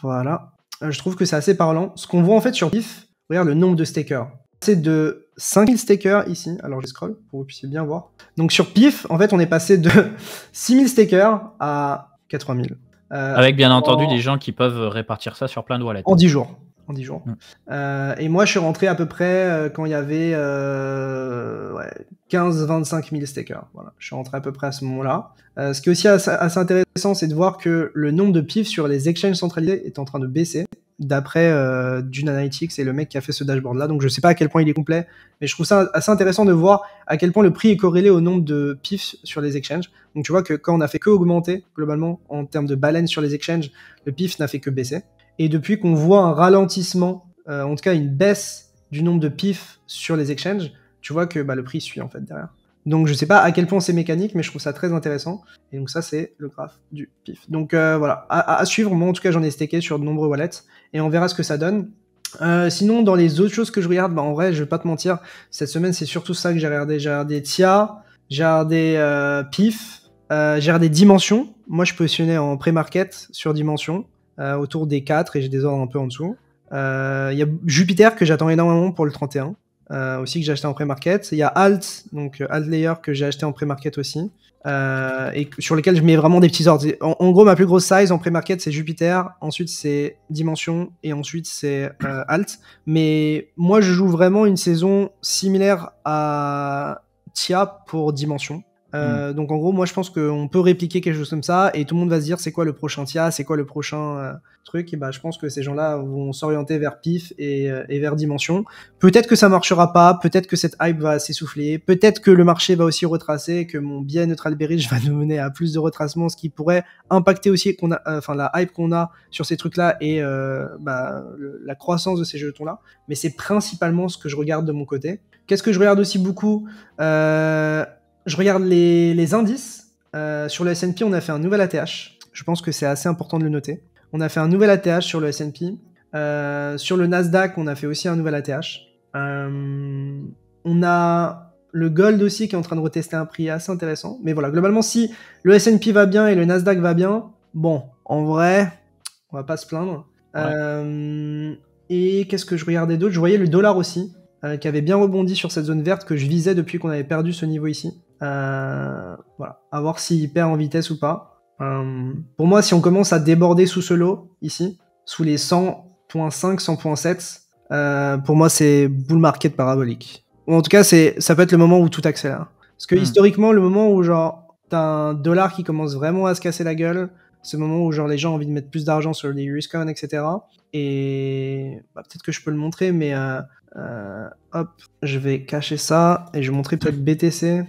Voilà. Je trouve que c'est assez parlant. Ce qu'on voit en fait sur PIF, regarde le nombre de stakers. C'est de 5000 stakers ici. Alors je scroll pour que vous puissiez bien voir. Donc sur PIF, en fait, on est passé de 6000 stakers à 80 000. Avec bien entendu des gens qui peuvent répartir ça sur plein de wallets. En 10 jours. En 10 jours. Et moi, je suis rentré à peu près quand il y avait 15-25 000 stakers. Voilà. Je suis rentré à peu près à ce moment-là. Ce qui est aussi assez intéressant, c'est de voir que le nombre de PIF sur les exchanges centralisés est en train de baisser, d'après Dune Analytics et le mec qui a fait ce dashboard-là. Donc, je sais pas à quel point il est complet, mais je trouve ça assez intéressant de voir à quel point le prix est corrélé au nombre de PIF sur les exchanges. Donc, tu vois que quand on a fait que augmenter, globalement, en termes de balance sur les exchanges, le PIF n'a fait que baisser. Et depuis qu'on voit un ralentissement, en tout cas une baisse du nombre de PIF sur les exchanges, tu vois que le prix suit en fait derrière. Donc je sais pas à quel point c'est mécanique, mais je trouve ça très intéressant. Et donc ça, c'est le graphe du PIF. Donc voilà, à suivre. Moi en tout cas, j'en ai stacké sur de nombreux wallets, et on verra ce que ça donne. Sinon, dans les autres choses que je regarde, bah, en vrai, je vais pas te mentir, cette semaine, c'est surtout ça que j'ai regardé. J'ai regardé TIA, j'ai regardé PIF, j'ai regardé Dimension. Moi, je positionnais en pré-market sur Dimension, autour des 4 et j'ai des ordres un peu en dessous. Il y a Jupiter que j'attends énormément pour le 31, aussi que j'ai acheté en pré-market. Il y a Alt, donc Alt Layer que j'ai acheté en pré-market aussi. Et sur lesquels je mets vraiment des petits ordres. En gros, ma plus grosse size en pré-market, c'est Jupiter, ensuite c'est Dimension, et ensuite c'est Alt. Mais moi, je joue vraiment une saison similaire à TIA pour Dimension. Donc en gros, moi je pense qu'on peut répliquer quelque chose comme ça, et tout le monde va se dire c'est quoi le prochain TIA, c'est quoi le prochain truc, et bah je pense que ces gens-là vont s'orienter vers PIF et vers Dimension. Peut-être que ça marchera pas, peut-être que cette hype va s'essouffler, peut-être que le marché va aussi retracer, que mon biais neutral bearish va nous mener à plus de retracement, ce qui pourrait impacter aussi la hype qu'on a sur ces trucs-là et la croissance de ces jetons-là. Mais c'est principalement ce que je regarde de mon côté. Qu'est-ce que je regarde aussi beaucoup je regarde les indices. Sur le S&P, on a fait un nouvel ATH. Je pense que c'est assez important de le noter. On a fait un nouvel ATH sur le S&P. Sur le Nasdaq, on a fait aussi un nouvel ATH. On a le gold aussi qui est en train de retester un prix assez intéressant. Mais voilà, globalement, si le S&P va bien et le Nasdaq va bien, bon, en vrai, on va pas se plaindre. Ouais. Et qu'est-ce que je regardais d'autre? Je voyais le dollar aussi, qui avait bien rebondi sur cette zone verte que je visais depuis qu'on avait perdu ce niveau ici. Voilà, à voir s'il perd en vitesse ou pas. Pour moi, si on commence à déborder sous ce lot, ici, sous les 100.5, 100.7, pour moi, c'est bull market parabolique. Ou en tout cas, ça peut être le moment où tout accélère. Parce que historiquement, le moment où genre t'as un dollar qui commence vraiment à se casser la gueule, c'est le moment où genre les gens ont envie de mettre plus d'argent sur les USCon, etc. Et peut-être que je peux le montrer, mais hop, je vais cacher ça et je vais montrer peut-être BTC.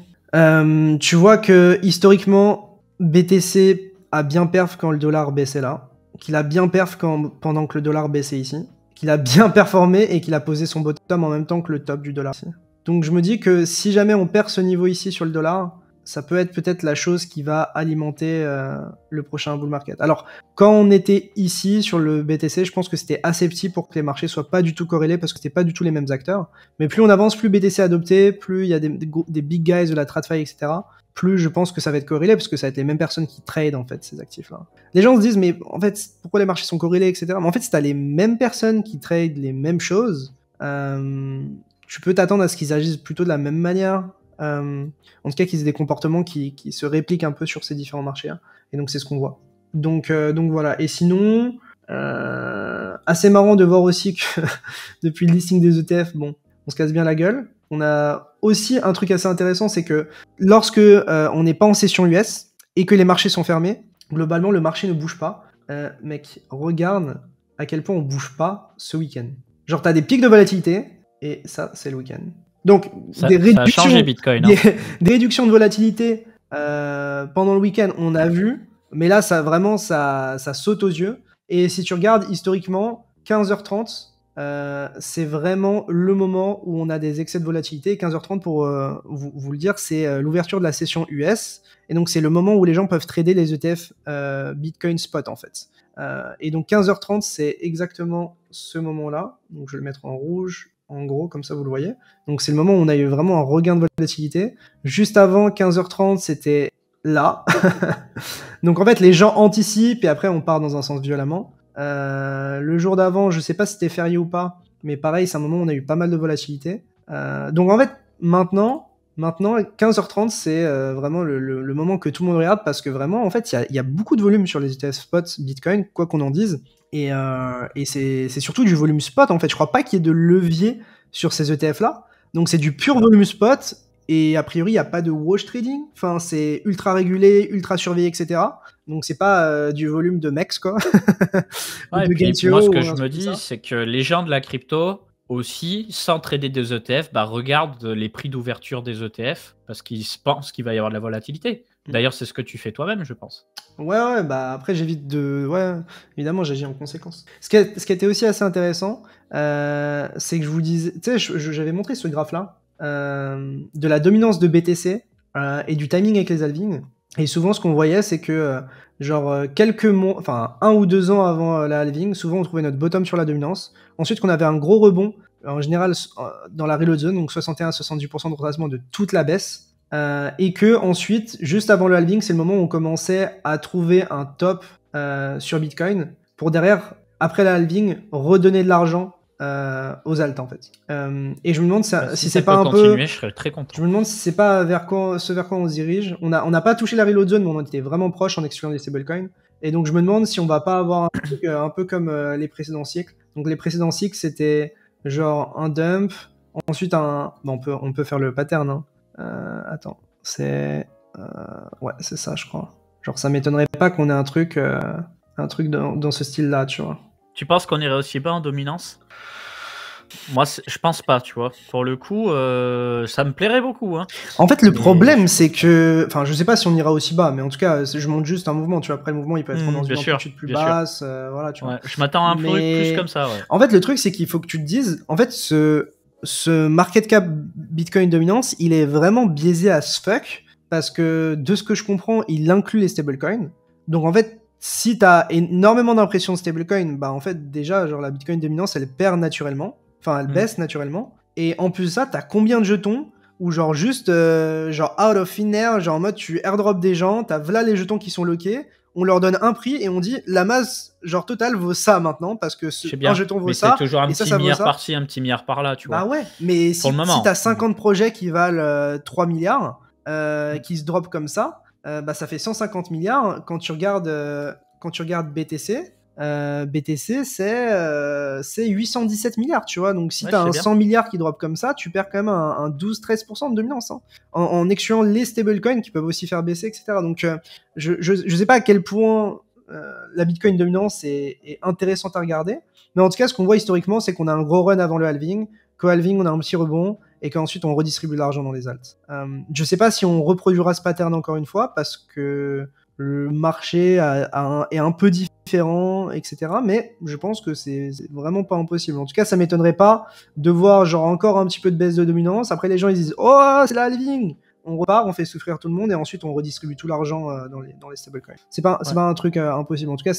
Tu vois que historiquement, BTC a bien perf quand le dollar baissait là, qu'il a bien perf pendant que le dollar baissait ici, qu'il a bien performé et qu'il a posé son bottom en même temps que le top du dollar ici. Donc je me dis que si jamais on perd ce niveau ici sur le dollar, ça peut être peut-être la chose qui va alimenter le prochain bull market. Alors, quand on était ici sur le BTC, je pense que c'était assez petit pour que les marchés soient pas du tout corrélés parce que c'était pas du tout les mêmes acteurs. Mais plus on avance, plus BTC est adopté, plus il y a des big guys de la TradFi, etc. Plus je pense que ça va être corrélé parce que ça va être les mêmes personnes qui trade en fait ces actifs-là. Les gens se disent mais en fait pourquoi les marchés sont corrélés, etc. Mais en fait si t'as les mêmes personnes qui trade les mêmes choses, tu peux t'attendre à ce qu'ils agissent plutôt de la même manière. En tout cas qu'ils aient des comportements qui se répliquent un peu sur ces différents marchés, hein. Et donc c'est ce qu'on voit. Donc voilà. Et sinon, assez marrant de voir aussi que depuis le listing des ETF, bon, on se casse bien la gueule. On a aussi un truc assez intéressant, c'est que lorsque on n'est pas en session US et que les marchés sont fermés, globalement le marché ne bouge pas. Mec, regarde à quel point on bouge pas ce week-end. Genre t'as des pics de volatilité et ça c'est le week-end. Donc, ça a changé Bitcoin. Hein. Des réductions de volatilité pendant le week-end, on a vu, mais là, ça saute aux yeux. Et si tu regardes historiquement, 15h30, c'est vraiment le moment où on a des excès de volatilité. 15h30, pour vous le dire, c'est l'ouverture de la session US. Et donc, c'est le moment où les gens peuvent trader les ETF Bitcoin Spot, en fait. Et donc, 15h30, c'est exactement ce moment-là. Donc, je vais le mettre en rouge. En gros, comme ça vous le voyez. Donc c'est le moment où on a eu vraiment un regain de volatilité. Juste avant 15h30, c'était là. Donc en fait, les gens anticipent et après on part dans un sens violemment. Le jour d'avant, je sais pas si c'était férié ou pas, mais pareil, c'est un moment où on a eu pas mal de volatilité. Donc en fait, maintenant 15h30, c'est vraiment le moment que tout le monde regarde parce que vraiment, en fait, il y a beaucoup de volume sur les ETF spot Bitcoin, quoi qu'on en dise. Et c'est surtout du volume spot, en fait. Je crois pas qu'il y ait de levier sur ces ETF-là. Donc, c'est du pur volume spot. Et a priori, il n'y a pas de wash trading. Enfin, c'est ultra régulé, ultra surveillé, etc. Donc, c'est pas du volume de MEX, quoi. Ouais, et puis, moi, ce que je me dis, c'est que les gens de la crypto aussi, sans trader des ETF, regardent les prix d'ouverture des ETF parce qu'ils pensent qu'il va y avoir de la volatilité. D'ailleurs, c'est ce que tu fais toi-même, je pense. Ouais, après j'évite de... Ouais, évidemment, j'agis en conséquence. Ce qui a été aussi assez intéressant, c'est que je vous disais... Tu sais, j'avais montré ce graphe-là, de la dominance de BTC et du timing avec les halvings. Et souvent, ce qu'on voyait, c'est que, quelques mois, enfin, 1 ou 2 ans avant la halving, souvent on trouvait notre bottom sur la dominance. Ensuite, qu'on avait un gros rebond, en général, dans la reload zone, donc 61-70% de retracement de toute la baisse. Et que ensuite, juste avant le halving, c'est le moment où on commençait à trouver un top sur Bitcoin pour derrière, après la halving, redonner de l'argent aux alts en fait. Et je me demande si c'est pas un peu. Je serais très content. Je me demande si c'est pas vers quoi on se dirige. On n'a pas touché la reload zone, mais on était vraiment proche en excluant des stablecoins. Et donc je me demande si on va pas avoir un truc un peu comme les précédents cycles. Donc les précédents cycles, c'était genre un dump, ensuite un. Bon, on peut faire le pattern. Hein. Attends, c'est ouais, c'est ça, je crois. Genre ça m'étonnerait pas qu'on ait un truc dans ce style-là, tu vois. Tu penses qu'on irait aussi bas en dominance? Moi, je pense pas, tu vois. Pour le coup, ça me plairait beaucoup. Hein. En fait, le problème, c'est que... Enfin, je sais pas si on ira aussi bas, mais en tout cas, je monte juste un mouvement. Tu vois, après le mouvement, il peut être dans une amplitude plus basse. Voilà, tu vois. Ouais, je m'attends à un peu plus comme ça, ouais. En fait, le truc, c'est qu'il faut que tu te dises... En fait, ce market cap Bitcoin dominance, il est vraiment biaisé as fuck, parce que, de ce que je comprends, il inclut les stablecoins. Donc, en fait, si t'as énormément d'impression de stablecoin, bah, en fait, déjà, genre, la Bitcoin dominance, elle perd naturellement. Enfin, elle baisse naturellement. Et en plus de ça, t'as combien de jetons où genre juste, genre out of thin air, genre en mode tu airdrop des gens, t'as v'là les jetons qui sont loqués, on leur donne un prix et on dit la masse genre totale vaut ça maintenant parce que un jeton vaut mais ça. C'est toujours un et petit milliard par-ci, un petit milliard par-là, tu vois. Bah ouais, mais si t'as 50 projets qui valent 3 milliards, qui se drop comme ça, bah ça fait 150 milliards. Quand tu regardes BTC, BTC, c'est 817 milliards, tu vois. Donc, si t'as un 100 milliards qui drop comme ça, tu perds quand même un 12-13% de dominance, hein, en excluant les stablecoins qui peuvent aussi faire baisser, etc. Donc, je sais pas à quel point la Bitcoin dominance est intéressante à regarder. Mais en tout cas, ce qu'on voit historiquement, c'est qu'on a un gros run avant le halving, qu'au halving, on a un petit rebond, et qu'ensuite, on redistribue l'argent dans les alts. Je sais pas si on reproduira ce pattern encore une fois, parce que le marché est un peu différent, etc. Mais je pense que c'est vraiment pas impossible. En tout cas, ça m'étonnerait pas de voir genre encore un petit peu de baisse de dominance. Après, les gens ils disent « Oh, c'est la halving !» On repart, on fait souffrir tout le monde et ensuite on redistribue tout l'argent dans les stablecoins. C'est pas un truc impossible. En tout cas,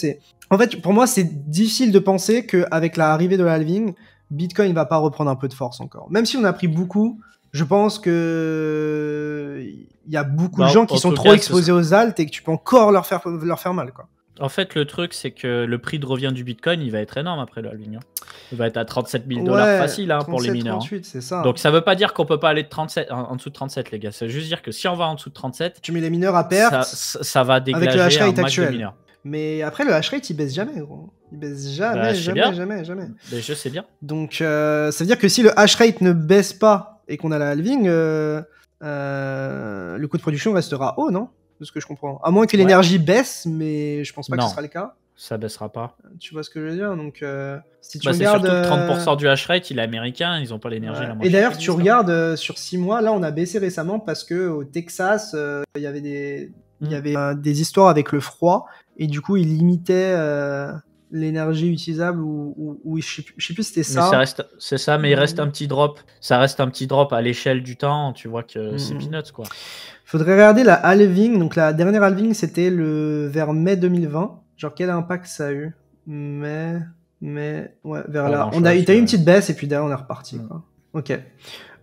en fait, pour moi, c'est difficile de penser qu'avec l'arrivée de la halving, Bitcoin va pas reprendre un peu de force encore. Même si on a pris beaucoup, je pense que il y a beaucoup de gens qui sont trop exposés aux alts et que tu peux encore leur faire mal, quoi. En fait, le truc, c'est que le prix de revient du Bitcoin, il va être énorme après le halving. Il va être à 37 000 $ facile 37, pour les mineurs. 38, c'est ça. Donc ça veut pas dire qu'on peut pas aller de 37, en dessous de 37, les gars. Ça veut juste dire que si on va en dessous de 37, tu mets les mineurs à perte, ça va dégager avec le hash rate actuel. Mais après, le hash rate, il baisse jamais, gros. Il baisse jamais. Mais je sais bien. Donc, ça veut dire que si le hash rate ne baisse pas et qu'on a la halving, le coût de production restera haut, non ? De ce que je comprends. À moins que l'énergie baisse, mais je pense pas que ce sera le cas. Ça baissera pas. Tu vois ce que je veux dire ? Donc, si tu regardes... C'est surtout 30% du hash rate, il est américain, ils ont pas l'énergie. Et d'ailleurs, tu regardes sur 6 mois, là, on a baissé récemment parce qu'au Texas, il y avait des histoires avec le froid, et du coup, ils limitaient l'énergie utilisable, ou je sais plus si c'était ça. C'est ça, mais il reste un petit drop. Ça reste un petit drop à l'échelle du temps, tu vois que c'est peanuts, quoi. Faudrait regarder la halving. Donc la dernière halving, c'était vers mai 2020. Genre, quel impact ça a eu ? Ouais, vers là. T'as eu une petite baisse et puis derrière, on est reparti, quoi. Ok.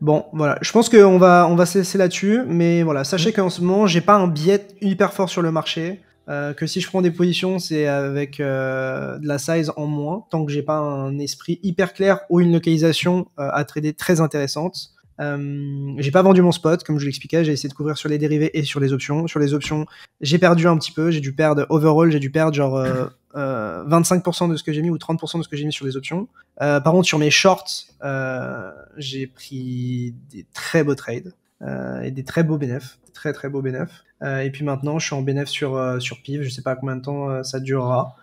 Bon, voilà. Je pense qu'on va se laisser là-dessus. Mais voilà, sachez qu'en ce moment, j'ai pas un biais hyper fort sur le marché. Que si je prends des positions, c'est avec de la size en moins. Tant que j'ai pas un esprit hyper clair ou une localisation à trader très intéressante. J'ai pas vendu mon spot, comme je l'expliquais, j'ai essayé de couvrir sur les dérivés et sur les options. Sur les options, j'ai perdu un petit peu, j'ai dû perdre genre 25% de ce que j'ai mis ou 30% de ce que j'ai mis sur les options. Par contre, sur mes shorts, j'ai pris des très beaux trades et des très beaux bénéfices, très beaux bénéfices. Et puis maintenant, je suis en bénéfice sur PIV, je sais pas combien de temps ça durera.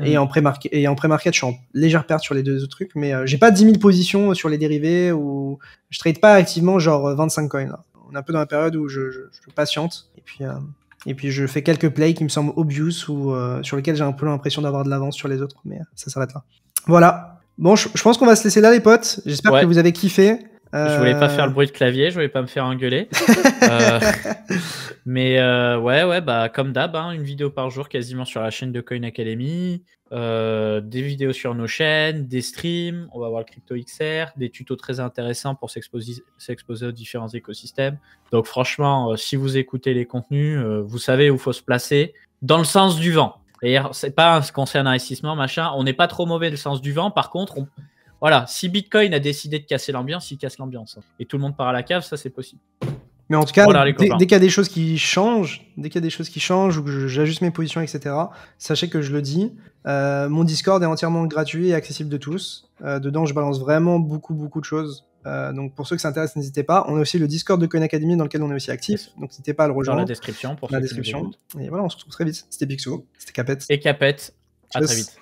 Et en pré-market, je suis en légère perte sur les deux autres trucs, mais j'ai pas 10 000 positions sur les dérivés, ou je trade pas activement genre 25 coins là. On est un peu dans la période où je patiente, et puis je fais quelques plays qui me semblent obvious ou sur lesquels j'ai un peu l'impression d'avoir de l'avance sur les autres, mais ça s'arrête là. Voilà. Bon, je pense qu'on va se laisser là, les potes. J'espère que vous avez kiffé. Je voulais pas faire le bruit de clavier, je voulais pas me faire engueuler. Mais ouais, bah comme d'hab, hein, une vidéo par jour quasiment sur la chaîne de Coin Academy, des vidéos sur nos chaînes, des streams, on va voir le Crypto XR, des tutos très intéressants pour s'exposer aux différents écosystèmes. Donc franchement, si vous écoutez les contenus, vous savez où faut se placer, dans le sens du vent. D'ailleurs, c'est pas un conseil d'investissement, machin, on n'est pas trop mauvais dans le sens du vent, par contre, voilà, si Bitcoin a décidé de casser l'ambiance, il casse l'ambiance. Et tout le monde part à la cave, ça c'est possible. Mais en tout cas, Voilà, les dès copains. qu'il y a des choses qui changent, ou que j'ajuste mes positions, etc., sachez que je le dis. Mon Discord est entièrement gratuit et accessible de tous. Dedans, je balance vraiment beaucoup de choses. Donc pour ceux que ça intéresse, n'hésitez pas. On a aussi le Discord de Coin Academy dans lequel on est aussi actif. Yes. Donc n'hésitez pas à le Dans rejoindre. la description pour Dans la ceux qui nous description. écoutent. Et voilà, on se retrouve très vite. C'était Pixo, c'était Capet. Et Capet. À Tchuss. très vite.